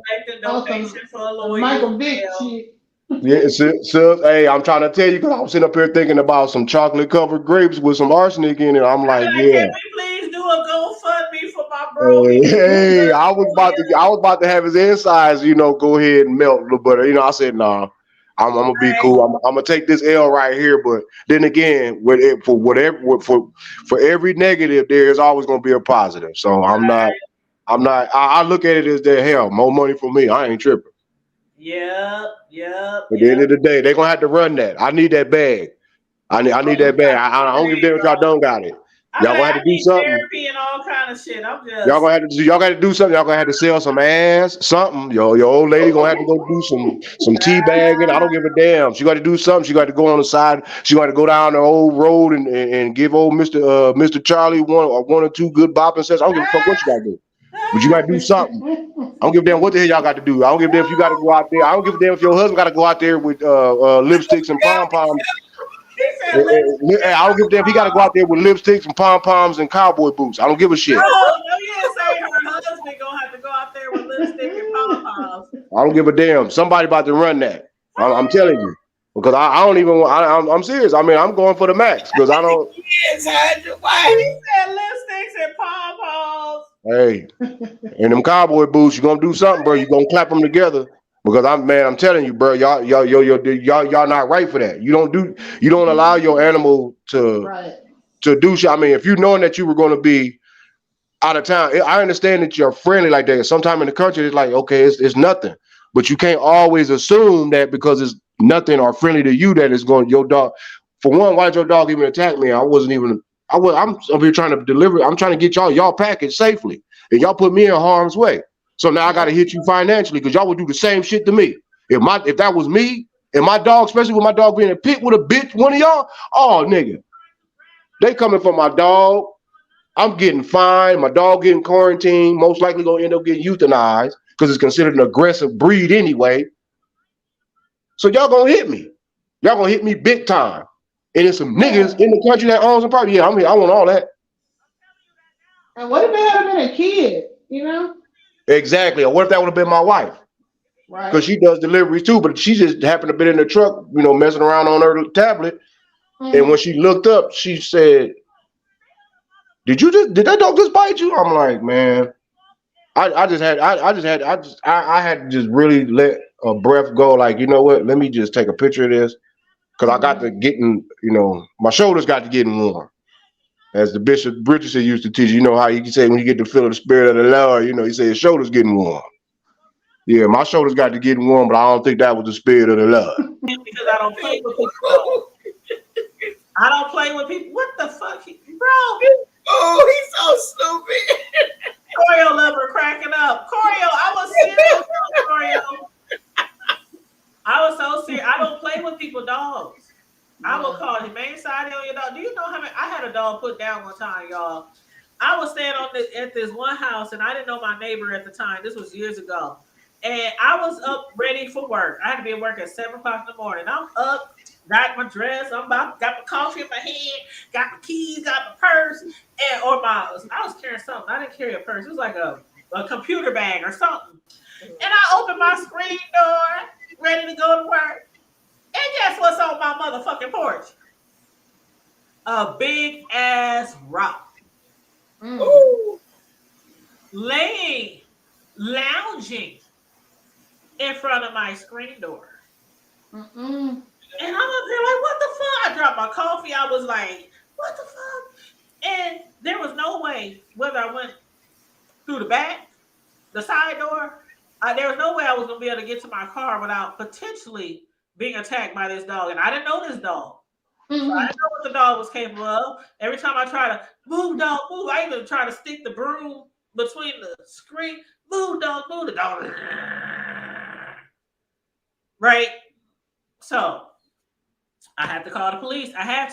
Michael Vick shit. Yeah, so, hey, I'm trying to tell you because I was sitting up here thinking about some chocolate covered grapes with some arsenic in it. I'm like, yeah. Can we please do a GoFundMe for my bro? Hey, I was about to have his insides, go ahead and melt, but I said, nah, I'm gonna be cool. I'm gonna take this L right here. But then again, for every negative, there is always gonna be a positive. So I'm not. I look at it as that hell, more money for me. I ain't tripping. Yeah. At the end of the day, they're gonna have to run that. I need that bag. I need that bag. I don't give a damn if y'all don't got it. Y'all gonna have to do something. Therapy and all kind of shit. Y'all got to do something. Y'all gonna have to sell some ass, something. Your old lady gonna have to go do some tea bagging. I don't give a damn. She got to do something. She got to go on the side. She got to go down the old road and give old Mr. Charlie one or two good bopping sets. I don't give a fuck what you gotta do. But you gotta do something. I don't give a damn what the hell y'all got to do. I don't give a damn if you got to go out there. I don't give a damn if your husband got to go out there with lipsticks and pom poms. I don't give a damn if he got to go out there with lipsticks and pom poms and cowboy boots. I don't give a shit. No, you didn't say her husband gonna have to go out there with lipstick and pom poms. I don't give a damn. Somebody about to run that. I'm telling you. because I don't even. I'm serious. I mean, I'm going for the max because I don't. Kids had your wife. He said lipsticks and pom-poms. Hey, in them cowboy boots, you gonna do something, bro. You gonna clap them together because I'm telling you, bro. Y'all not right for that. You don't allow your animal to do shit. I mean, if you knowing that you were gonna be out of town, I understand that you're friendly like that. Sometime in the country, it's like, okay, it's nothing. But you can't always assume that because it's nothing or friendly to you that it's going your dog. For one, why did your dog even attack me? I'm up here trying to deliver. I'm trying to get y'all package safely, and y'all put me in harm's way. So now I got to hit you financially because y'all would do the same shit to me. If that was me and my dog, especially with my dog being a pit with a bitch, one of y'all, oh nigga, they coming for my dog. I'm getting fined. My dog getting quarantined. Most likely gonna end up getting euthanized because it's considered an aggressive breed anyway. So y'all gonna hit me. Y'all gonna hit me big time. And there's some niggas in the country that owns some property. Yeah, I mean, I want all that. And what if it had been a kid, you know? Exactly. Or what if that would have been my wife? Right. Because she does deliveries too, but she just happened to be in the truck, messing around on her tablet. Mm-hmm. And when she looked up, she said, did that dog just bite you? I'm like, man, I had to just really let a breath go. Like, you know what? Let me just take a picture of this. Cause I got to getting, my shoulders got to getting warm. As the Bishop Richardson used to teach, how you can say when you get to feel the spirit of the Lord, he said his shoulders getting warm. Yeah, my shoulders got to getting warm, but I don't think that was the spirit of the Lord. Because I don't play with people. I don't play with people. What the fuck, bro? Oh, he's so stupid. Corio lover cracking up. Corio, I was serious. Corio. I was so serious. I don't play with people dogs. I will call humane society on your dog. Do you know how many? I had a dog put down one time, y'all. I was staying at this one house, and I didn't know my neighbor at the time. This was years ago. And I was up ready for work. I had to be at work at 7 o'clock in the morning. I'm up, got my dress, got my coffee in my hand, got my keys, got my purse, I was carrying something. I didn't carry a purse. It was like a computer bag or something. And I opened my screen door, ready to go to work. And guess what's on my motherfucking porch? A big ass rock. Ooh. Lounging in front of my screen door. And I'm up here like, what the fuck? I dropped my coffee. I was like, what the fuck? And there was no way, whether I went through the back, the side door, there was no way I was going to be able to get to my car without potentially being attacked by this dog. And I didn't know this dog. Mm-hmm. So I didn't know what the dog was capable of. Every time I try to move, dog, move, I even try to stick the broom between the screen. Move, dog, move, the dog. Right? So I had to call the police. I had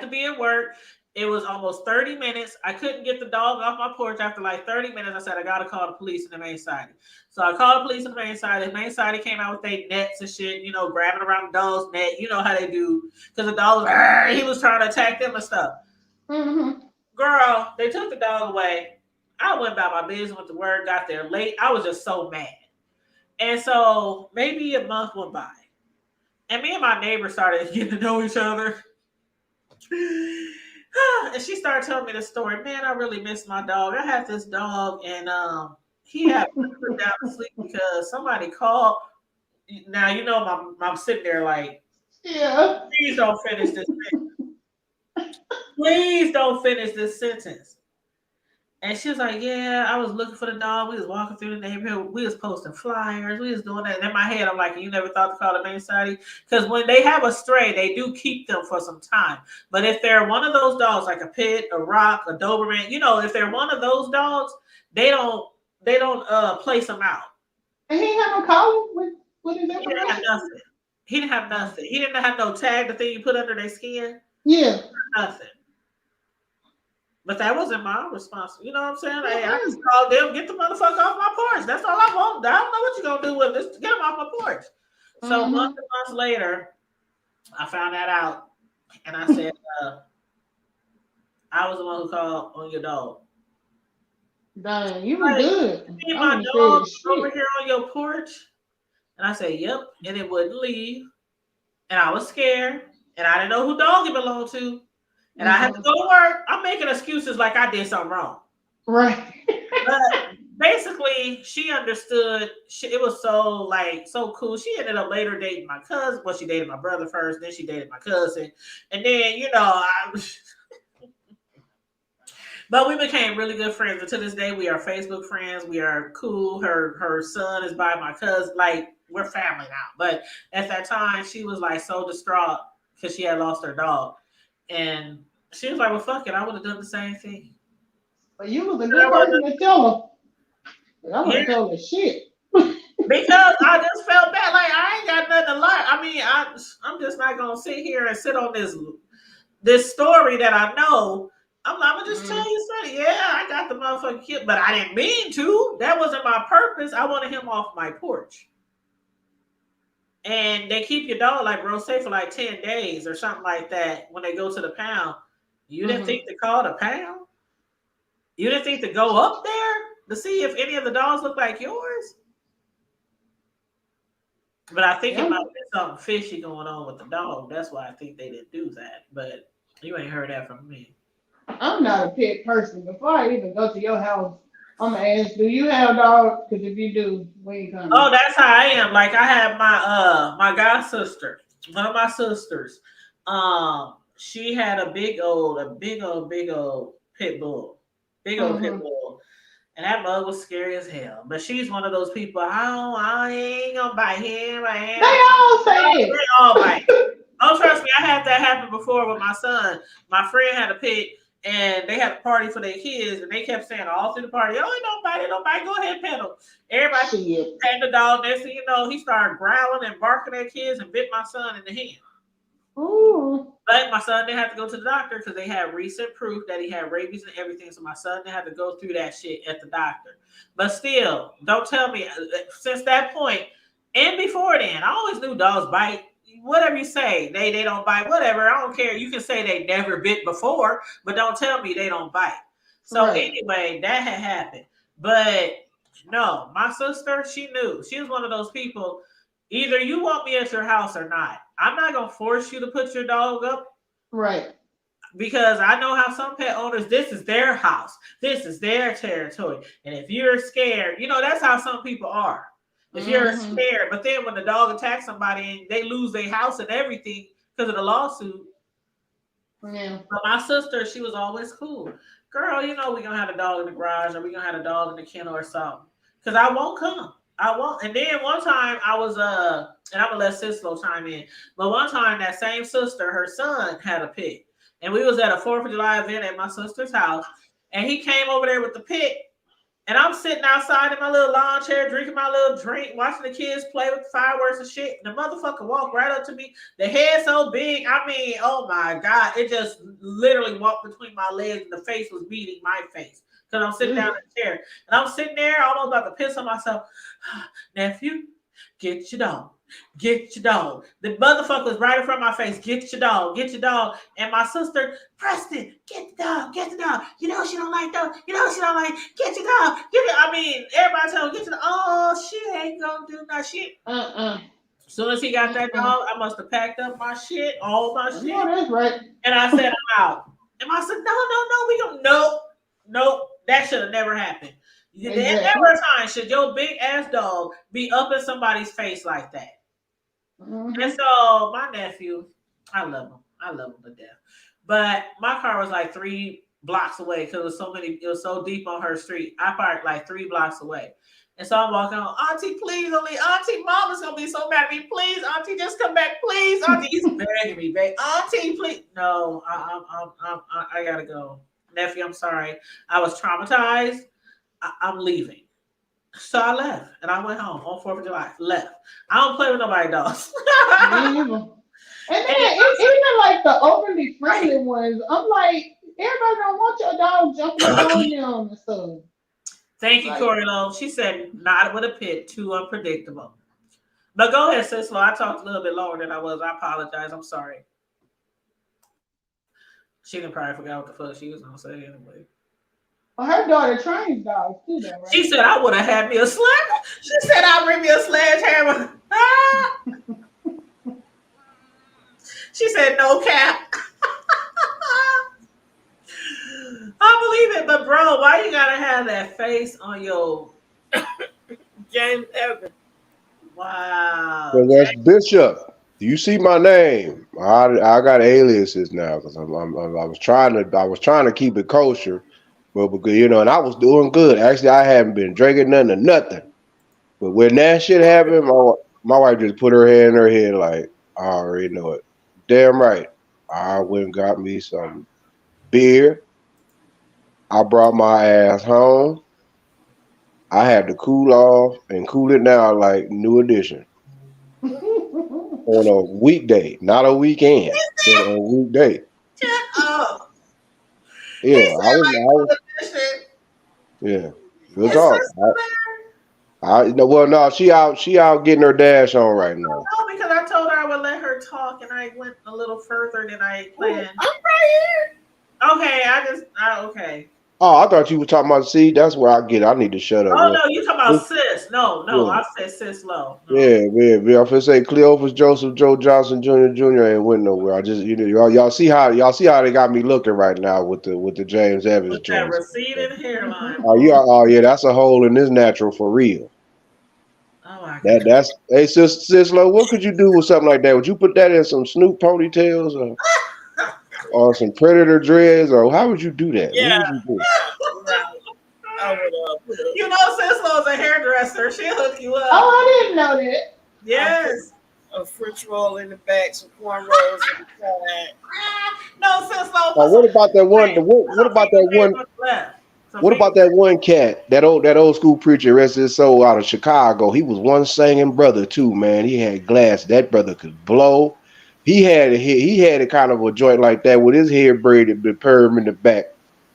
to be at work. It was almost 30 minutes. I couldn't get the dog off my porch after like 30 minutes. I said, I got to call the police in the main society. So I called the police in the main society. The main society came out with their nets and shit, grabbing around the dog's neck. You know how they do. Because the dog he was trying to attack them and stuff. Mm-hmm. Girl, they took the dog away. I went about my business, went to work, got there late. I was just so mad. And so maybe a month went by. And me and my neighbor started getting to know each other. And she started telling me the story. Man, I really miss my dog. I had this dog, and he had put down to sleep because somebody called. Now, I'm sitting there like, yeah. Please don't finish this sentence. Please don't finish this sentence. And she was like, yeah, I was looking for the dog. We was walking through the neighborhood. We was posting flyers. We was doing that. And in my head, I'm like, you never thought to call the main society? Because when they have a stray, they do keep them for some time. But if they're one of those dogs, like a pit, a rock, a Doberman, if they're one of those dogs, they don't place them out. And he didn't have no collar with his information? He didn't have nothing. He didn't have nothing. He didn't have no tag, the thing you put under their skin. Yeah. Nothing. But that wasn't my responsibility. You know what I'm saying? Hey, I just called them, get the motherfucker off my porch. That's all I want. I don't know what you're going to do with this. Get him off my porch. So months and months later, I found that out. And I said, I was the one who called on your dog. Dang, you were good. See my dog over here on your porch? And I said, yep. And it wouldn't leave. and I was scared, and I didn't know who dog it belonged to, and I had to go to work. I'm making excuses like I did something wrong. Right. But basically, she understood. It was so cool. She ended up later dating my cousin. Well, she dated my brother first, then she dated my cousin, and then but we became really good friends. And to this day, we are Facebook friends. We are cool. Her son is by my cousin. Like, we're family now. But at that time, she was like so distraught because she had lost her dog, and she was like, "Well, fuck it, I would have done the same thing." But you was a good person to tell her. I would have told her shit. Because I just felt bad. Like, I ain't got nothing to lie. I mean, I'm just not gonna sit here and sit on this story that I know. I'm gonna just tell you something. Yeah, I got the motherfucking kid, but I didn't mean to. That wasn't my purpose. I wanted him off my porch. And they keep your dog like real safe for like 10 days or something like that when they go to the pound. You didn't think to call the pound? You didn't think to go up there to see if any of the dogs look like yours? But I think it might be something fishy going on with the dog. That's why I think they didn't do that. But you ain't heard that from me. I'm not a pet person. Before I even go to your house, I'm gonna ask, do you have a dog? Because if you do, we ain't coming. Oh, that's how I am. Like, I have my god sister, one of my sisters. She had a big old pit bull. Big old pit bull. And that mug was scary as hell. But she's one of those people, I ain't gonna bite him. They all say it. They all bite. Oh, trust me, I had that happen before with my son. My friend had a pit, and they had a party for their kids, and they kept saying all through the party, "Oh, don't bite, go ahead, pet him." Everybody patting the dog. Next thing you know, he started growling and barking at kids and bit my son in the hand. Ooh. But my son didn't have to go to the doctor because they had recent proof that he had rabies and everything. So my son didn't have to go through that shit at the doctor. But still, don't tell me, since that point and before then, I always knew dogs bite. Whatever you say, they don't bite, whatever. I don't care. You can say they never bit before, but don't tell me they don't bite. So anyway, that had happened. But no, my sister, she knew. She was one of those people, either you want me at your house or not. I'm not going to force you to put your dog up. Right. Because I know how some pet owners, this is their house. This is their territory. And if you're scared, that's how some people are. If you're scared, but then when the dog attacks somebody and they lose their house and everything because of the lawsuit. Yeah. But my sister, she was always cool. Girl, we're going to have a dog in the garage, or we're going to have a dog in the kennel or something. Because I won't come. I won't. And then one time I was, and I'm going to let Sislo chime in. But one time that same sister, her son had a pit. And we was at a 4th of July event at my sister's house. And he came over there with the pit. And I'm sitting outside in my little lawn chair, drinking my little drink, watching the kids play with fireworks and shit. And the motherfucker walked right up to me. The head so big. I mean, oh my God. It just literally walked between my legs and the face was beating my face. Because I'm sitting down in the chair. And I'm sitting there almost about to piss on myself. Nephew, get your dog. Get your dog. The motherfucker was right in front of my face. Get your dog. Get your dog. And my sister, Preston, get the dog. Get the dog. She don't like dogs. She don't like. Get your dog. I mean, everybody tell her, get your dog. Oh, she ain't gonna do no shit. As soon as he got that dog, I must have packed up my shit, all my shit. Yeah, that's right. And I said, I'm out. And I said, no, we don't. Nope. That should have never happened. Exactly. Never a time should your big ass dog be up in somebody's face like that. And so my nephew, I love him to death. But my car was like 3 blocks away because it was so deep on her street. I parked like 3 blocks away. And so I'm walking on, Auntie, please, Auntie, Mama's gonna be so mad at me. Please, Auntie, just come back, please. Auntie, he's begging me, babe. Auntie, please. No, I gotta go. Nephew, I'm sorry. I was traumatized. I'm leaving. So I left and I went home on 4th of July. Left. I don't play with nobody dogs. And then even like the overly friendly ones, I'm like, everybody don't want your dog jumping on them and stuff. Thank you, Corey Lowe. She said, not with a pit, too unpredictable. But go ahead, Sis Lo. I talked a little bit longer than I was. I apologize. I'm sorry. She done probably forgot what the fuck she was going to say anyway. Well, her daughter trains dogs too, though, right? She said, I would have had me a sledgehammer. She said, I'll bring me a sledgehammer. She said no cap. I believe it, but bro, why you gotta have that face on your James Evans? wow? Well, that's Bishop. You see my name. I got aliases now because I was trying to keep it kosher, but because and I was doing good. Actually, I haven't been drinking nothing or nothing. But when that shit happened, my wife just put her hand in her head like, I already know it. Damn right. I went and got me some beer. I brought my ass home. I had to cool off and cool it down like New Edition on a weekday, not a weekend, but a weekday. Shut up. He Yeah, said like New Edition. yeah, good His talk. sister Well, no, she out getting her dash on right now. no, because I told her I would let her talk, and I went a little further than I planned. I'm right Okay, okay. Oh, I thought you were talking about. See, that's where I get. I need to shut up. Oh Yeah. no, you talking about sis? No, Yeah. I said sis low. No. Yeah. I'm gonna say Cleophas Joseph Joe Johnson Jr. ain't went nowhere. I just y'all see how they got me looking right now with the James Evans With that joint. receding hairline. Oh yeah, that's a hole in this natural for real. Oh my god. That's hey sis Lo, what could you do with something like that? Would you put that in some Snoop ponytails or some Predator dreads, or how would you do that? Yeah. What would you do? I would put You know, sis Lo's a hairdresser. She'll hook you up. Oh, I didn't know that. Yes. a French roll in the back, some cornrows in the side. No, sis Lo. What about that one? What about that one? What about that one cat, that old school preacher, rest his soul, out of Chicago? He was one singing brother too, man. He had glass. That brother could blow. He had a kind of a joint like that with his hair braided, the perm in the back,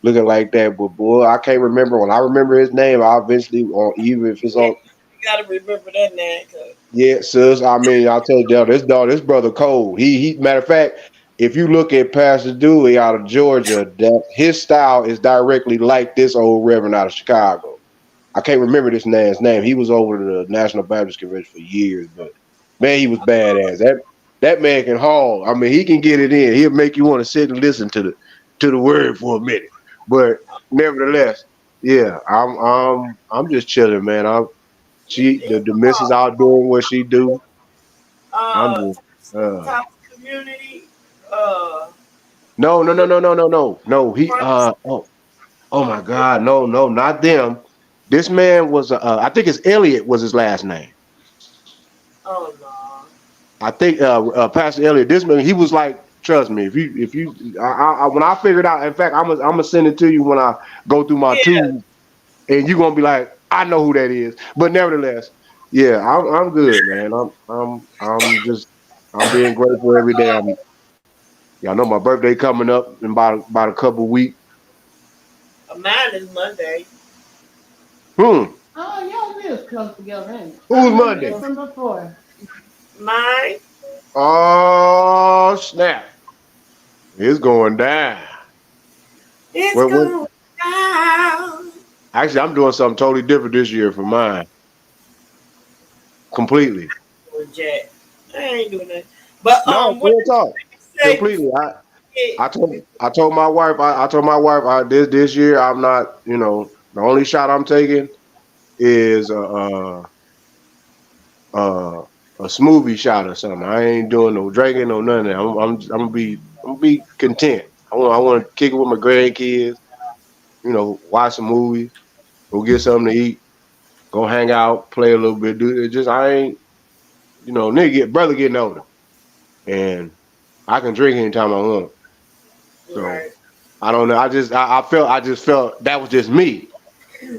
looking like that. But boy, I can't remember. When I remember his name, I eventually, or even if it's on. You gotta remember that name. Yeah, sis. I mean, I'll tell you, this brother cold. He matter of fact, if you look at Pastor Dewey out of Georgia, that his style is directly like this old reverend out of Chicago. I can't remember this man's name. He was over the National Baptist Convention for years, but man, he was badass. That man can haul. I mean, he can get it in. He'll make you want to sit and listen to the word for a minute. But nevertheless, yeah, I'm just chilling, man. The missus out doing what she do. I'm just Top community. No. He oh my God, no, not them. This man was I think it's Elliott was his last name. Oh no. I think Pastor Elliott. This man, he was like, trust me, if you when I figured out, in fact, I'm gonna send it to you when I go through my tube, and you're gonna be like, I know who that is. But nevertheless, yeah, I'm good, man. I'm being grateful every day. Y'all know my birthday coming up in about a couple of weeks. Mine is Monday. Oh, y'all live close together, ain't it? Who's Monday? From before. Mine. Oh snap! It's going down. It's going down. Actually, I'm doing something totally different this year for mine. Completely. Jack. I ain't doing that. But no, real talk. Completely. I told my wife this year I'm not, the only shot I'm taking is a smoothie shot or something. I ain't doing no drinking, no none of that. I'm gonna be content. I want to kick it with my grandkids, watch some movies, go get something to eat, go hang out, play a little bit. Do it. Just I ain't, brother getting older, and I can drink anytime I want. So right. I don't know. I just felt that was just me,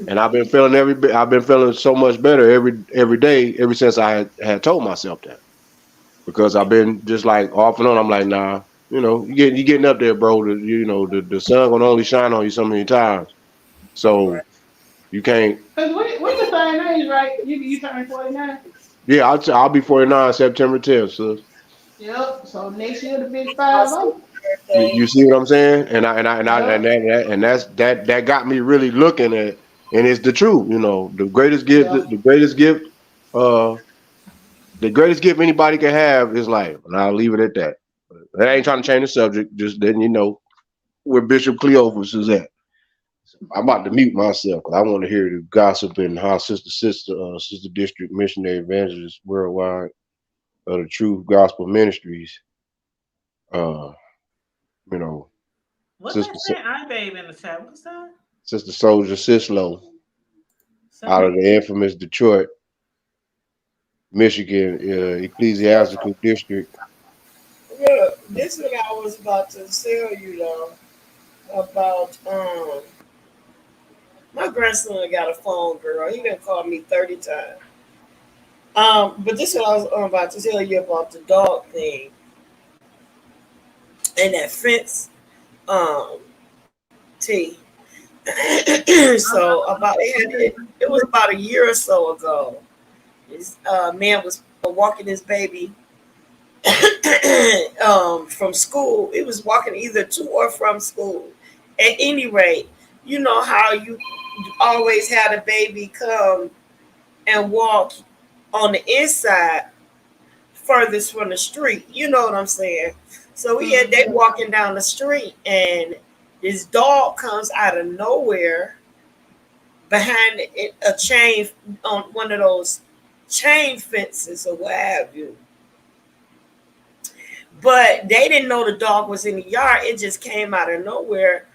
and I've been feeling so much better every day ever since I had told myself that, because I've been just like off and on. I'm like, nah, you getting up there, bro. The sun gonna only shine on you so many times, so you can't. Cause what's the same age, right? You turning 49. Yeah, I'll be 49 September 10th, sis. Yep. So next year the big 50. You see what I'm saying? And that got me really looking at, and it's the truth. The greatest gift, the greatest gift anybody can have is life, and I'll leave it at that. But I ain't trying to change the subject. Just letting you know where Bishop Cleophas is at. I'm about to mute myself because I want to hear the gossip and how Sister District Missionary Evangelist Worldwide of the Truth Gospel Ministries, uh, you know, What's Sister that saying? I babe in the chat. What's that? Sister Soldier Sislo out of Somebody. the infamous Detroit, Michigan ecclesiastical district. Yeah, this is what I was about to tell you though about my grandson got a phone, girl. He done called me 30 times. But this is what I was about to tell you about the dog thing and that fence um T. So it was about a year or so ago. This man was walking his baby from school. It was walking either to or from school. At any rate, you know how you always had a baby come and walk on the inside furthest from the street. You know what I'm saying? So they walking down the street and this dog comes out of nowhere behind a chain on one of those chain fences or what have you. But they didn't know the dog was in the yard. It just came out of nowhere.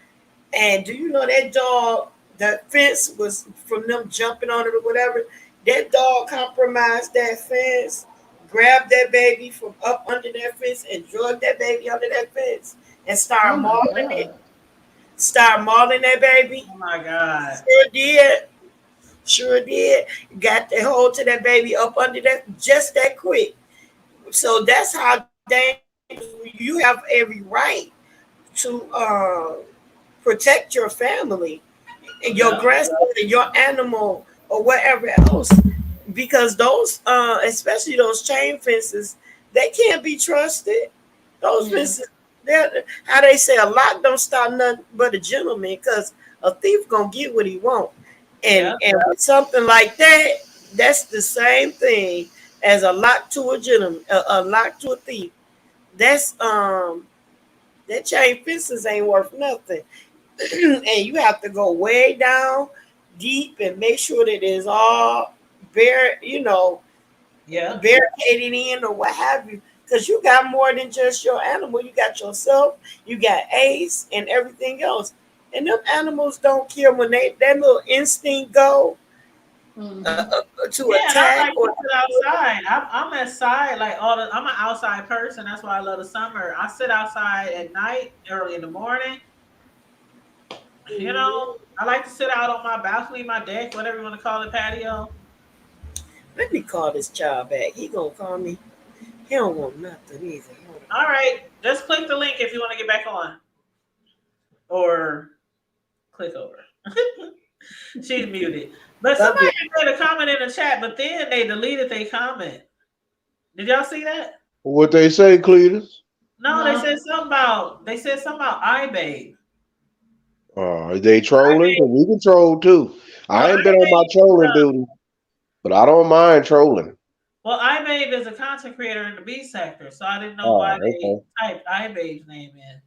And do you know that dog, the fence was from them jumping on it or whatever. That dog compromised that fence, grabbed that baby from up under that fence and dragged that baby under that fence and started mauling it. Started mauling that baby. Oh my God. Sure did. Sure did. Got the hold to that baby up under that just that quick. So that's how you have every right to protect your family and your grandson and your animal or whatever else, because those especially those chain fences, they can't be trusted. Those fences, how they say, a lock don't stop nothing but a gentleman, because a thief gonna get what he want. And with something like that, that's the same thing as a lock to a gentleman, a lock to a thief. That's that chain fences ain't worth nothing. And you have to go way down deep and make sure that it's all barricaded in or what have you. Because you got more than just your animal. You got yourself, you got Ace and everything else. And them animals don't care when that little instinct go to attack. I like to sit outside. I'm outside like I'm an outside person. That's why I love the summer. I sit outside at night, early in the morning. You know, I like to sit out on my balcony, my deck, whatever you want to call it, patio. Let me call this child back. He gonna call me. He don't want nothing either. All right, just click the link if you want to get back on, or click over. She's muted. But somebody made a comment in the chat, but then they deleted their comment. Did y'all see that? What they say, Cletus? No, they said something about iBabe. They trolling? We can troll too. I ain't been on my trolling duty, but I don't mind trolling. Well, iBabe is a content creator in the B sector, so I didn't know why they typed iBabe's name in.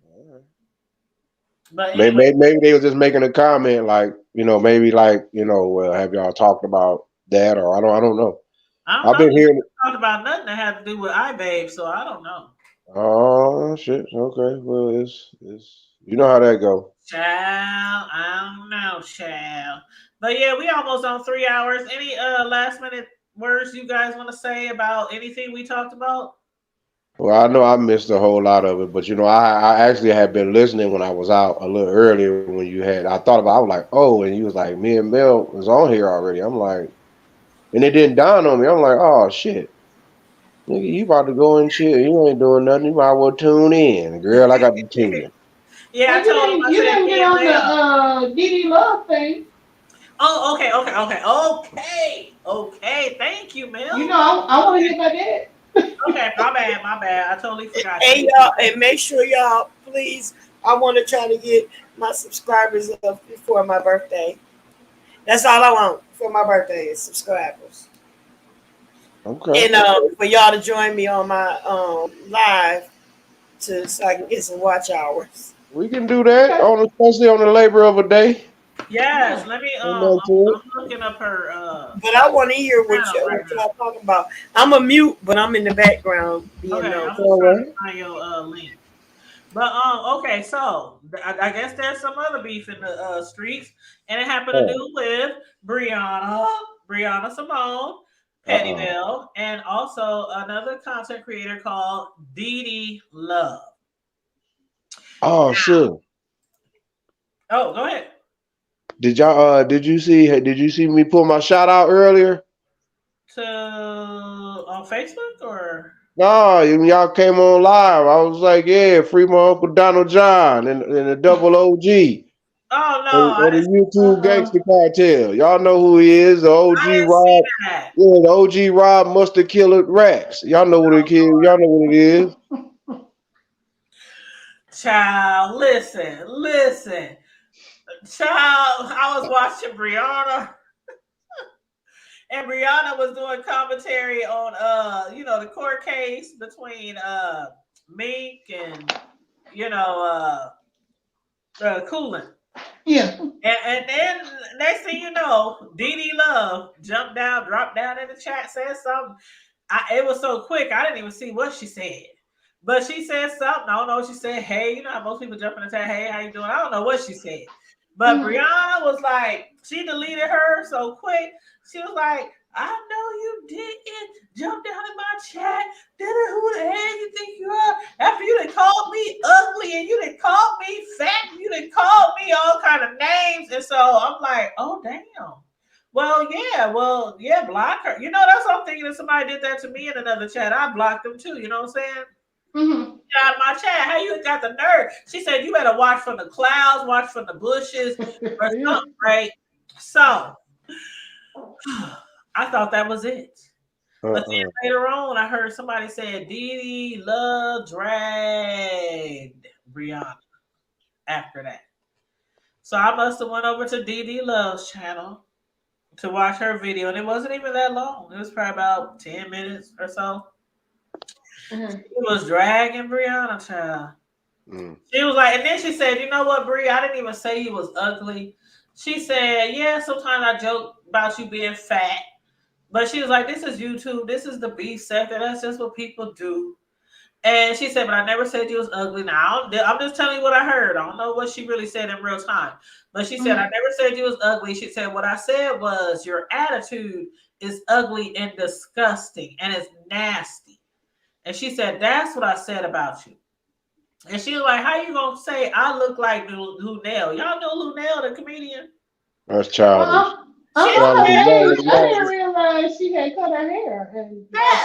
But anyway, maybe they were just making a comment, like, maybe like, have y'all talked about that, or I don't know. I've been hearing talked about nothing that had to do with iBabe, so I don't know. Oh shit! Okay, well, it's you know how that go. Child, I don't know, child. But yeah, we almost on 3 hours. Any last minute words you guys want to say about anything we talked about? Well, I know I missed a whole lot of it, but I actually had been listening when I was out a little earlier when you had. I was like, oh, and you was like, me and Mel was on here already. I'm like, and it didn't dawn on me. I'm like, oh shit, nigga, you about to go and chill. You ain't doing nothing. You might well tune in, girl. I got to tune in. Yeah, you didn't get on the DD Love thing. Oh, okay. Thank you, Mel. You know, I want to hear about that. Okay, my bad. I totally forgot. Hey y'all, and make sure y'all, please, I want to try to get my subscribers up before my birthday. That's all I want for my birthday is subscribers. Okay. And for y'all to join me on my live so I can get some watch hours. We can do that especially on the labor of a day. Yes, let me I'm I'm into it. looking up her But I want to hear what channel right y'all talking about. I'm a mute, but I'm in the background being Okay, nosy. I'm just trying to find your link. But okay, so I guess there's some other beef in the streets, and it happened to do with Brianna Simone, Pettybell, and also another content creator called DD Love. Oh, sure. Oh, go ahead. Did you see me pull my shout out earlier? On Facebook or? No, y'all came on live. I was like, yeah, free my Uncle Donald John and the double OG. Oh Or no, the YouTube Gangster Cartel. Y'all know who he is, the OG I didn't Rob. see that. Yeah, the OG Rob Mustard Killer Rex. Y'all know what it is. Y'all know what it is. Child, listen. Child, I was watching Brianna. And Brianna was doing commentary on the court case between Mink and Coolin. Yeah. And then next thing you know, DD Love dropped down in the chat, said something. It was so quick, I didn't even see what she said. But she said something. I don't know what she said. Hey, you know how most people jump in and say, hey, how you doing? I don't know what she said. But Brianna was like, she deleted her so quick. She was like, I know you didn't jump down in my chat. Who the hell you think you are? After you done called me ugly and you done called me fat and you done called me all kind of names. And so I'm like, oh, damn. Well, yeah, block her. You know, that's what I'm thinking. If somebody did that to me in another chat, I blocked them too. You know what I'm saying? Out of my chat, how you got the nerve? She said you better watch from the clouds, watch from the bushes, or something, right? So I thought that was it. But then later on, I heard somebody say DD Love dragged Brianna after that. So I must have went over to DD Love's channel to watch her video, and it wasn't even that long. It was probably about 10 minutes or so. She was dragging Brianna, child. She was like, and then she said, you know what, Bri, I didn't even say you was ugly. She said, yeah, sometimes I joke about you being fat. But she was like, this is YouTube. This is the beef sector. That's just what people do. And she said, but I never said you was ugly. Now, I'm just telling you what I heard. I don't know what she really said in real time. But she said, I never said you was ugly. She said, what I said was your attitude is ugly and disgusting and it's nasty. And she said, that's what I said about you. And she was like, how you going to say I look like Lunel? Y'all know Lunel, the comedian? That's childish. I didn't realize she had cut her hair.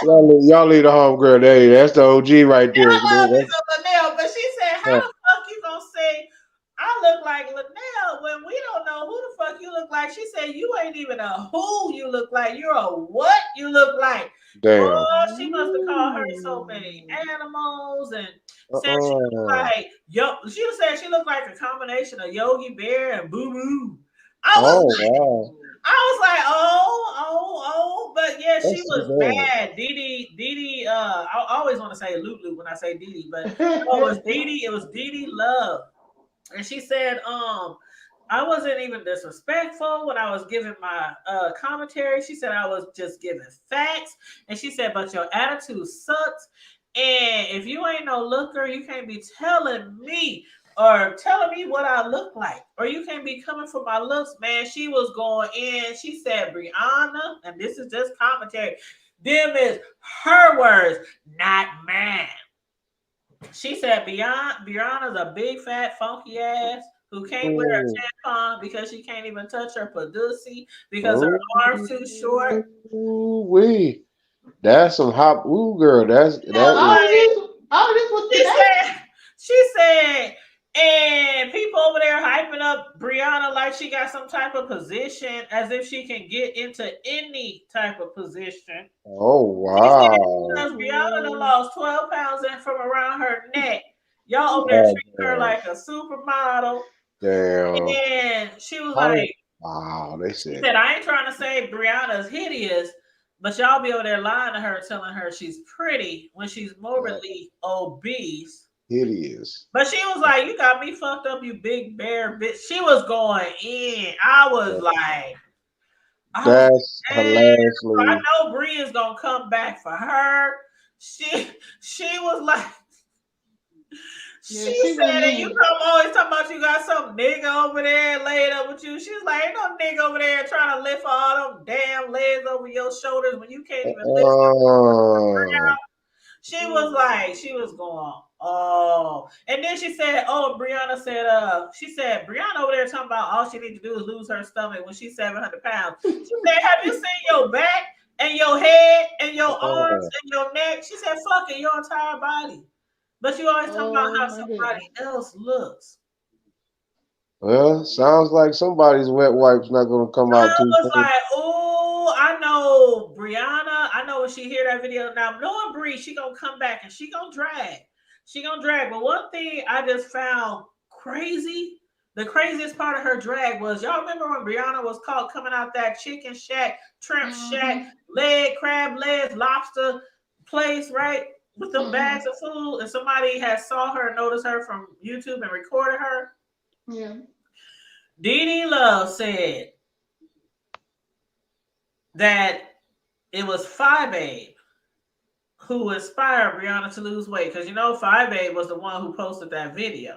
Y'all leave the home girl. That's the OG right there. But she said, how the fuck you gonna say I look like Linnell when we don't know who the fuck you look like? She said, you ain't even a who you look like. You're a what you look like. Damn. Oh, she must have called her so many animals and said she looked like she said she looked like a combination of Yogi Bear and Boo Boo. I was like, but yeah, she was mad. DD, I always want to say Lulu when I say DD, but it was DD Love. And she said, I wasn't even disrespectful when I was giving my commentary. She said I was just giving facts. And she said, but your attitude sucks. And if you ain't no looker, you can't be telling me or telling me what I look like, or you can't be coming for my looks, man. She was going in. She said, Brianna, and this is just commentary. Them is her words, not mine. She said, Brianna's a big, fat, funky ass who can't wear a tampon because she can't even touch her pussy because her arms too short. Ooh-wee. That's some hot girl. All of this was she said, and people over there hyping up Brianna like she got some type of position, as if she can get into any type of position. Oh, wow. Because Brianna done lost 12 pounds from around her neck. Y'all over there treating her like a supermodel. Damn. And she was like, wow, she said, I ain't trying to say Brianna's hideous, but y'all be over there lying to her, telling her she's pretty when she's morbidly obese. hideous. But she was like, "You got me fucked up, you big bear bitch." She was going in. I was like, That's "Damn." I hilariously. know Bree is gonna come back for her. She was like, Yeah, she she said, went and you in. come always talking about you got some nigga over there laid up with you. She's like, ain't no nigga over there trying to lift all them damn legs over your shoulders when you can't even lift them. She was going, oh. And then she said, oh, Brianna said, Brianna over there talking about all she needs to do is lose her stomach when she's 700 pounds. She said, have you seen your back and your head and your arms and your neck? She said, fuck it, your entire body. But you always talking about how somebody else looks. Well, sounds like somebody's wet wipe's not going to come out I too was soon. like, oh, I know Brianna. I know when she hear that video. Now, knowing Bree, she gonna come back and she gonna drag. She gonna drag. But one thing I just found crazy, the craziest part of her drag was, y'all remember when Brianna was caught coming out that chicken shack, shrimp shack, crab legs, lobster place, right? With them bags of food, and somebody had saw her, noticed her from YouTube and recorded her. Yeah. DD Love said that it was Phi Babe who inspired Brianna to lose weight. Because you know, Phi Babe was the one who posted that video.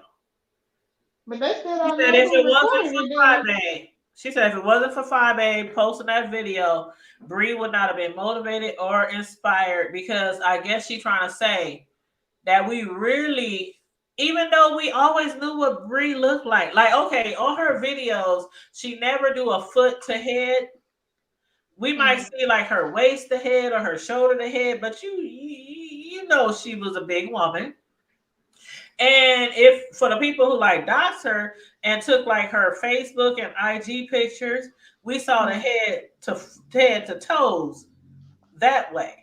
But they still She don't said know if who it wasn't recorded for it, Phi then. Babe, she said if it wasn't for Phi Babe posting that video, Bree would not have been motivated or inspired, because I guess she's trying to say that we really, even though we always knew what Bree looked like, okay, on her videos, she never do a foot to head. We might see like her waist to head or her shoulder to head, but you know she was a big woman. And if for the people who like doxed her and took like her Facebook and IG pictures, we saw the head to toes that way.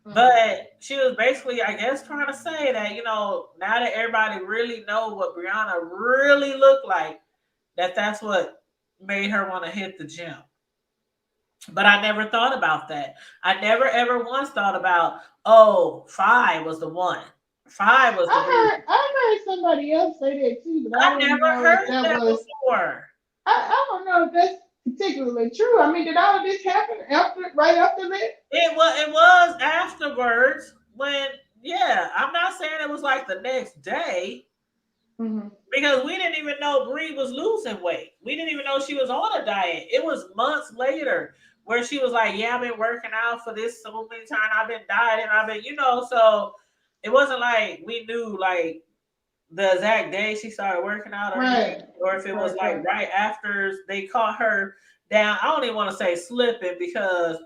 But she was basically, I guess, trying to say that, you know, now that everybody really know what Brianna really looked like, that's what made her want to hit the gym. But I never thought about that. I never ever once thought about, oh, Phi was the one. Phi was the one. I heard somebody else say that too, but I I didn't never know if heard that that was. before. I don't know if that's particularly true. I mean, did all of this happen right after that? It was afterwards when, yeah, I'm not saying it was like the next day. Because we didn't even know Bree was losing weight. We didn't even know she was on a diet. It was months later where she was like, yeah, I've been working out for this so many times. I've been dieting. I've been, so it wasn't like we knew like the exact day she started working out, or if it was like right after they caught her down. I don't even want to say slipping, because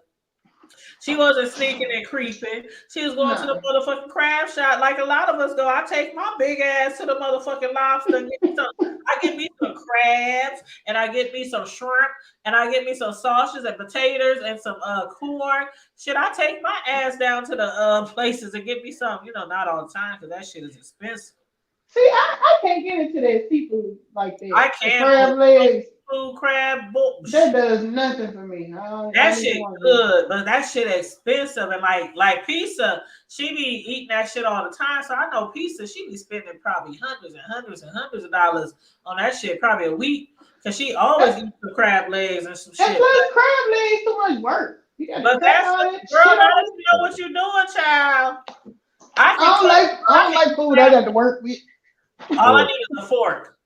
she wasn't sneaking and creeping. She was going to the motherfucking crab shop like a lot of us go. I take my big ass to the motherfucking lobster and I get me some crabs, and I get me some shrimp, and I get me some sausages and potatoes and some corn. Should I take my ass down to the places and get me some, not all the time, because that shit is expensive. See, I can't get into that seafood like that. I can't. Crab legs. Crab. That does nothing for me. That shit good, but that shit expensive. And like pizza, she be eating that shit all the time. So I know pizza, she be spending probably hundreds and hundreds and hundreds of dollars on that shit, probably a week, because she always eats the crab legs and some shit. And plus, crab legs too much work. But that's girl, now that you know what you're doing, child. I don't like food I got to work with. All I need is a fork.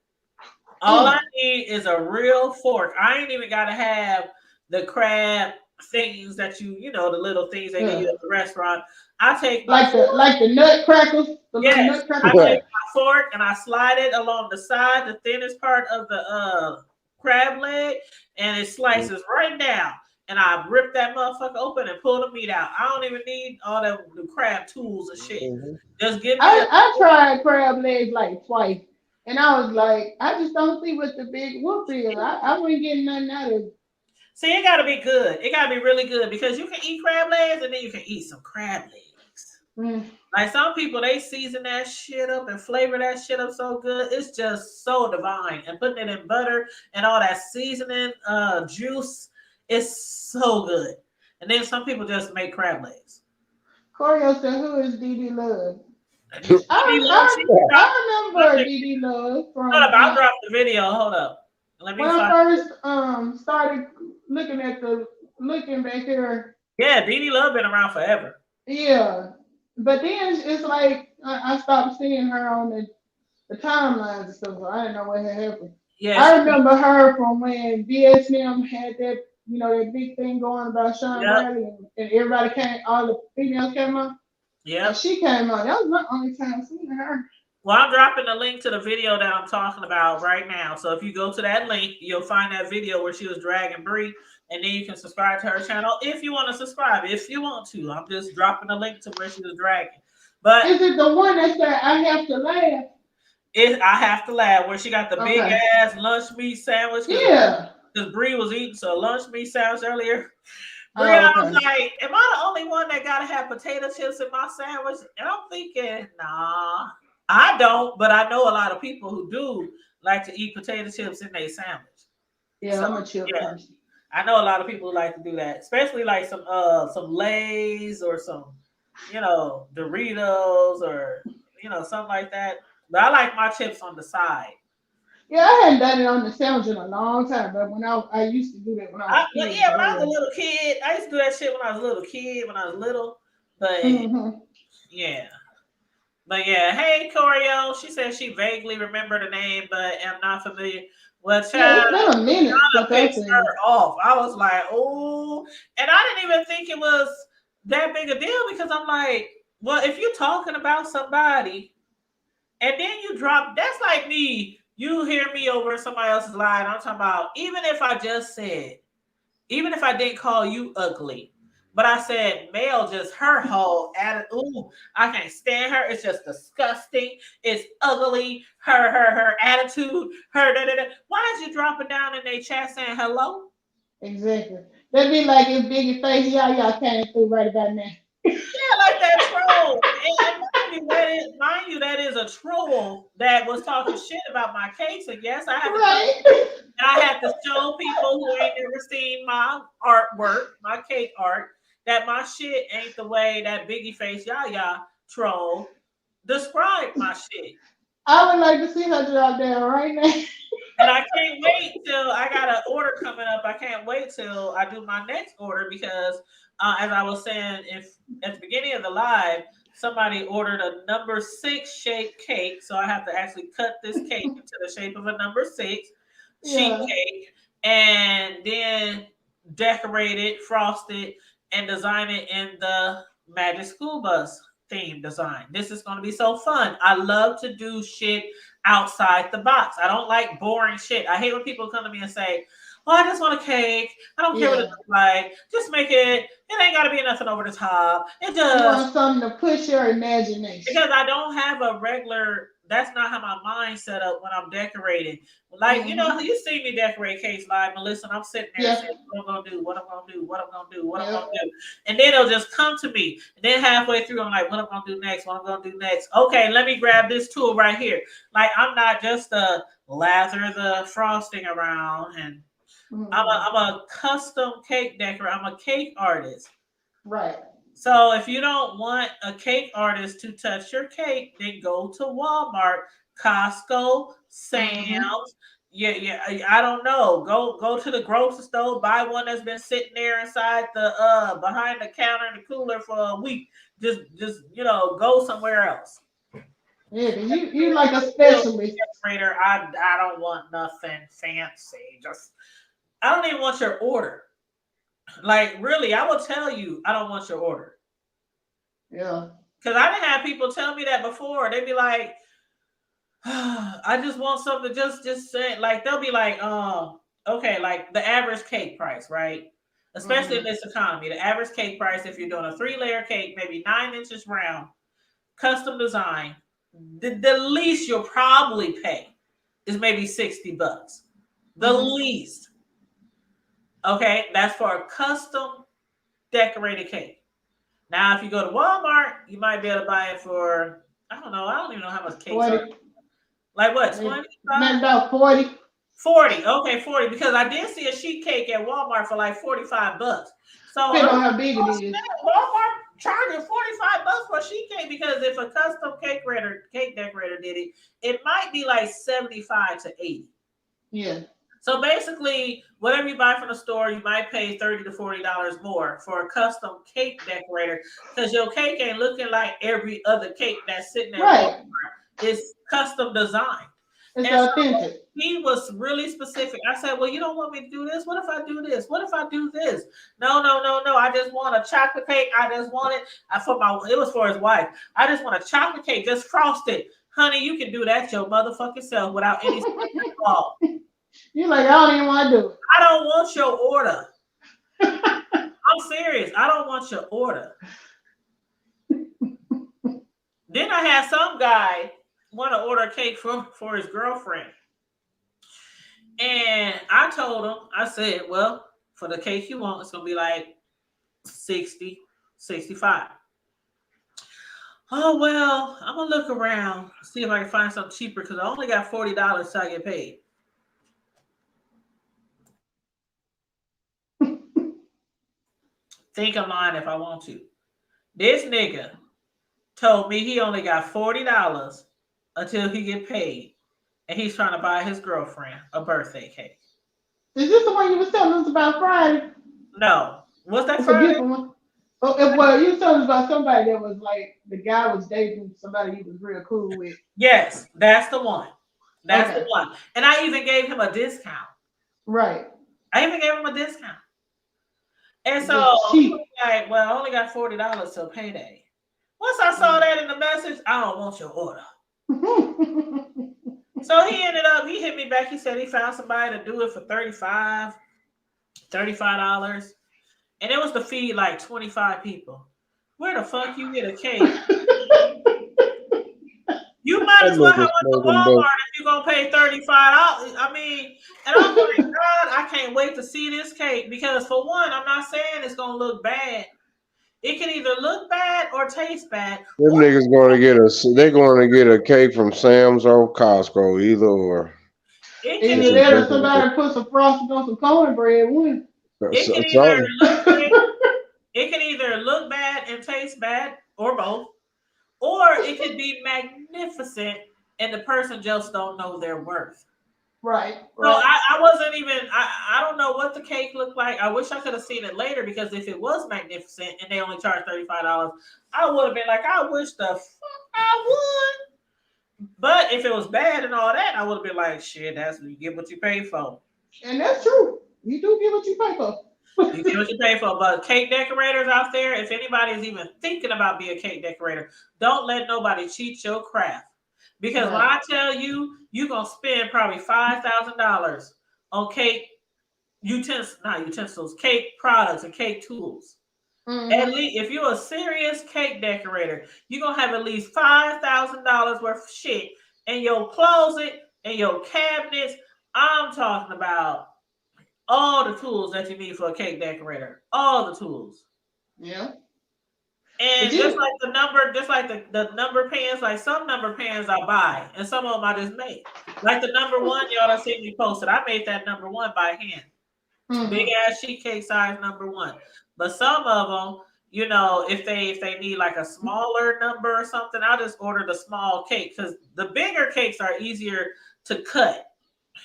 All I need is a real fork. I ain't even gotta have the crab things that the little things they give you at the restaurant. I take like the nutcrackers. Yes, I take my fork and I slide it along the side, the thinnest part of the crab leg, and it slices right down. And I rip that motherfucker open and pull the meat out. I don't even need all the crab tools and shit. Just give me. I tried crab legs like twice. And I was like, I just don't see what the big whoop is. I wasn't getting nothing out of it. See, it got to be good. It got to be really good, because you can eat crab legs and then you can eat some crab legs. Like some people, they season that shit up and flavor that shit up so good. It's just so divine. And putting it in butter and all that seasoning juice, it's so good. And then some people just make crab legs. Corio said, who is DD Love? I remember DD Love from. Hold up, I'll drop the video. Hold up. Let me when find. I first started looking back here. Yeah, DD Love been around forever. Yeah, but then it's like I stopped seeing her on the timelines and stuff. So I didn't know what had happened. Yeah, I remember her from when BSM had that, that big thing going about Sean Bradley, and everybody all the females came on. Yeah, and she came on. That was my only time seeing her. Well, I'm dropping the link to the video that I'm talking about right now. So if you go to that link, you'll find that video where she was dragging Bree, and then you can subscribe to her channel if you want to subscribe. If you want to, I'm just dropping the link to where she was dragging. But is it the one that said "I have to laugh"? I have to laugh, where she got the big ass lunch meat sandwich. Yeah, because Bree was eating some lunch meat sandwich earlier. Brianna was like, am I the only one that gotta have potato chips in my sandwich? And I'm thinking, nah, I don't, but I know a lot of people who do like to eat potato chips in their sandwich. Yeah, so, I'm a chip person. I know a lot of people who like to do that, especially like some Lay's or some, Doritos or something like that. But I like my chips on the side. Yeah, I hadn't done it on the sandwich in a long time, but when I used to do that when I was a kid. Yeah, when I was a little kid, I used to do that shit when I was a little kid, But yeah. But yeah, hey Corio. She said she vaguely remembered the name, but am not familiar. Well, child, it's been a minute since her off. I was like, oh, and I didn't even think it was that big a deal because I'm like, well, if you're talking about somebody and then you drop, that's like me. You hear me over somebody else's line. I'm talking about, even if I didn't call you ugly, but I said, Mel, just her whole attitude. Ooh, I can't stand her. It's just disgusting. It's ugly. Her attitude. Her da da da. Why is you dropping down in their chat saying hello? Exactly. That'd be like if Biggie Face, y'all came through right about now. Yeah, like that troll. And mind you, that is a troll that was talking shit about my cakes. And yes, I have to show people who ain't never seen my artwork, my cake art, that my shit ain't the way that Biggie Face Yaya troll described my shit. I would like to see her drop down right now. And I can't wait till I got an order coming up. I can't wait till I do my next order because, as I was saying, if at the beginning of the live, somebody ordered a number 6 shaped cake, so I have to actually cut this cake into the shape of a number 6 sheet cake, and then decorate it, frost it, and design it in the Magic School Bus theme design. This is going to be so fun. I love to do shit outside the box. I don't like boring shit. I hate when people come to me and say, well, I just want a cake. I don't care what it looks like. Just make it. It ain't got to be nothing over the top. It just. You want something to push your imagination. Because I don't have a regular. That's not how my mind's set up when I'm decorating. Like, you see me decorate cakes live, Melissa, and I'm sitting there saying, what I'm going to do, what I'm going to do, what I'm going to do, what I'm going to do. And then it'll just come to me. And then halfway through, I'm like, what I'm going to do next, what I'm going to do next. Okay, let me grab this tool right here. Like, I'm not just a lather the frosting around. And I'm a custom cake decorator. I'm a cake artist. Right. So if you don't want a cake artist to touch your cake, then go to Walmart, Costco, Sam's. Yeah. I don't know. Go to the grocery store, buy one that's been sitting there inside the behind the counter in the cooler for a week. Just go somewhere else. Yeah, you like a specialist. I don't want nothing fancy. I don't even want your order. Like, really, I will tell you, I don't want your order. Yeah. Because I didn't have people tell me that before. They'd be like, I just want something just say, like, they'll be like, okay, like the average cake price, right? Especially in this economy, the average cake price, if you're doing a 3-layer cake, maybe 9 inches round, custom design, the least you'll probably pay is maybe $60. The least. Okay, that's for a custom decorated cake. Now, if you go to Walmart, you might be able to buy it for, I don't even know how much cakes are. Like what, 20? About 40. 40, okay, 40. Because I did see a sheet cake at Walmart for like $45. So depending on how big it is. Walmart charging $45 for a sheet cake because if a custom cake decorator did it, it might be like 75 to 80. Yeah. So basically, whatever you buy from the store, you might pay $30 to $40 more for a custom cake decorator because your cake ain't looking like every other cake that's sitting there. Right. It's custom design. It's and authentic. So he was really specific. I said, well, you don't want me to do this? What if I do this? What if I do this? No. I just want a chocolate cake. I just want it. It was for his wife. I just want a chocolate cake, just frosted. Honey, you can do that your motherfucking self without any involved. You're like, I don't even want to do it. I don't want your order. I'm serious. I don't want your order. Then I had some guy want to order a cake for his girlfriend. And I told him, I said, well, for the cake you want, it's going to be like 60, 65. Oh, well, I'm going to look around, see if I can find something cheaper because I only got $40 so I get paid. Think I'm lying if I want to. This nigga told me he only got $40 until he get paid. And he's trying to buy his girlfriend a birthday cake. Is this the one you was telling us about Friday? No. What's that It's Friday? a different one. Well, you told us about somebody that was like, the guy was dating somebody he was real cool with. Yes, that's the one. That's the one. And I even gave him a discount. Right. I even gave him a discount. And so he was like, well, I only got $40 till payday. Once I saw that in the message, I don't want your order. So he hit me back. He said he found somebody to do it for $35. And it was to feed like 25 people. Where the fuck you get a cake? You might as well have went to Walmart if you're going to pay $35. I mean, and I'm like, God, I can't wait to see this cake because for one, I'm not saying it's going to look bad. It can either look bad or taste bad. Them niggas they're going to get a cake from Sam's or Costco, either or. Either that or somebody put some frosting on some cornbread. It can either look bad and taste bad or both. Or it could be magnificent and the person just don't know their worth. Right. So I wasn't even, I don't know what the cake looked like. I wish I could have seen it later because if it was magnificent and they only charged $35, I would have been like, I wish the fuck I would. But if it was bad and all that, I would have been like, shit, you get what you pay for. And that's true. You do get what you pay for. You get what you pay for. But cake decorators out there, if anybody is even thinking about being a cake decorator, don't let nobody cheat your craft. Because when I tell you, you're going to spend probably $5,000 on cake utensils, cake products, and cake tools. Mm-hmm. At least, if you're a serious cake decorator, you're going to have at least $5,000 worth of shit in your closet, in your cabinets. I'm talking about all the tools that you need for a cake decorator. All the tools. Yeah. And just like the number pans, like some number pans I buy, and some of them I just make. Like the number one, y'all done seen me posted. I made that number one by hand. Mm-hmm. Big ass sheet cake size number one. But some of them, you know, if they need like a smaller number or something, I'll just order the small cake because the bigger cakes are easier to cut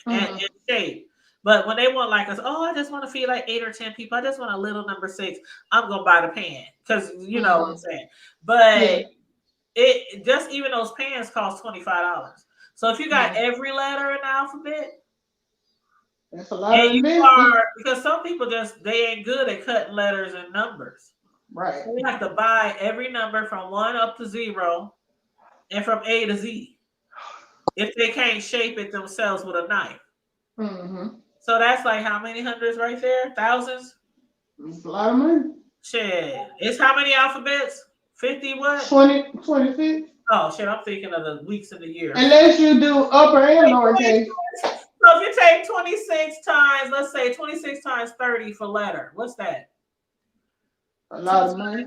and shape. But when they want like I just want to feed like 8 or 10 people. I just want a little number 6. I'm gonna buy the pan because you know what I'm saying. But it just even those pans cost $25. So if you got every letter in the alphabet, that's a lot of business. Because some people they ain't good at cutting letters and numbers. Right. So you have to buy every number from 1 up to 0 and from A to Z if they can't shape it themselves with a knife. Mm-hmm. So that's like how many hundreds right there? Thousands? It's a lot of money. Shit. It's how many alphabets? 50 what? 26. Oh, shit. I'm thinking of the weeks of the year. Unless you do upper and lower case. So if you take 26 times, let's say 26 times 30 for letter. What's that? A lot of money.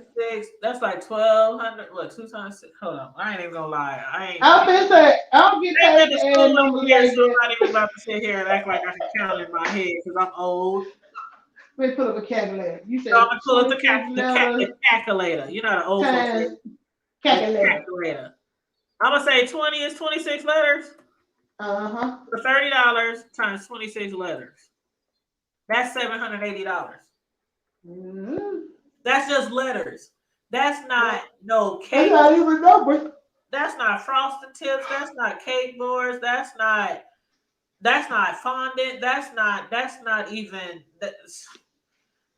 That's like 1,200. What? 2 times 6? Hold on. I ain't even gonna lie. I'll get paid to add numbers. So I'm not even about to sit here and act like I can count in my head because I'm old. Let me pull up a calculator. You said So I'm gonna pull up the 26 letters calculator. You know the old folks times calculator. I'm gonna say 20 is 26 letters. For $30 times 26 letters. That's $780. That's just letters. That's not no cake. That's not even numbers. That's not frosted tips. That's not cake boards. That's not fondant. That's not even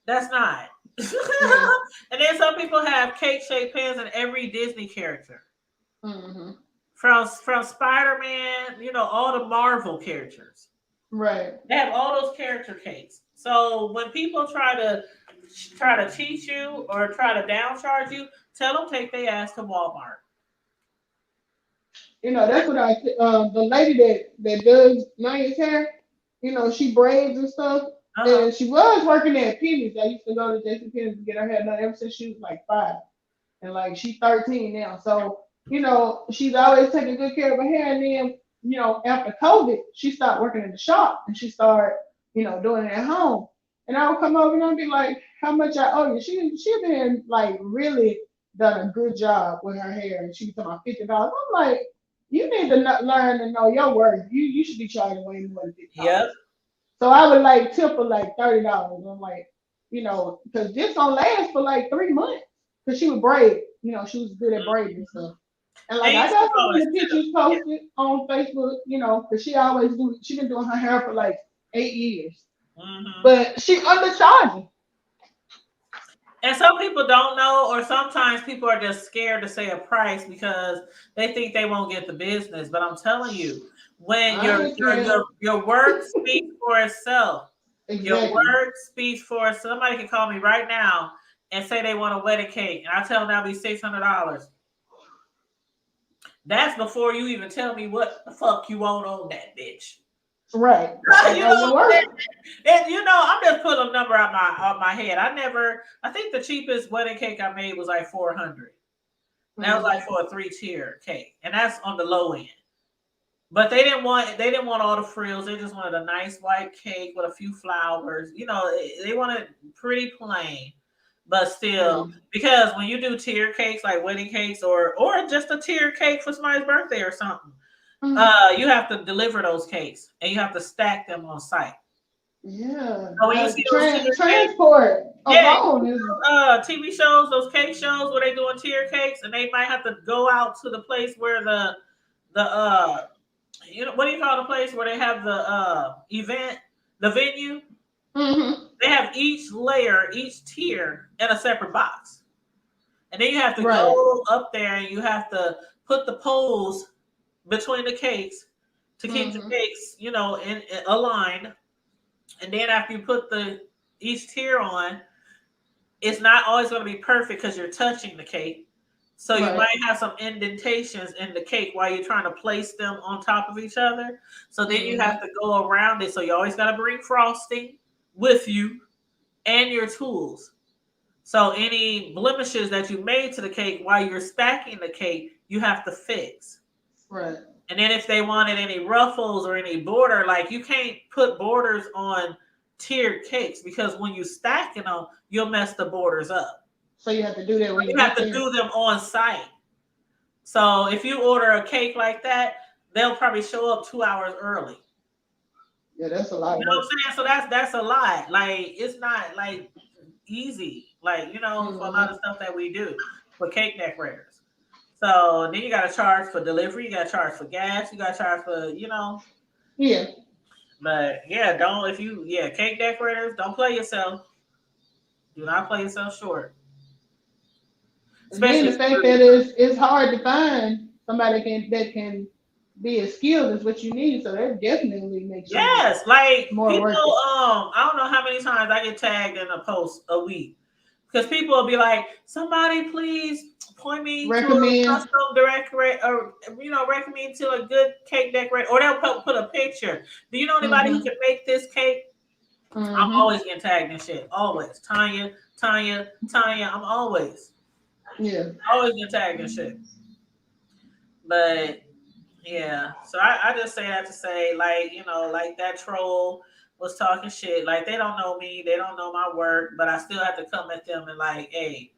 that's not. And then some people have cake shaped pans in every Disney character. From Spider-Man, you know, all the Marvel characters. Right. They have all those character cakes. So when people try to cheat you or try to downcharge you, tell them take their ass to Walmart. You know, that's what the lady that does Nanya's hair, you know, she braids and stuff. And she was working at Penny's. I used to go to Jason Penny's to get her hair done ever since she was like 5. And like she's 13 now. So, you know, she's always taking good care of her hair. And then, you know, after COVID, she stopped working in the shop and she started, you know, doing it at home. And I would come over and I'd be like, how much I owe you? She been like really done a good job with her hair. And she was talking about $50. I'm like, you need to learn to know your worth. You should be charging way more than $50. Yep. So I would like tip her like $30. I'm like, you know, because this gonna last for like 3 months. Because she would braid, you know, she was good at braiding and stuff. And like I got some of the pictures posted on Facebook, you know, because she been doing her hair for like 8 years. But she undercharging. And some people don't know, or sometimes people are just scared to say a price because they think they won't get the business. But I'm telling you, when your work speaks for itself, your work speaks for itself. Somebody can call me right now and say they want a wedding cake, and I tell them that'll be $600. That's before you even tell me what the fuck you want on that bitch. Right. You know, and you know, I'm just putting a number out my head. I think the cheapest wedding cake I made was like $400. That was like for a 3-tier cake, and that's on the low end. But they didn't want all the frills. They just wanted a nice white cake with a few flowers. You know, they wanted pretty plain, but still, because when you do tier cakes like wedding cakes or just a tier cake for somebody's birthday or something, you have to deliver those cakes and you have to stack them on site. Yeah. So when you see those transport alone is TV shows, those cake shows where they doing tier cakes, and they might have to go out to the place where the you know, what do you call the place where they have the event, the venue? They have each layer, each tier in a separate box. And then you have to go up there and you have to put the poles between the cakes to keep the cakes, you know, in aligned. And then after you put each tier on, it's not always going to be perfect because you're touching the cake. So you might have some indentations in the cake while you're trying to place them on top of each other. So then you have to go around it. So you always got to bring frosting with you and your tools. So any blemishes that you made to the cake while you're stacking the cake, you have to fix. Right. And then if they wanted any ruffles or any border, like you can't put borders on tiered cakes because when you stacking them, you'll mess the borders up. So you have to do that when you have to do them on site. So if you order a cake like that, they'll probably show up 2 hours early. Yeah, that's a lot. You know what I'm saying? So that's a lot. Like it's not like easy. Like, you know, for a lot of stuff that we do for cake decorators. So then you got to charge for delivery. You got to charge for gas. You got to charge for, you know. Yeah. But yeah, cake decorators, don't play yourself. Do not play yourself short. Especially the fact that it's hard to find somebody that can be as skilled as what you need. So that definitely makes like more people. worth it. I don't know how many times I get tagged in a post a week because people will be like, "Somebody please point me to a custom decorator, or recommend to a good cake decorator," or they'll put a picture. Do you know anybody who can make this cake? I'm always getting tagged in shit. Always, Tanya. I'm always getting tagged in shit. But yeah, so I just say that to say, like, you know, like that troll was talking shit. Like, they don't know me, they don't know my work, but I still have to come at them and like, hey,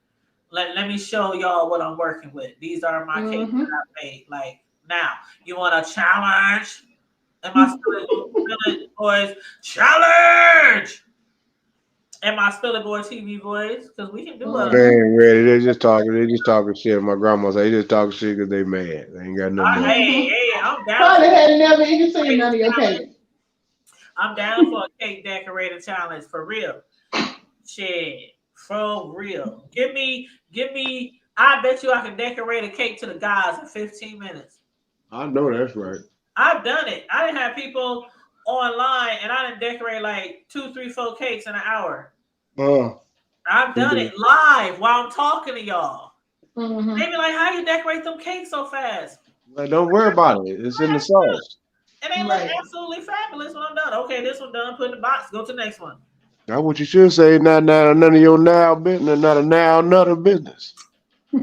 let me show y'all what I'm working with. These are my cakes that I made. Like, now, you want a challenge? And my Spilling Boys challenge! And my Spilling Boy TV voice, because we can do it. They ain't ready. They just talking shit. My grandma say they just talking shit because they mad. They ain't got no money. Hey, I'm down. Probably had never even seen none of your cake. I'm down for a cake decorating challenge for real. Shit, for real. Give me. I bet you I can decorate a cake to the gods in 15 minutes. I know that's right. I've done it. I didn't have people online, and I didn't decorate like 2, 3, 4 cakes in an hour. I've done it live while I'm talking to y'all. They be like, "How you decorate them cakes so fast?" Like, don't worry about it. It's in the sauce. And they look absolutely fabulous when I'm done. Okay, this one done. Put in the box. Go to the next one. That's what you should say. Not none of your now business. Not a now nutter business. Yeah,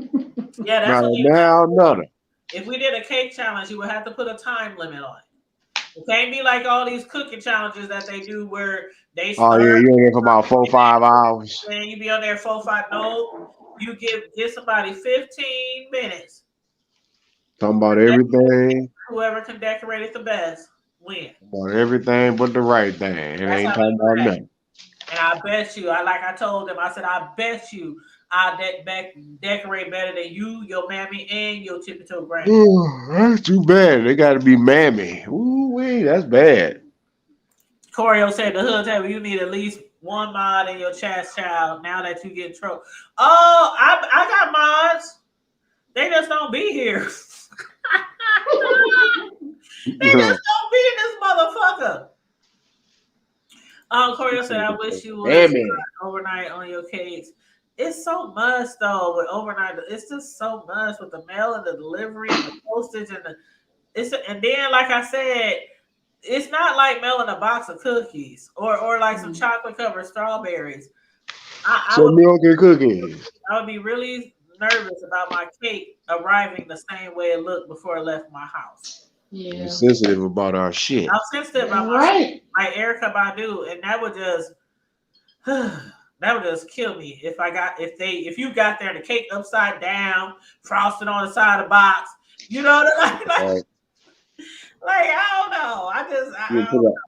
that's not what a now nutter. If we did a cake challenge, you would have to put a time limit on it. It can't be like all these cooking challenges that they do where they start. Oh yeah, you in there for about 4 or 5 hours. And you be on there 4 or 5. No, you give somebody 15 minutes. Talking about everything. Whoever can decorate it the best win. About everything but the right thing. It ain't talking about nothing. And I bet you, I told them, I said, I bet you I'll decorate better than you, your mammy, and your tippy toe granny. Ooh, that's too bad. They got to be mammy. Ooh, wait, that's bad. Corio said the hood table, you need at least one mod in your chat child now that you get in trouble. Oh, I got mods. They just don't be here. They just don't be in this motherfucker. Corio said, I wish you would overnight on your cakes. It's so much though with overnight. It's just so much with the mail and the delivery and the postage and and then like I said, it's not like mailing a box of cookies or like some chocolate covered strawberries. Milk and cookies. I would be really nervous about my cake arriving the same way it looked before it left my house. Yeah. We're sensitive about our shit. I'm sensitive about my shit, like Erica Badu, and that would just kill me if you got there and the cake upside down, frosted on the side of the box. You know what I mean? Like I don't know.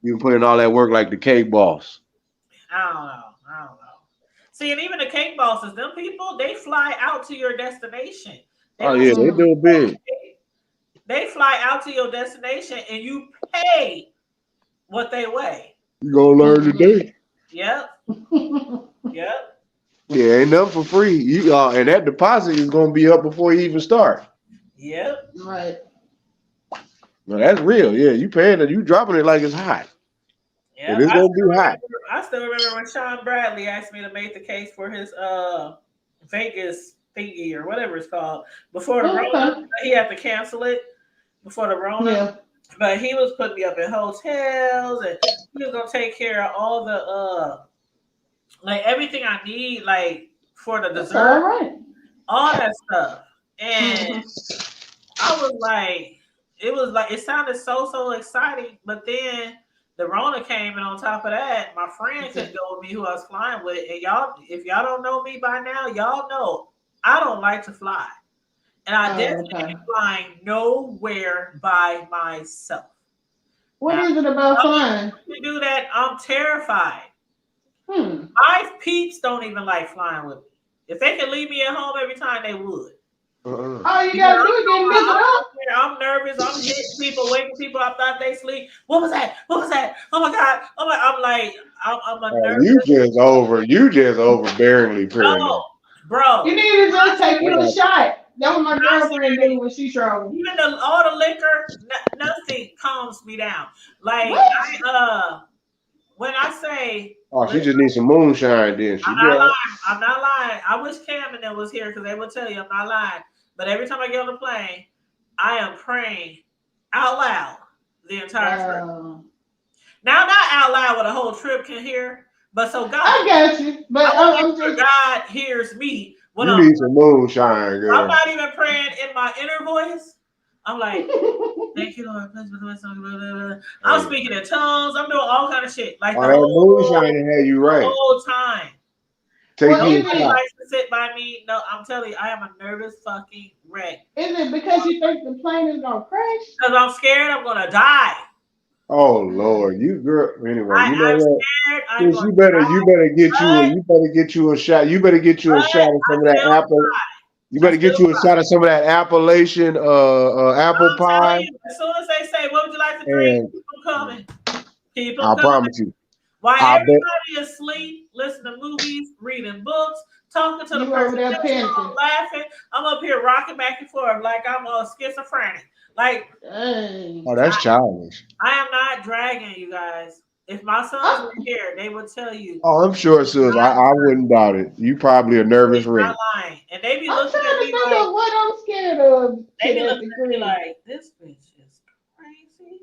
You put in all that work like the cake boss. I don't know. See, and even the cake bosses, them people, they fly out to your destination. They do big. They fly out to your destination and you pay what they weigh. You gonna learn today. Yep. Yeah, ain't nothing for free. You and that deposit is gonna be up before you even start. Yep. Right. No, that's real. Yeah, you paying it, you dropping it like it's hot. Yeah, it's gonna be hot. I still remember when Sean Bradley asked me to make the case for his Vegas thingy or whatever it's called before the Rona. He had to cancel it before the Rona. Yeah. But he was putting me up in hotels and he was gonna take care of all the like everything I need, like for the dessert, all that stuff. And I was like, it sounded so exciting, but then the Rona came, and on top of that, my friend couldn't go with me who I was flying with. And y'all, if y'all don't know me by now, y'all know I don't like to fly. And I definitely be flying nowhere by myself. What is it about flying? To do that, I'm terrified. My peeps don't even like flying with me. If they could leave me at home every time, they would. All you gotta do is get mixed up. I'm nervous. I'm hitting people, waking people up out they sleep. What was that? Oh my God. I'm like, I'm a nervous. You just overbearingly paranoid. No, bro. You need to just take you a shot. That was my girlfriend did when she traveled. Even all the liquor, nothing calms me down. Like when I say, she just needs some moonshine, then she. I'm not lying. I wish Cam and them was here because they would tell you I'm not lying. But every time I get on the plane, I am praying out loud the entire trip. Now, not out loud what a whole trip can hear, but so God. I got you, but I'm just God hears me. When you need some moonshine, girl. I'm not even praying in my inner voice. I'm like, thank you, Lord. I'm speaking in tongues. I'm doing all kind of shit. Like that moonshine had you right. The whole time. Take you Nobody likes to sit by me. No, I'm telling you, I am a nervous fucking wreck. Is it because you think the plane is gonna crash? Because I'm scared I'm gonna die. Oh Lord, you girl. Anyway, you know I'm what? scared. I'm you better get you a shot. You better get you a shot of some of that apple. You better get you a shot of some of that Appalachian apple pie. You, as soon as they say, "What would you like to drink?" Keep them coming. Keep them I coming. promise you. While everybody is asleep, listening to movies, reading books, talking to the person next to them, laughing, I'm up here rocking back and forth like I'm schizophrenic. Like, oh, that's childish. I am not dragging you guys. If my sons were here, they would tell you. Oh, I'm sure, sis. I wouldn't doubt it. You probably a nervous wreck. Not lying, and they be I'm looking trying at to me think like, of what I'm scared of. They be looking at me like, this bitch is crazy.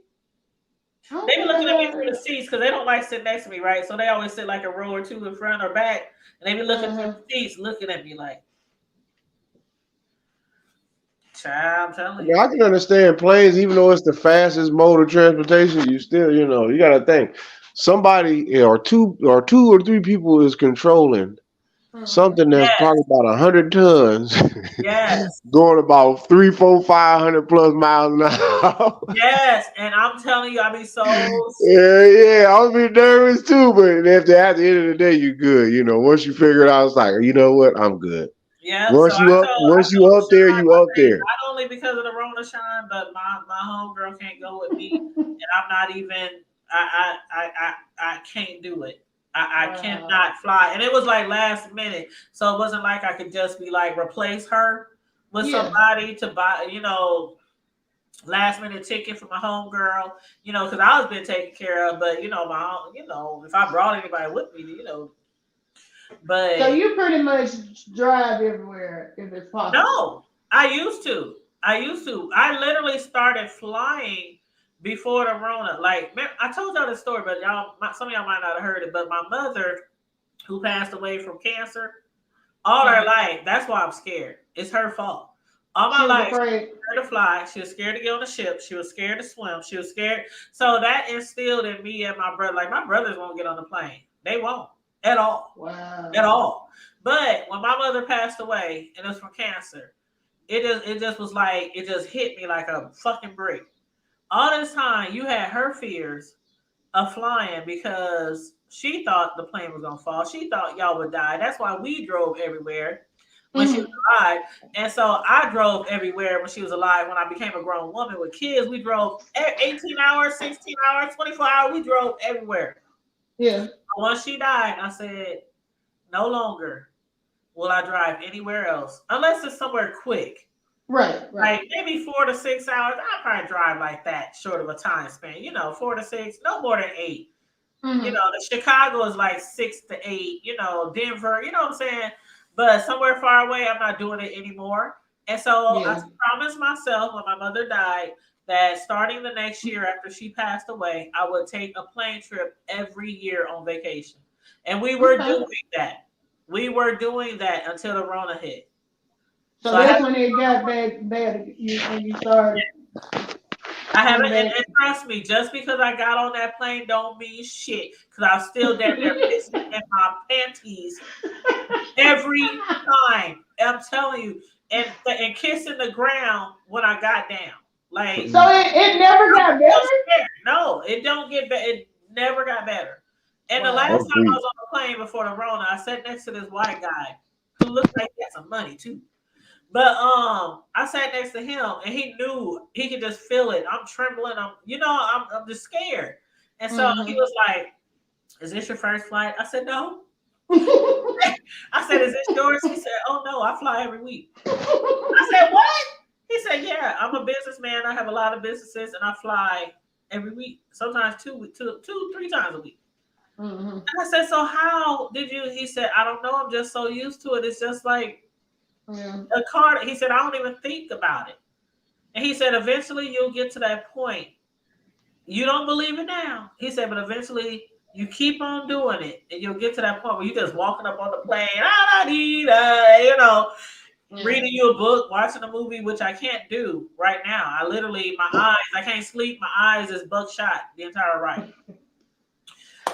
They be looking at me through the seats because they don't like sitting next to me, right? So they always sit like a row or two in front or back, and they be looking through the seats, looking at me like, child, I'm telling you. I can understand planes, even though it's the fastest mode of transportation. You still, you got to think somebody or two or three people is controlling something that's probably about 100 tons. Yes. Going about 300, 400, 500 plus miles an hour. Yes, and I'm telling you, I be so. Yeah, I'll be nervous too. But at the end of the day, you're good. Once you figure it out, it's like, you know what, I'm good. Yeah. Once you up there, you up there. Not only because of the Rona shine, but my homegirl can't go with me, and I'm not even. I can't do it. I cannot fly, and it was like last minute, so it wasn't like I could just be like replace her with somebody to buy, last minute ticket for my homegirl, because I was been taken care of, but if I brought anybody with me, but so you pretty much drive everywhere if it's possible. No, I used to. I literally started flying before the Rona. Like, I told y'all this story, but some of y'all might not have heard it. But my mother, who passed away from cancer, all her life, that's why I'm scared. It's her fault. All my life, she was scared to fly. She was scared to get on the ship. She was scared to swim. She was scared. So that instilled in me and my brother. Like, my brothers won't get on the plane. They won't at all. Wow. At all. But when my mother passed away, and it was from cancer, it just was like, it just hit me like a fucking brick. All this time, you had her fears of flying because she thought the plane was gonna fall. She thought y'all would die. That's why we drove everywhere when she was alive. And so I drove everywhere when she was alive. When I became a grown woman with kids, we drove 18 hours, 16 hours, 24 hours. We drove everywhere. Yeah. Once she died, I said, no longer will I drive anywhere else unless it's somewhere quick. Right. Like maybe 4 to 6 hours. I'll probably drive like that, short of a time span. 4 to 6, no more than 8. The Chicago is like 6 to 8. Denver. You know what I'm saying? But somewhere far away, I'm not doing it anymore. And so I promised myself when my mother died that starting the next year after she passed away, I would take a plane trip every year on vacation. And we were doing that. We were doing that until the Rona hit. So that's when it got bad when you started. I haven't, and trust me, just because I got on that plane don't mean shit. Because I'm still down there pissing in my panties every time. I'm telling you, and kissing the ground when I got down. Like, so it never got better. No, it don't get better. It never got better. And the last time I was on the plane before the Rona, I sat next to this white guy who looked like he had some money too. But I sat next to him, and he knew, he could just feel it. I'm trembling. I'm just scared. And so he was like, "Is this your first flight?" I said, "No." I said, "Is this yours?" He said, "Oh no, I fly every week." I said, "What?" He said, "Yeah, I'm a businessman. I have a lot of businesses, and I fly every week. Sometimes 2, 3 times a week." And I said, "So how did you?" He said, "I don't know. I'm just so used to it. It's just like a car." He said, "I don't even think about it." And he said, "Eventually you'll get to that point. You don't believe it now." He said, "But eventually you keep on doing it, and you'll get to that point where you're just walking up on the plane, reading you a book, watching a movie, which I can't do right now. I literally, my eyes, I can't sleep. My eyes is buckshot the entire night.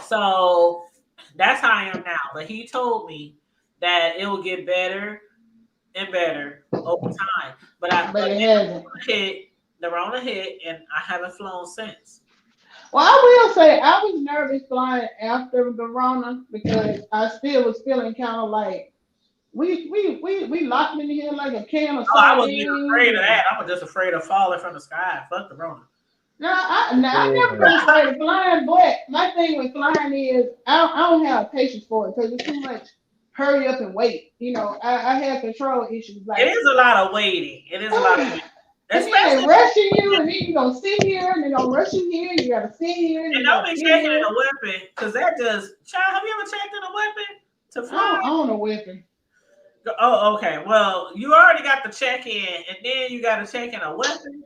So that's how I am now. But he told me that it will get better and better over time. But it hasn't. The Rona hit, and I haven't flown since. Well, I will say I was nervous flying after the Rona because I still was feeling kind of like we locked in here like a can of sardines. I wasn't even afraid of that. I was just afraid of falling from the sky. Fuck the Rona. No, I never been afraid of flying, but my thing with flying is I don't have patience for it because it's too much hurry up and wait. You know, I have control issues. Like, it is a lot of waiting. It is a lot of waiting. And then they rushing you, and then you're going to sit here, and they're going to rush you here, you got to sit here. And don't be checking in a weapon, because that just, child, have you ever checked in a weapon to fly? I own a weapon. Oh, okay. Well, you already got the check-in, and then you got to check in a weapon.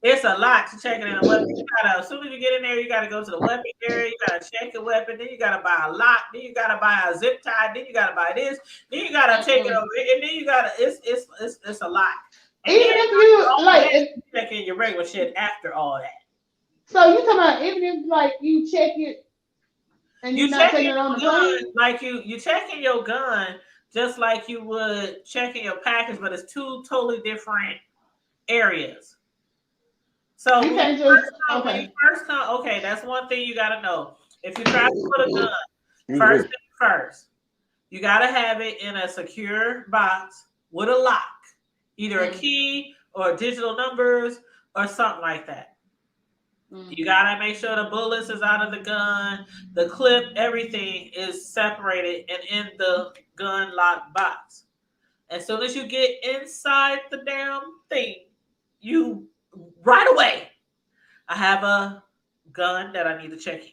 It's a lot to check in a weapon. You gotta, as soon as you get in there, you got to go to the weapon area. You got to check the weapon. Then you got to buy a lock. Then you got to buy a zip tie. Then you got to buy this. Then you got to take it over. And then you got to, it's a lot. And even if you like check in your regular shit after all that. So you talking about even if like you check it and you're not taking it on the plane? Like you checking your gun just like you would checking your package, but it's two totally different areas. So you when you first come, okay, that's one thing you gotta know. If you travel with a gun, first thing first, you gotta have it in a secure box with a lock. Either a key or digital numbers or something like that. You gotta make sure the bullets is out of the gun, the clip, everything is separated and in the gun lock box. As soon as you get inside the damn thing, you right away, I have a gun that I need to check in.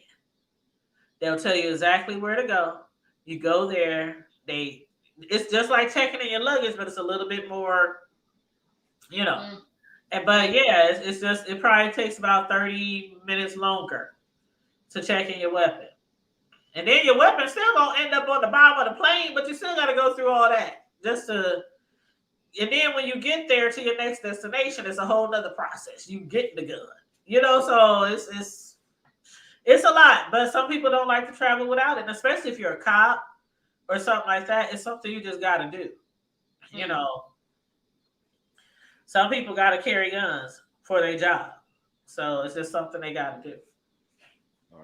They'll tell you exactly where to go. You go there. It's just like checking in your luggage, but it's a little bit more. You know, but yeah, it's just, it probably takes about 30 minutes longer to check in your weapon. And then your weapon still gonna end up on the bottom of the plane, but you still gotta go through all that and then when you get there to your next destination, it's a whole nother process. You get the gun, you know, so it's a lot, but some people don't like to travel without it, and especially if you're a cop or something like that, it's something you just gotta do, you know. Some people got to carry guns for their job. So it's just something they got to do.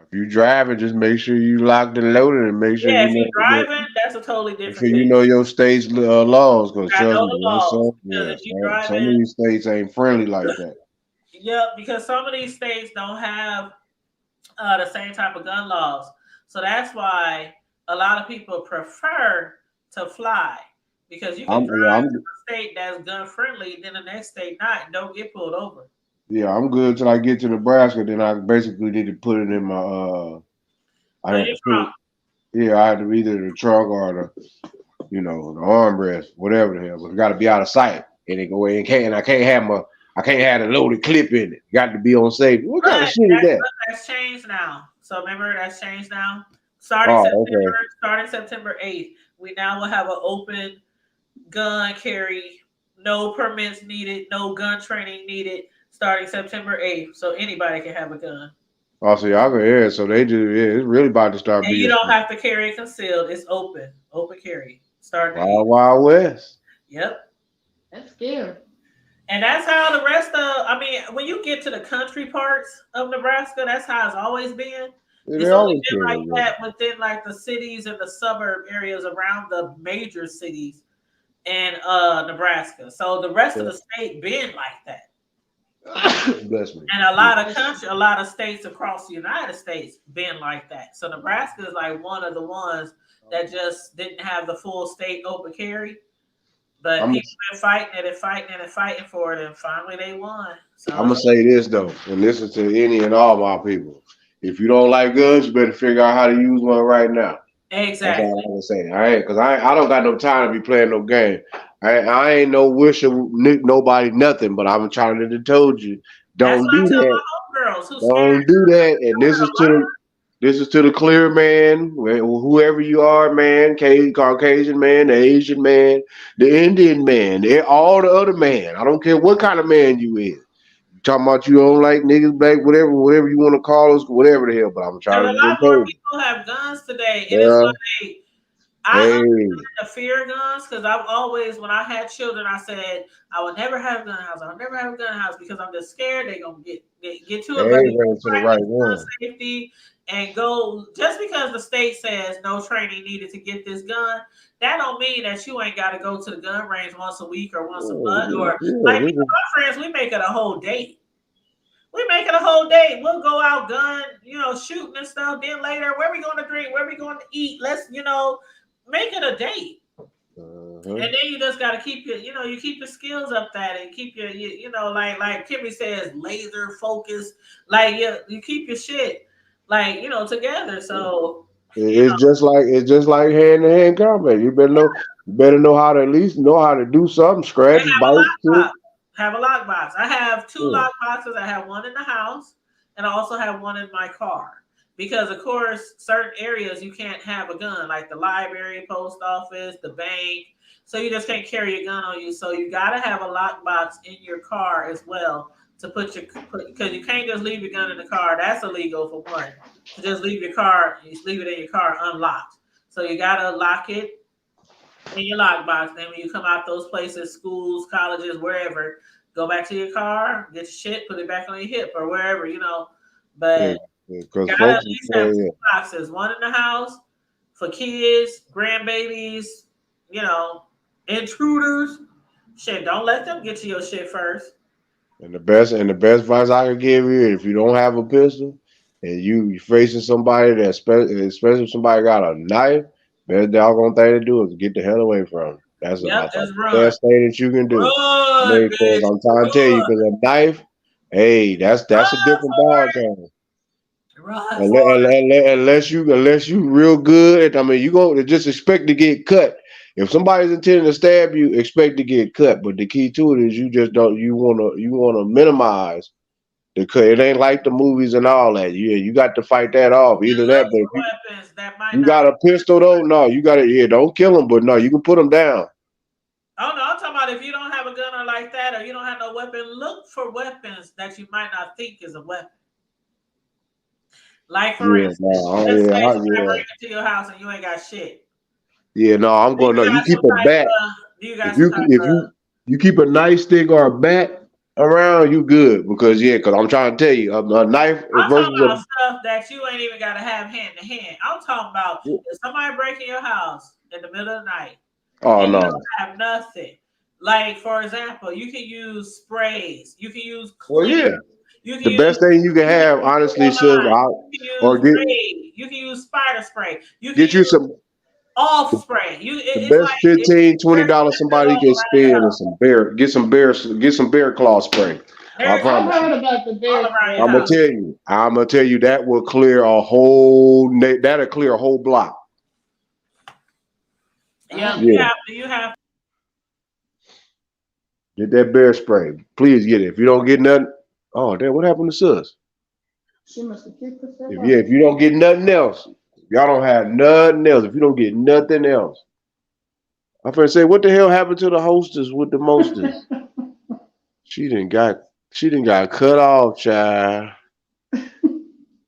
If you're driving, just make sure you locked and loaded and make sure if you're driving, that's a totally different thing. You know your state's laws. Because some of these states ain't friendly like that. Yeah, because some of these states don't have the same type of gun laws. So that's why a lot of people prefer to fly. Because you can drive to a state that's gun friendly, then the next state not, and don't get pulled over. Yeah, I'm good till I get to Nebraska. Then I basically need to put it in my I have to either the trunk or the armrest, whatever the hell. But it got to be out of sight, and it go in. I can't have a loaded clip in it. Got to be on safety. What kind of shit is that? That's changed now. So remember, that's changed now. Starting September 8th, we now will have an open gun carry, no permits needed, no gun training needed, starting September 8th. So anybody can have a gun. Oh, so y'all can so they do. Yeah, it's really about to start. And you don't have to carry it concealed. It's open carry. Starting Wild West. Yep. That's scary. And that's how the rest of, when you get to the country parts of Nebraska, that's how it's always been. It's only been like that within like the cities and the suburb areas around the major cities in Nebraska. So the rest of the state been like that. Bless me. And a lot of states across the United States been like that. So Nebraska is like one of the ones that just didn't have the full state open carry. But people been fighting for it, and finally they won. So I'm gonna say this though, and listen to any and all my people. If you don't like guns, you better figure out how to use one right now. Exactly. That's all I'm gonna say. All right, because I don't got no time to be playing no game. I ain't no wishing nobody nothing, but I'm trying to told you, don't do that. Don't do that. And This is to the clear man, whoever you are, man, Caucasian man, the Asian man, the Indian man, all the other man. I don't care what kind of man you is. Talking about you don't like niggas, black, whatever you want to call us, whatever the hell. But I'm trying Because a to lot more encourage you. people have guns today, and it's Yeah. like I Hey, understand the fear of guns because I've always, when I had children, I said I would never have a gun house. I would never have a gun house because I'm just scared they're gonna get to it. they But ain't you running to the right practice gun one. safety and go just because the state says no training needed to get this gun. That don't mean that you ain't got to go to the gun range once a week or once a month or like me and my friends. We make it a whole date. We make it a whole day. We'll go out gun, shooting and stuff. Then later, where we going to drink? Where we going to eat? Let's, make it a date. And then you just got to keep your, you keep your skills up that and keep your, like Kimmy says, laser focus. Like you keep your shit, like, together. So It's just like hand to hand combat. You better know how to at least know how to do something. Scratch, bite, kick. Have a lockbox. I have 2 lockboxes. I have one in the house, and I also have one in my car. Because of course, certain areas you can't have a gun, like the library, post office, the bank. So you just can't carry a gun on you. So you gotta have a lockbox in your car as well to because you can't just leave your gun in the car. That's illegal for one. To just leave your car, you just leave it in your car unlocked. So you gotta lock it in your lockbox. Then when you come out those places, schools, colleges, wherever, go back to your car, get your shit, put it back on your hip or wherever, But Because gotta folks at least have 2 boxes, one in the house for kids, grandbabies, intruders. Shit, don't let them get to your shit first. and the best advice I can give you, if you don't have a pistol and you facing somebody that especially if somebody got a knife, best doggone thing to do is get the hell away from them. That's about the best thing that you can do. Run, Because bitch. I'm trying to tell you, because a knife, hey, that's a different ball game. Unless you real good, I mean, you go to just expect to get cut. If somebody's intending to stab you, expect to get cut. But the key to it is you just don't. You wanna minimize the cut. It ain't like the movies and all that. You got to fight that off. Either that, but if you got a pistol though, no, you got to don't kill them, but no, you can put them down. Oh no, I'm talking about if you don't have a gun or like that, or you don't have no weapon, look for weapons that you might not think is a weapon. Like for instance, let's say somebody break into your house and you ain't got shit. Yeah, no, I'm going. No, you keep a bat. If you keep a nightstick or a bat around, you good because I'm trying to tell you, a knife I'm versus talking about stuff that you ain't even gotta have hand to hand. I'm talking about if somebody breaking your house in the middle of the night. Oh and no, you don't have nothing. Like for example, you can use sprays. You can use clear. Well, yeah. You can The best thing you can have, honestly, sis, you can use spider spray. You can get you use some off spray. the best $15-20 somebody can spend is some bear claw spray. I promise. I heard about the bear spray. I'm gonna tell you that will clear that'll clear a whole block. Yeah. You have Get that bear spray. Please get it. If you don't get nothing, oh damn, what happened to sis? She must have kicked herself out. If you don't get nothing else, y'all don't have nothing else. If you don't get nothing else, I'm gonna say, what the hell happened to the hostess with the mostest? She didn't got cut off, child.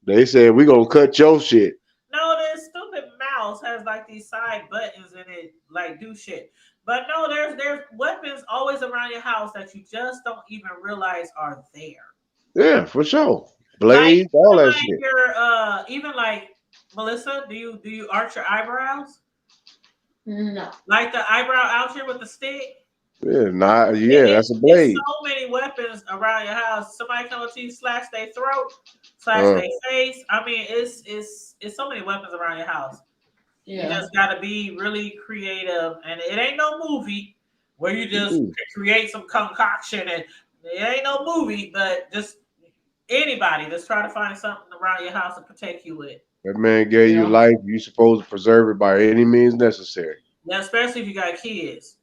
They said we gonna cut your shit. No, this stupid mouse has like these side buttons in it, like do shit. But no, there's weapons always around your house that you just don't even realize are there. Yeah, for sure. Blades, all that shit. Even like Melissa, do you arch your eyebrows? No. Like the eyebrow out here with the stick? Yeah, that's a blade. There's so many weapons around your house. Somebody come up to you, slash their throat, slash their face. I mean, it's so many weapons around your house. Yeah. You just gotta be really creative, and it ain't no movie where you just create some concoction, and it ain't no movie, but just anybody just try to find something around your house to protect you with. That man gave you life. You supposed to preserve it by any means necessary. Yeah, especially if you got kids,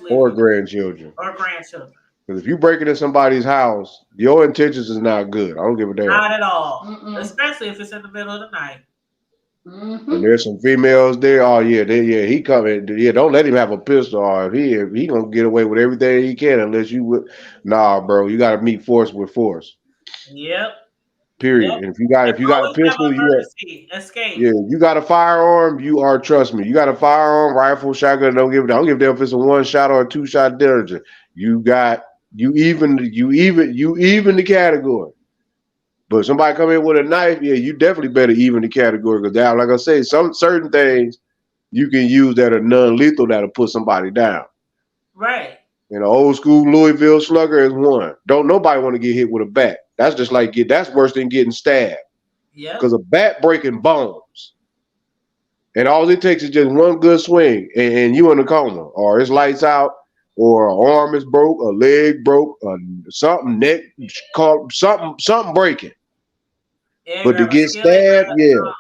or grandchildren. Or grandchildren. Because if you break into somebody's house, your intentions is not good. I don't give a damn. Not at all. Especially if it's in the middle of the night. And there's some females there. Oh yeah, he coming. Yeah, don't let him have a pistol. Or if he gonna get away with everything he can, unless you would. Nah, bro, you gotta meet force with force. Yep. Period. Yep. And if you got a pistol, escape. Yeah, you got a firearm. You are, trust me. You got a firearm, rifle, shotgun. Don't give a damn if it's a 1-shot or a 2-shot diligent. You even the category. But somebody come in with a knife, yeah, you definitely better even the category. Because now, like I say, some certain things you can use that are non-lethal that'll put somebody down. Right. And an old school Louisville slugger is one. Don't nobody want to get hit with a bat. That's just like that's worse than getting stabbed. Yeah. Because a bat breaking bones. And all it takes is just one good swing and you in a coma. Or it's lights out, or an arm is broke, a leg broke, something neck something breaking. Yeah, but to get stabbed, to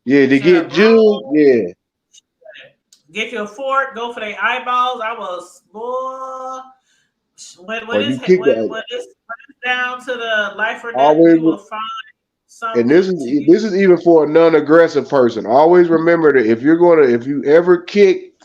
get jeweled, get you a fork, go for their eyeballs. I was when it's down to the life or death, you will find something. And this is even for a non-aggressive person. Always remember that if you ever kick,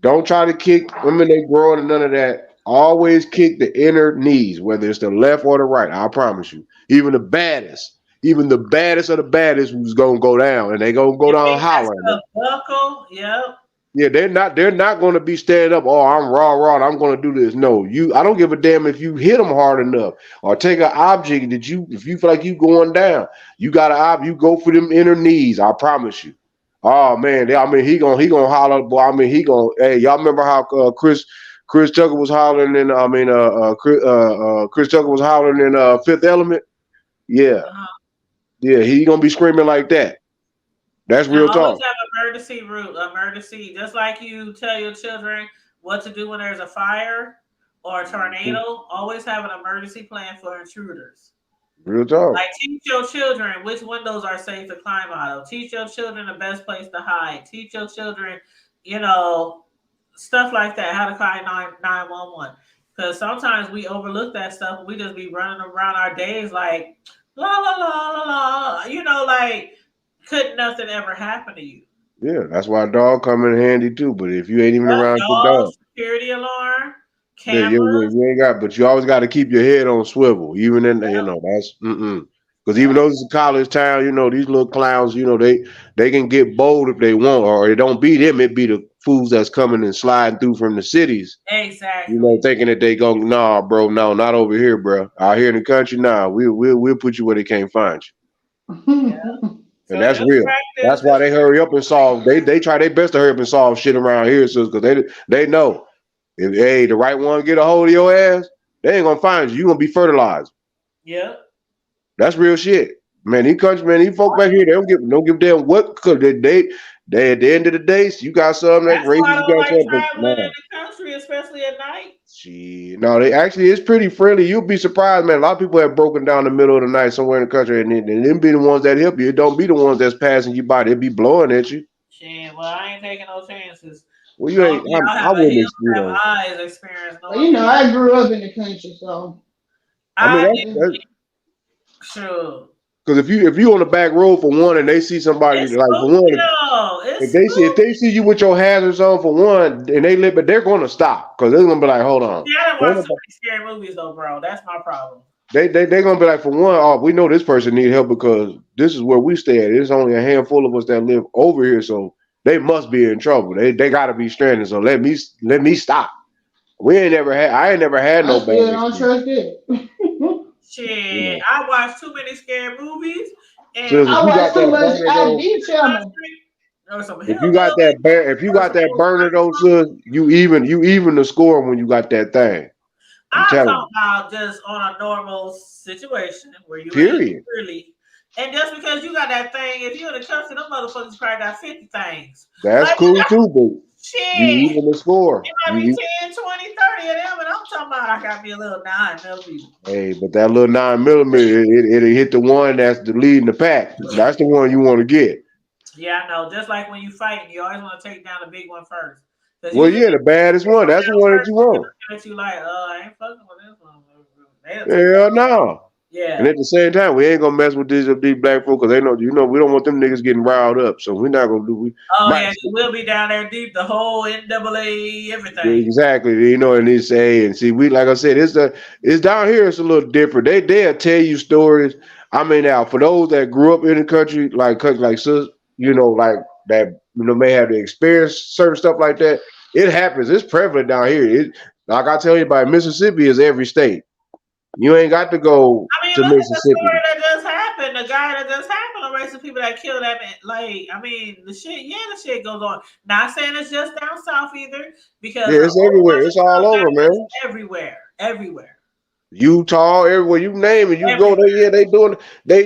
don't try to kick women they grow and none of that. Always kick the inner knees, whether it's the left or the right. I promise you. Even the baddest of the baddest who's gonna go down, and they gonna go down hollering. Buckle, yep. Yeah, they're not going to be standing up. Oh, I'm raw. I'm going to do this. No, I don't give a damn if you hit them hard enough or take an object if you feel like you going down. You got you go for them inner knees. I promise you. Oh man, he gonna holler, boy. Hey, y'all remember how Chris Tucker was hollering in? Chris Tucker was hollering in Fifth Element. Yeah, yeah, he gonna be screaming like that. That's real talk. Always have emergency, just like you tell your children what to do when there's a fire or a tornado. Always have an emergency plan for intruders. Real talk. Like teach your children which windows are safe to climb out of. Teach your children the best place to hide. Teach your children, stuff like that. How to call 911. Because sometimes we overlook that stuff and we just be running around our days like la la la la la. Like. Could nothing ever happen to you? Yeah, that's why a dog come in handy too. But if you ain't even around your dog, security alarm, cameras, you ain't got. But you always got to keep your head on swivel, even in that's because even though it's a college town, these little clowns, they can get bold if they want, or it don't be them, it be the fools that's coming and sliding through from the cities. Exactly. Thinking that they go, nah, bro, no, not over here, bro. Out here in the country, nah, we'll put you where they can't find you. Yeah. And that's real. That's why they hurry up and solve. They try their best to hurry up and solve shit around here, so because they know if the right one get a hold of your ass, they ain't gonna find you. You gonna be fertilized. Yeah. That's real shit, man. These folk back here, they don't give a damn what could they at the end of the day, so you got something that's racist. You got something. Traveling in the country, especially at night. No, it's pretty friendly. You'll be surprised, man. A lot of people have broken down the middle of the night somewhere in the country, and them be the ones that help you. It don't be the ones that's passing you by. They be blowing at you. Shit, well, I ain't taking no chances. Well, you ain't. I wouldn't experience. I grew up in the country, so. That's true. Because if you on the back road for one, and they see somebody for one, if they see you with your hazards on for one, and but they're gonna stop because they're gonna be like, hold on. Yeah, I didn't watch so many scary movies though, bro. That's my problem. They gonna be like, for one, oh, we know this person need help because this is where we stay at. There's only a handful of us that live over here, so they must be in trouble. They gotta be stranded. So let me stop. I ain't never had no bad. Don't trust it. Shit, I watched too many scary movies, and I watched too much ID channel. If you got that burner though, sis, you even the score when you got that thing. I'm talking about just on a normal situation where you really, and just because you got that thing, if you in the country, them motherfuckers probably got 50 things. That's cool too, but shit, you even the score. It might be 10, 20, 30 of them, and I'm talking about I got me a little 9mm. Hey, but that little 9mm, it'll hit the one that's the leading the pack. That's the one you want to get. Yeah, I know. Just like when you fight, you always want to take down the big one first. Well, yeah, the baddest one. That's the one that you want. That you like, I ain't fucking with Hell no. Yeah. And at the same time, we ain't gonna mess with these black folk because they know, we don't want them niggas getting riled up. So we're not gonna do. We'll be down there deep, the whole NAA, everything. Exactly, and they say, and see, we, like I said, it's down here. It's a little different. They'll tell you stories. I mean, now for those that grew up in the country, like sis, like that, may have to experience certain stuff like that. It happens. It's prevalent down here. Like I tell you, Mississippi is every state. You ain't got to go to look Mississippi. At the story that just happened. The guy that just happened, the racist people that killed that man. Like, the shit goes on. Not saying it's just down south either, because it's everywhere. It's all over, man. Everywhere. Utah, everywhere you name it, you go there. Yeah, they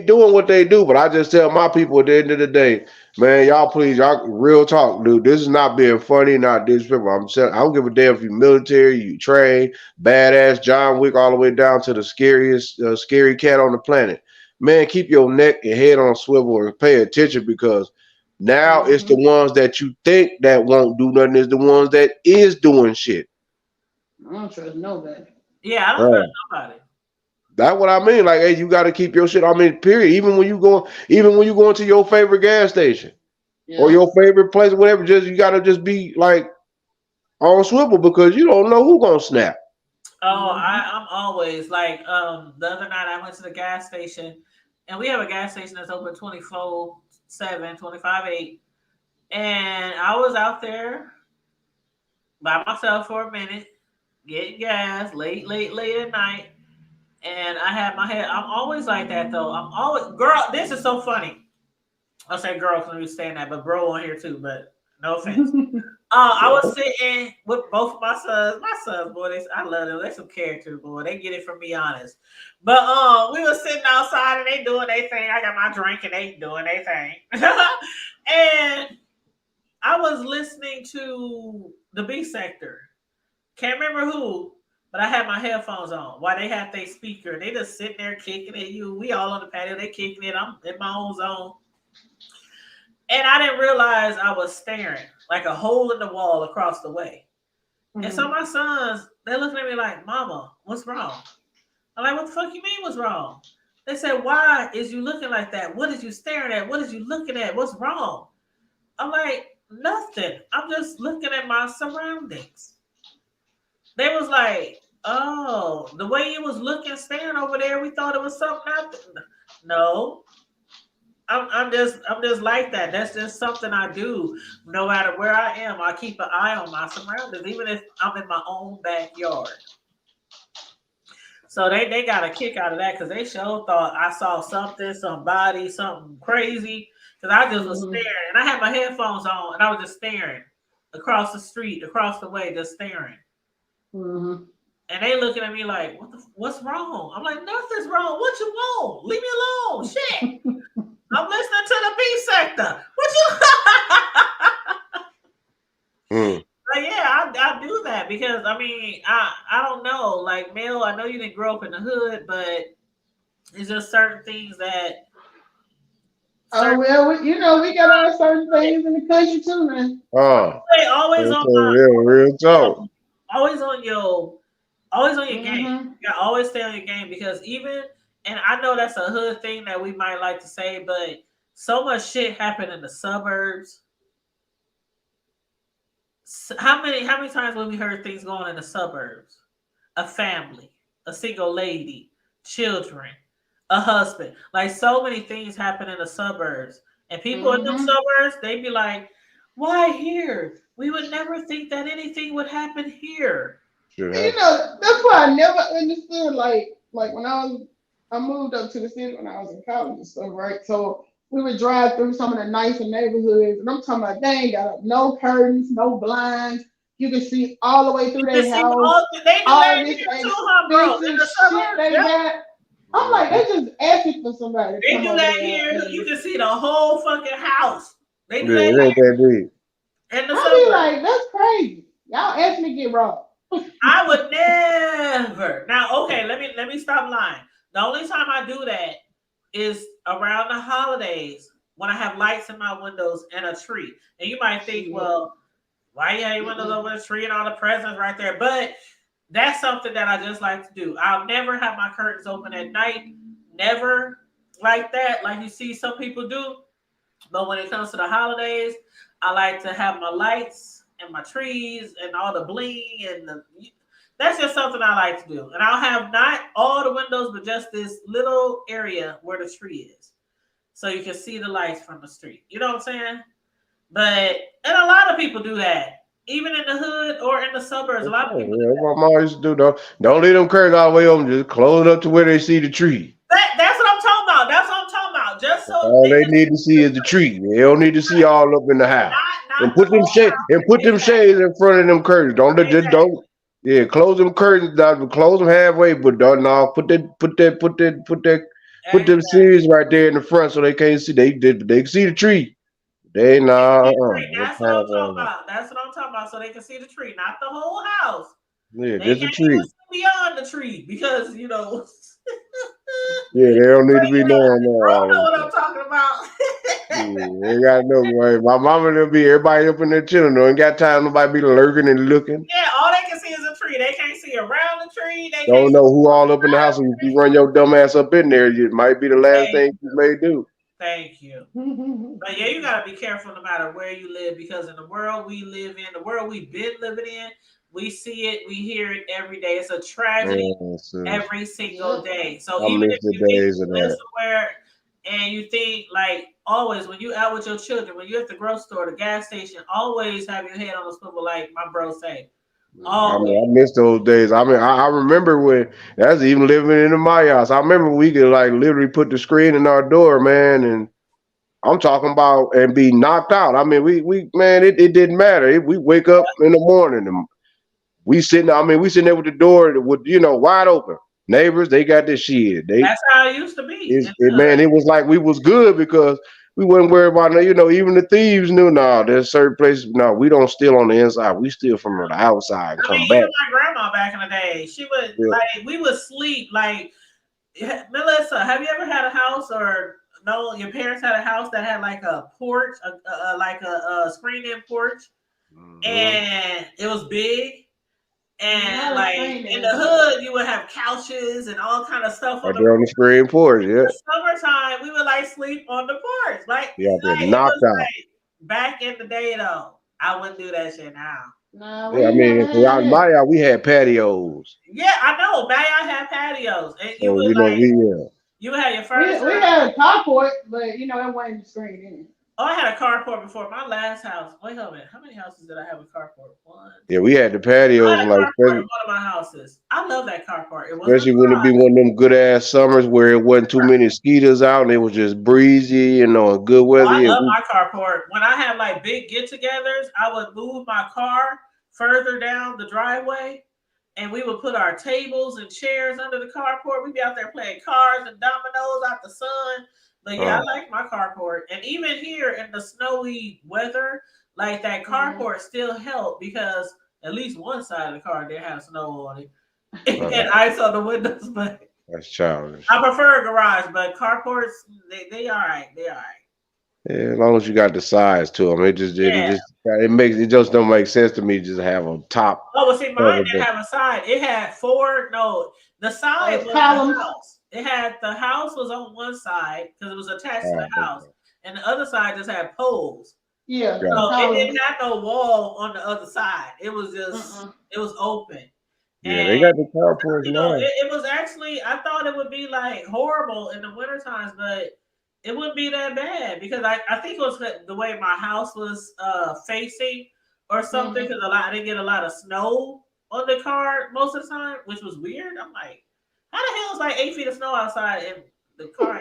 doing what they do. But I just tell my people at the end of the day, man, y'all real talk, dude. This is not being funny, not disrespectful. I'm saying I don't give a damn if you military, you train, badass, John Wick, all the way down to the scariest, scary cat on the planet. Man, keep your neck and head on swivel and pay attention, because now it's the ones that you think that won't do nothing is the ones that is doing shit. I don't trust nobody. Yeah, I don't trust nobody. That's what I mean. Like, hey, you got to keep your shit. I mean, period. Even when you go into your favorite gas station or your favorite place, or whatever, you got to just be like on swivel, because you don't know who's gonna snap. Oh, I'm always like, the other night I went to the gas station, and we have a gas station that's open 24/7, 25/8, and I was out there by myself for a minute, getting gas late at night. And I had my head. I'm always like that though. I'm always, girl. This is so funny. I'll say girl because we saying that, but bro on here too. But no offense. I was sitting with both of my sons. My sons, boy, I love them. They're some characters, boy. They get it from me, honest. But we were sitting outside and they doing their thing. I got my drink and they doing their thing. And I was listening to the B sector. Can't remember who. But I had my headphones on while they had their speaker. They just sitting there kicking at you. We all on the patio. They kicking it. I'm in my own zone. And I didn't realize I was staring like a hole in the wall across the way. Mm-hmm. And so my sons, they're looking at me like, Mama, what's wrong? I'm like, what the fuck you mean what's wrong? They said, why is you looking like that? What is you staring at? What is you looking at? What's wrong? I'm like, nothing. I'm just looking at my surroundings. They was like, oh, the way you was looking, staring over there, we thought it was something out there. No, I'm just like that. That's just something I do. No matter where I am, I keep an eye on my surroundings, even if I'm in my own backyard. So they got a kick out of that because they sure thought I saw something, somebody, something crazy. Because I just was staring, and I had my headphones on, and I was just staring across the street, across the way, just staring. Mm-hmm. And they looking at me like, what's wrong? I'm like, nothing's wrong. What you want? Leave me alone. Shit. I'm listening to the B sector. What you? But yeah, I do that because I don't know. Like, Mel, I know you didn't grow up in the hood, but it's just certain things that. We got our certain things in the country too, man. Always on real talk. Always on your game. You gotta always stay on your game because and I know that's a hood thing that we might like to say, but so much shit happened in the suburbs. How many times have we heard things going on in the suburbs? A family, a single lady, children, a husband. Like, so many things happen in the suburbs. And people in them suburbs, they be like, why here? We would never think that anything would happen here. Sure. That's why I never understood. Like when I moved up to the city when I was in college and stuff, right? So we would drive through some of the nicer neighborhoods, and I'm talking about they ain't got no curtains, no blinds. You can see all the way through their house. All this shit they got. I'm like, they just asking for somebody. They do that here. You can see the whole fucking house. They do that here. And I be like, that's crazy. Y'all asked me to get robbed. I would never. Now, okay, let me stop lying. The only time I do that is around the holidays when I have lights in my windows and a tree. And you might think, well, why you have your windows over the tree and all the presents right there? But that's something that I just like to do. I'll never have my curtains open at night. Never like that, like you see some people do. But when it comes to the holidays, I like to have my lights and my trees and all the bling and that's just something I like to do. And I'll have not all the windows, but just this little area where the tree is. So you can see the lights from the street. You know what I'm saying? And a lot of people do that. Even in the hood or in the suburbs, a lot of people do that. My mom used to do. Don't leave them curtains all the way open. Just close it up to where they see the tree. That's what I'm talking about. That's what I'm talking about. Just so all they need to see is the tree. They don't need to see all up in the house. And put them shades in front of them curtains. Don't. Yeah, close them curtains down. Close them halfway, but don't. No, put them shades right there in the front so they can't see. They can see the tree. They That's what I'm talking about. That's what I'm talking about. So they can see the tree, not the whole house. Yeah, there's a tree. Beyond the tree, because yeah, they don't need to be knowing that. I don't know what I'm talking about. They gotta know, boy. My mama will be everybody up in their children. Ain't got time nobody be lurking and looking. Yeah, all they can see is a tree. They can't see around the tree. They don't know who all up in the house. And if you run your dumb ass up in there, it might be the last thing you may do. Thank you. But yeah, you gotta be careful no matter where you live, because in the world we live in, the world we've been living in, we see it, we hear it every day. It's a tragedy every single day. So even if you live somewhere and you think, like, always when you out with your children, when you're at the grocery store, the gas station, always have your head on the swivel, like my bro say. I miss those days. I remember when that's even living in my house. I remember we could like literally put the screen in our door, man, and I'm talking about and be knocked out. I mean, we man, it didn't matter. We wake up in the morning and we sitting there with the door with wide open. Neighbors, they got this shit. That's how it used to be. Man, it was like we was good because we wouldn't worry about even the thieves knew. No, there's certain places. No, we don't steal on the inside. We steal from the outside and come back. Even my grandma back in the day, she would like we would sleep like. Melissa, have you ever had a house or no? Your parents had a house that had like a porch, like a screened-in porch, and it was big. And like in the hood, you would have couches and all kind of stuff on the screen porch. Yeah. In the summertime, we would like sleep on the porch. Like knocked out. Like, back in the day, though, I wouldn't do that shit now. No, out in my house, we had patios. Yeah, I know. I had patios, and you would you had your first. We had a carport, but it wasn't screened in. Oh, I had a carport before my last house. Wait a minute. How many houses did I have a carport? One. Yeah, we had the patios like one of my houses. I love that carport. Especially when it be one of them good ass summers where it wasn't too many mosquitoes out and it was just breezy, and good weather. I love my carport. When I have like big get-togethers, I would move my car further down the driveway, and we would put our tables and chairs under the carport. We'd be out there playing cards and dominoes out the sun. But yeah, I like my carport. And even here in the snowy weather, like that carport still helped because at least one side of the car did have snow on it and ice on the windows. But that's childish. I prefer a garage, but carports, they all right. They all right. Yeah, as long as you got the size to them, it just don't make sense to me just have a top. Oh, well, see, mine didn't have a side. It had the side was columns. The house. It had the house was on one side because it was attached to the house, and the other side just had poles. Yeah. So it didn't have no wall on the other side. It was just it was open. Yeah, and, they got the carport. It was actually, I thought it would be like horrible in the winter times, but it wouldn't be that bad because I think it was the way my house was facing or something, because I didn't get a lot of snow on the car most of the time, which was weird. I'm like, how the hell is like 8 feet of snow outside in the car?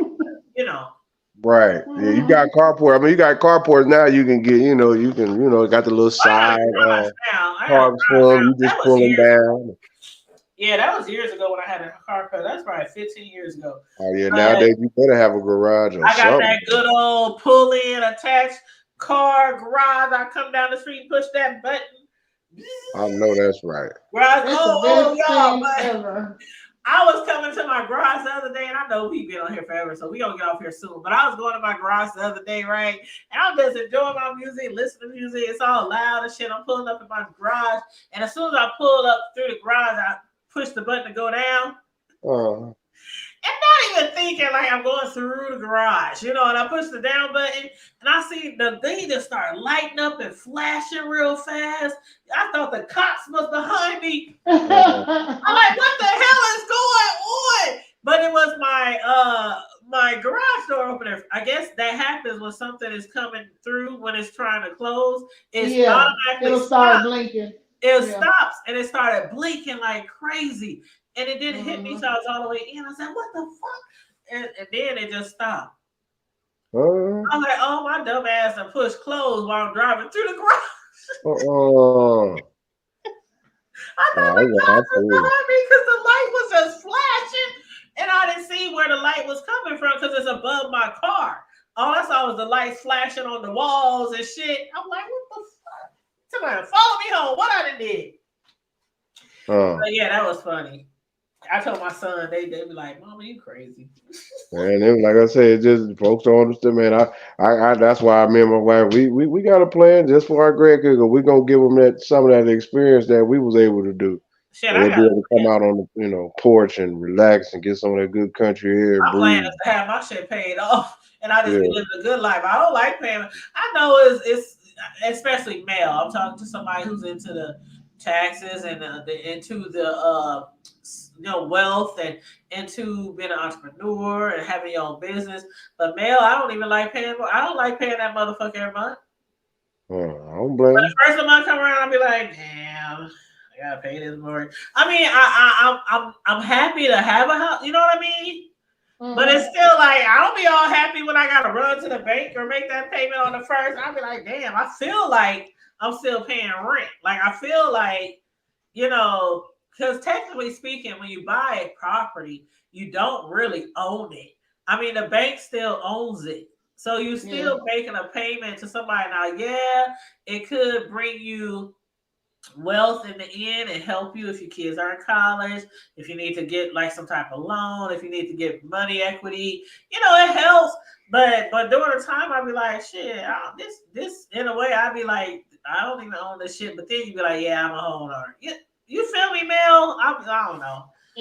Right. Yeah, you got carport. I mean, you got carports now. You can get, got the little side cars for them. You just pull them down. Yeah, that was years ago when I had a carport. That's probably 15 years ago. Oh yeah, nowadays you better have a garage. I got that good old pull-in attached car garage. I come down the street and push that button. I know that's right. Y'all, but I was coming to my garage the other day, and I know we've been on here forever, so we gonna get off here soon. But I was going to my garage the other day, right? And I'm just enjoying my music, listening to music. It's all loud and shit. I'm pulling up in my garage, and as soon as I pulled up through the garage, I pushed the button to go down. And not even thinking like I'm going through the garage, you know, and I push the down button and I see the thing just start lighting up and flashing real fast. I thought the cops was behind me. I'm like, what the hell is going on? But it was my garage door opener. I guess that happens when something is coming through when it's trying to close. It's automatically it'll start blinking. It stops and it started blinking like crazy. And it didn't hit me, so I was all the way in. I said, what the fuck? And then it just stopped. I was like, oh, my dumb ass and push close while I'm driving through the garage. I thought the cops was behind me because the light was just flashing. And I didn't see where the light was coming from because it's above my car. All I saw was the lights flashing on the walls and shit. I'm like, what the fuck? Somebody follow me home. What I done did? But yeah, that was funny. I told my son, they be like, "Mama, you crazy." And then, like I said, just folks don't understand, man. I that's why me and my wife, we got a plan just for our grandkids. We're gonna give them that some of that experience that we was able to do. Shit, they'll be able to come out on the porch and relax and get some of that good country air. My plan is to have my shit paid off, and I just be living a good life. I don't like paying. I know it's especially male. I'm talking to somebody who's into the taxes and into the wealth and into being an entrepreneur and having your own business. But male, I don't even like paying. I don't like paying that motherfucker every month. I don't blame. But the first month come around, I'll be like, damn, I gotta pay this mortgage. I mean, I'm happy to have a house. You know what I mean? But it's still like I don't be all happy when I gotta run to the bank or make that payment on the first. I'll be like, damn, I feel like I'm still paying rent. Like I feel like, because technically speaking, when you buy a property, you don't really own it. I mean, the bank still owns it. So you still making a payment to somebody. Now, it could bring you wealth in the end and help you if your kids are in college, if you need to get like some type of loan, if you need to get money equity, it helps. But during the time, I'd be like, shit, this in a way, I'd be like, I don't even own this shit. But then you'd be like, yeah, I'm a homeowner. You feel me, Mel? I don't know. I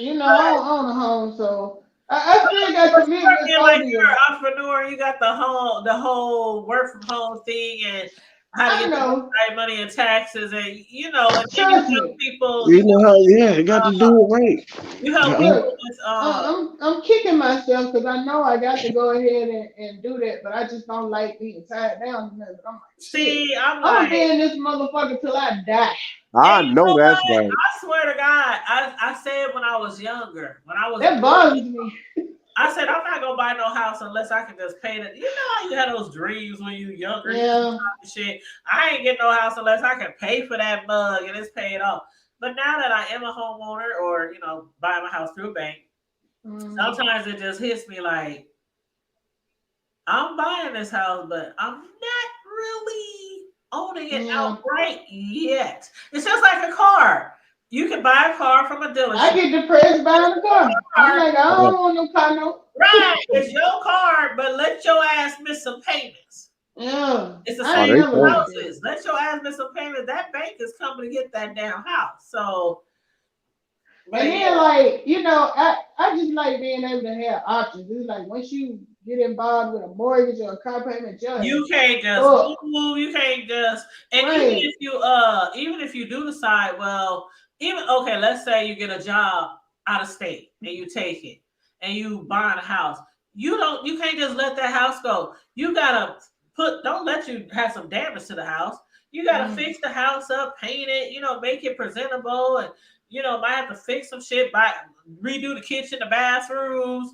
don't own a home, so I still got commitment. Like you're an entrepreneur, you got the whole work from home thing and how to get the right money and taxes, and and you help people. You got to do it right. You help people. I'm kicking myself because I know I got to go ahead and do that, but I just don't like being tied down. I'm like, I'm gonna be in this motherfucker till I die. I know that's right. I swear to God, I said when I was younger, that bothers me. I said I'm not gonna buy no house unless I can just pay it. You know how you had those dreams when you were younger, shit. I ain't getting no house unless I can pay for that mug and it's paid off. But now that I am a homeowner or buying my house through a bank, sometimes it just hits me like I'm buying this house, but I'm not really owning it outright yet. It's just like a car. You can buy a car from a dealership. I get depressed buying a car. I'm like, I don't want no car, no. Right, it's your car, but let your ass miss some payments. Yeah, it's the same with houses. Let your ass miss some payments. That bank is coming to get that damn house. So, and then I just like being able to have options. It's like once you get involved with a mortgage or a car payment, you can't just move. You can't just even if you do decide, let's say you get a job out of state and you take it and you buy a house. You can't just let that house go. You gotta don't let you have some damage to the house. You gotta fix the house up, paint it, make it presentable, and might have to fix some shit, redo the kitchen, the bathrooms,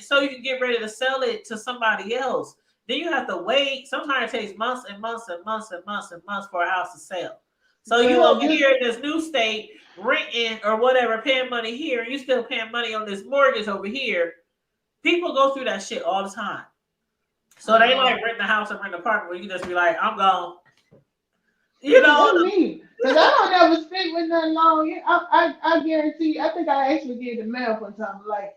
so you can get ready to sell it to somebody else. Then you have to wait. Sometimes it takes months and months and months and months and months for a house to sell. So you over here in this new state, renting or whatever, paying money here, and you still paying money on this mortgage over here. People go through that shit all the time. So they like renting a house and renting an apartment where you just be like, I'm gone. You know, that's me. Because I don't ever stick with nothing long. I guarantee. I think I actually did the math one time. Like,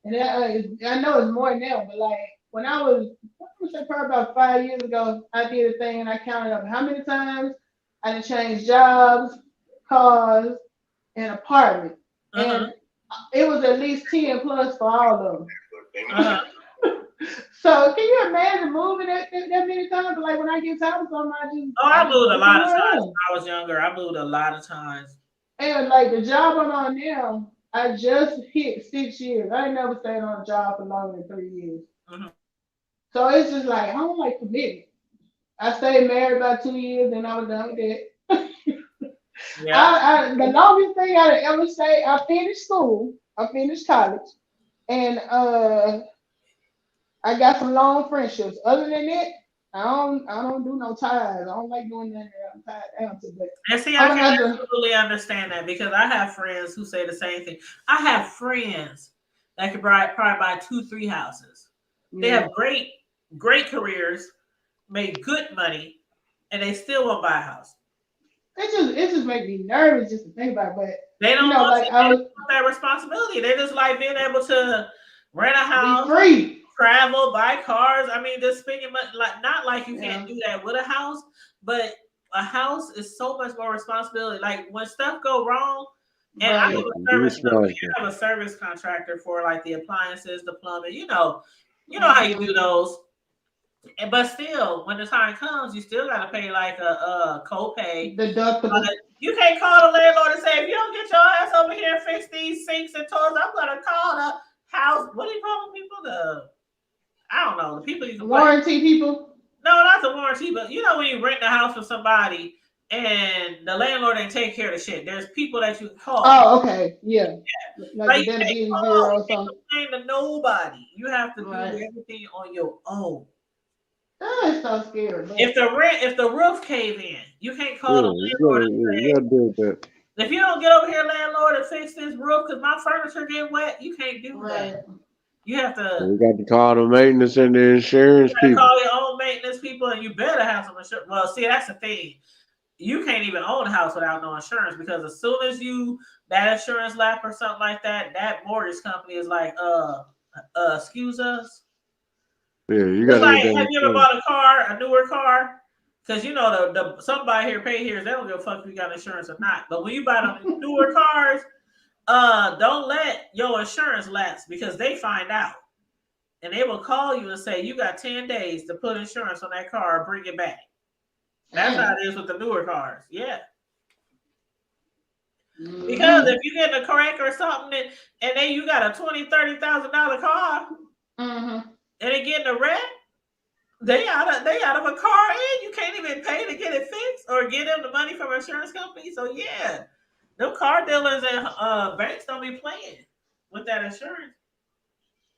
and I know it's more now, but like when I was probably about 5 years ago, I did a thing and I counted up how many times I done changed jobs, cars, and apartment, and it was at least 10 plus for all of them. So can you imagine moving that many times? Like when I get tired of something, I moved a lot of times when I was younger. I moved a lot of times. And like the job I'm on now, I just hit 6 years. I ain't never stayed on a job for longer than 3 years. So it's just like I don't like commitment. I stayed married about 2 years and I was done with that. The longest thing I ever stayed, I finished school, I finished college, and I got some long friendships. Other than that, I don't do no ties. I don't like doing that. I'm tied down to. But and see, I can absolutely understand that because I have friends who say the same thing. I have friends that could probably buy 2-3 houses. They have great careers, made good money, and they still won't buy a house. It just makes me nervous just to think about it. But they don't want that responsibility. They just like being able to rent a house, be free, travel, buy cars. I mean, just spending money. Like not like you can't do that with a house, but a house is so much more responsibility. Like when stuff go wrong, and I have a service contractor for like the appliances, the plumbing. You know how you do those. But still, when the time comes, you still gotta pay like a copay. Deductible. You can't call the landlord and say, if you don't get your ass over here and fix these sinks and toilets, I'm gonna call the house. What do you call people? I don't know. The people you warranty people. No, not the warranty, but you know when you rent the house from somebody and the landlord ain't take care of the shit. There's people that you can call. Oh, okay, yeah. Like you can't call to nobody. You have to do everything on your own. It's so scary. If the roof cave in, you can't call the landlord. If you don't get over here, landlord, and fix this roof because my furniture get wet, you can't do that. You have to. You got to call the maintenance and the insurance people. Call your own maintenance people, and you better have some insurance. Well, see, that's the thing. You can't even own a house without no insurance because as soon as that insurance lap or something like that, that mortgage company is like, excuse us. Yeah, you got. Like, have you ever bought a newer car? Because you know the somebody here pay here, they don't give a fuck if you got insurance or not. But when you buy the newer cars, don't let your insurance lapse because they find out. And they will call you and say, you got 10 days to put insurance on that car or bring it back. That's how it is with the newer cars. Yeah. Because if you get in a crack or something and then you got a $20,000-$30,000 car and it get in a wreck, they out of a car and you can't even pay to get it fixed or get them the money from an insurance company. So yeah, them car dealers and banks don't be playing with that insurance.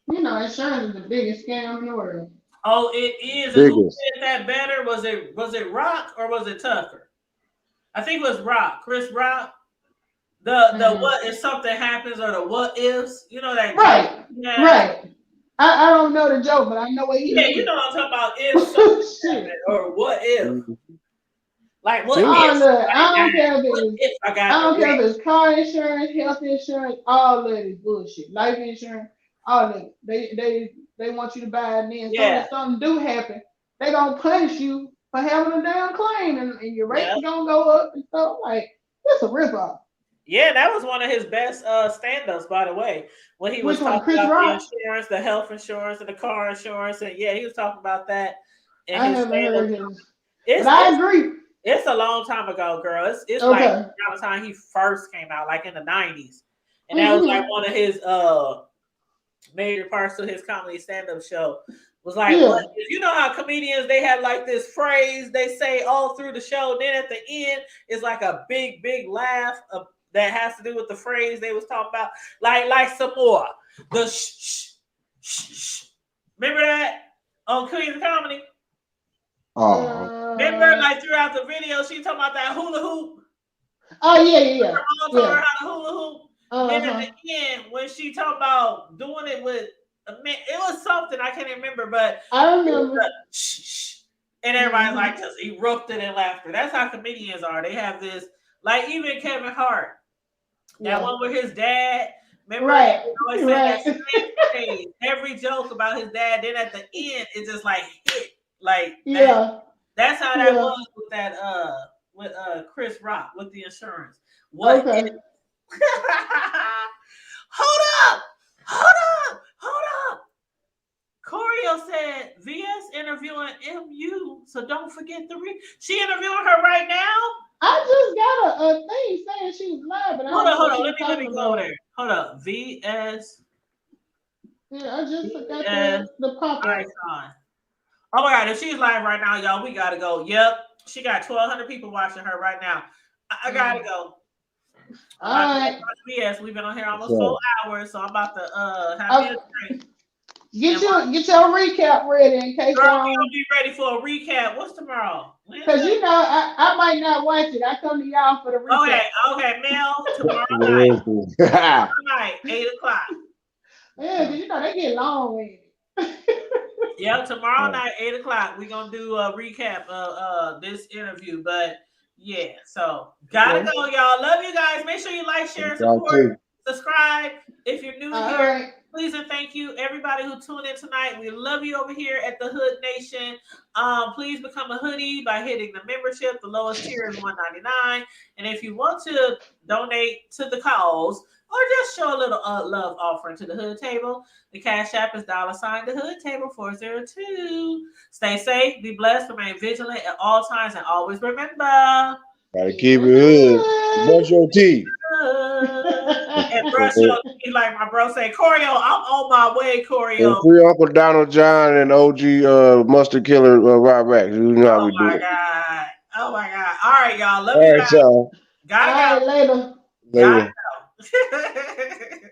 You know, insurance is the biggest scam in the world. Oh, it is. And who said that better? Was it Rock or was it Tucker? I think it was Rock. Chris Rock. The what if something happens or the what ifs? You know that right. Right. I don't know the joke, but I know what he means. You know what I'm talking about. If something happened or what if? Like what if? I don't care if it's car insurance, health insurance, all of it is bullshit. Life insurance, all of it. They want you to buy it, and then if something do happen, they gonna punish you for having a damn claim, and your rate's gonna go up and stuff. Like it's a ripoff. Yeah, that was one of his best stand-ups, by the way. When he was talking about the insurance, the health insurance, and the car insurance, and he was talking about that. And I haven't heard him. But I agree. It's a long time ago, girl. It's like around the time he first came out, like in the 90s. And that was like one of his major parts of his comedy stand-up show. Was like, you know how comedians, they have like this phrase they say all through the show. Then at the end, it's like a big, big laugh that has to do with the phrase they was talking about. Like some more. The shh. Remember that on Queen's Comedy? Oh. Remember, like throughout the video, she talking about that hula hoop. Oh yeah. Her mom told her how to hula hoop. Then at the end, when she talked about doing it with a man, it was something I can't remember, but I remember. Shh. And everybody's like just erupted in laughter. That's how comedians are. They have this, like even Kevin Hart, that one with his dad. Remember, Right. he always said that same phrase. Every joke about his dad. Then at the end, it just like hit. Like that's how that was with that with Chris Rock with the insurance. What? Okay. Hold up. Corio said VS interviewing MU, so don't forget she interviewing her right now. I just got a thing saying she was live, but hold on. Let me go there. Hold up, VS. Yeah, I just got the pop up. Oh my God, if she's live right now, y'all, we gotta go. Yep, she got 1,200 people watching her right now. I gotta go. All right. VS, we've been on here almost 4 hours, so I'm about to have me a drink. Get your recap ready in case Girl, we'll be ready for a recap. What's tomorrow? Because I might not watch it. I come to y'all for the recap. Okay, Mel, tomorrow night, 8 o'clock. Yeah, because they get long with it. Yeah, tomorrow night, 8 o'clock, we're gonna do a recap of this interview. But yeah, so gotta go, y'all. Love you guys. Make sure you like, share, and support. Subscribe if you're new here. Right. Please and thank you, everybody who tuned in tonight. We love you over here at the Hood Nation. Please become a hoodie by hitting the membership. The lowest tier is $1.99. And if you want to donate to the cause or just show a little love offering to the Hood Table, the Cash App is $sign the Hood Table 402. Stay safe, be blessed, remain vigilant at all times, and always remember. Gotta keep it hood. Brush your teeth. And brush your teeth, like my bro say. Corio, I'm on my way, Corio. And free Uncle Donald John and OG Mustard Killer Rob Rack. You know how we do it. Oh my God. All right, y'all. Love you guys. Y'all. Gotta go. Later. Gotta go.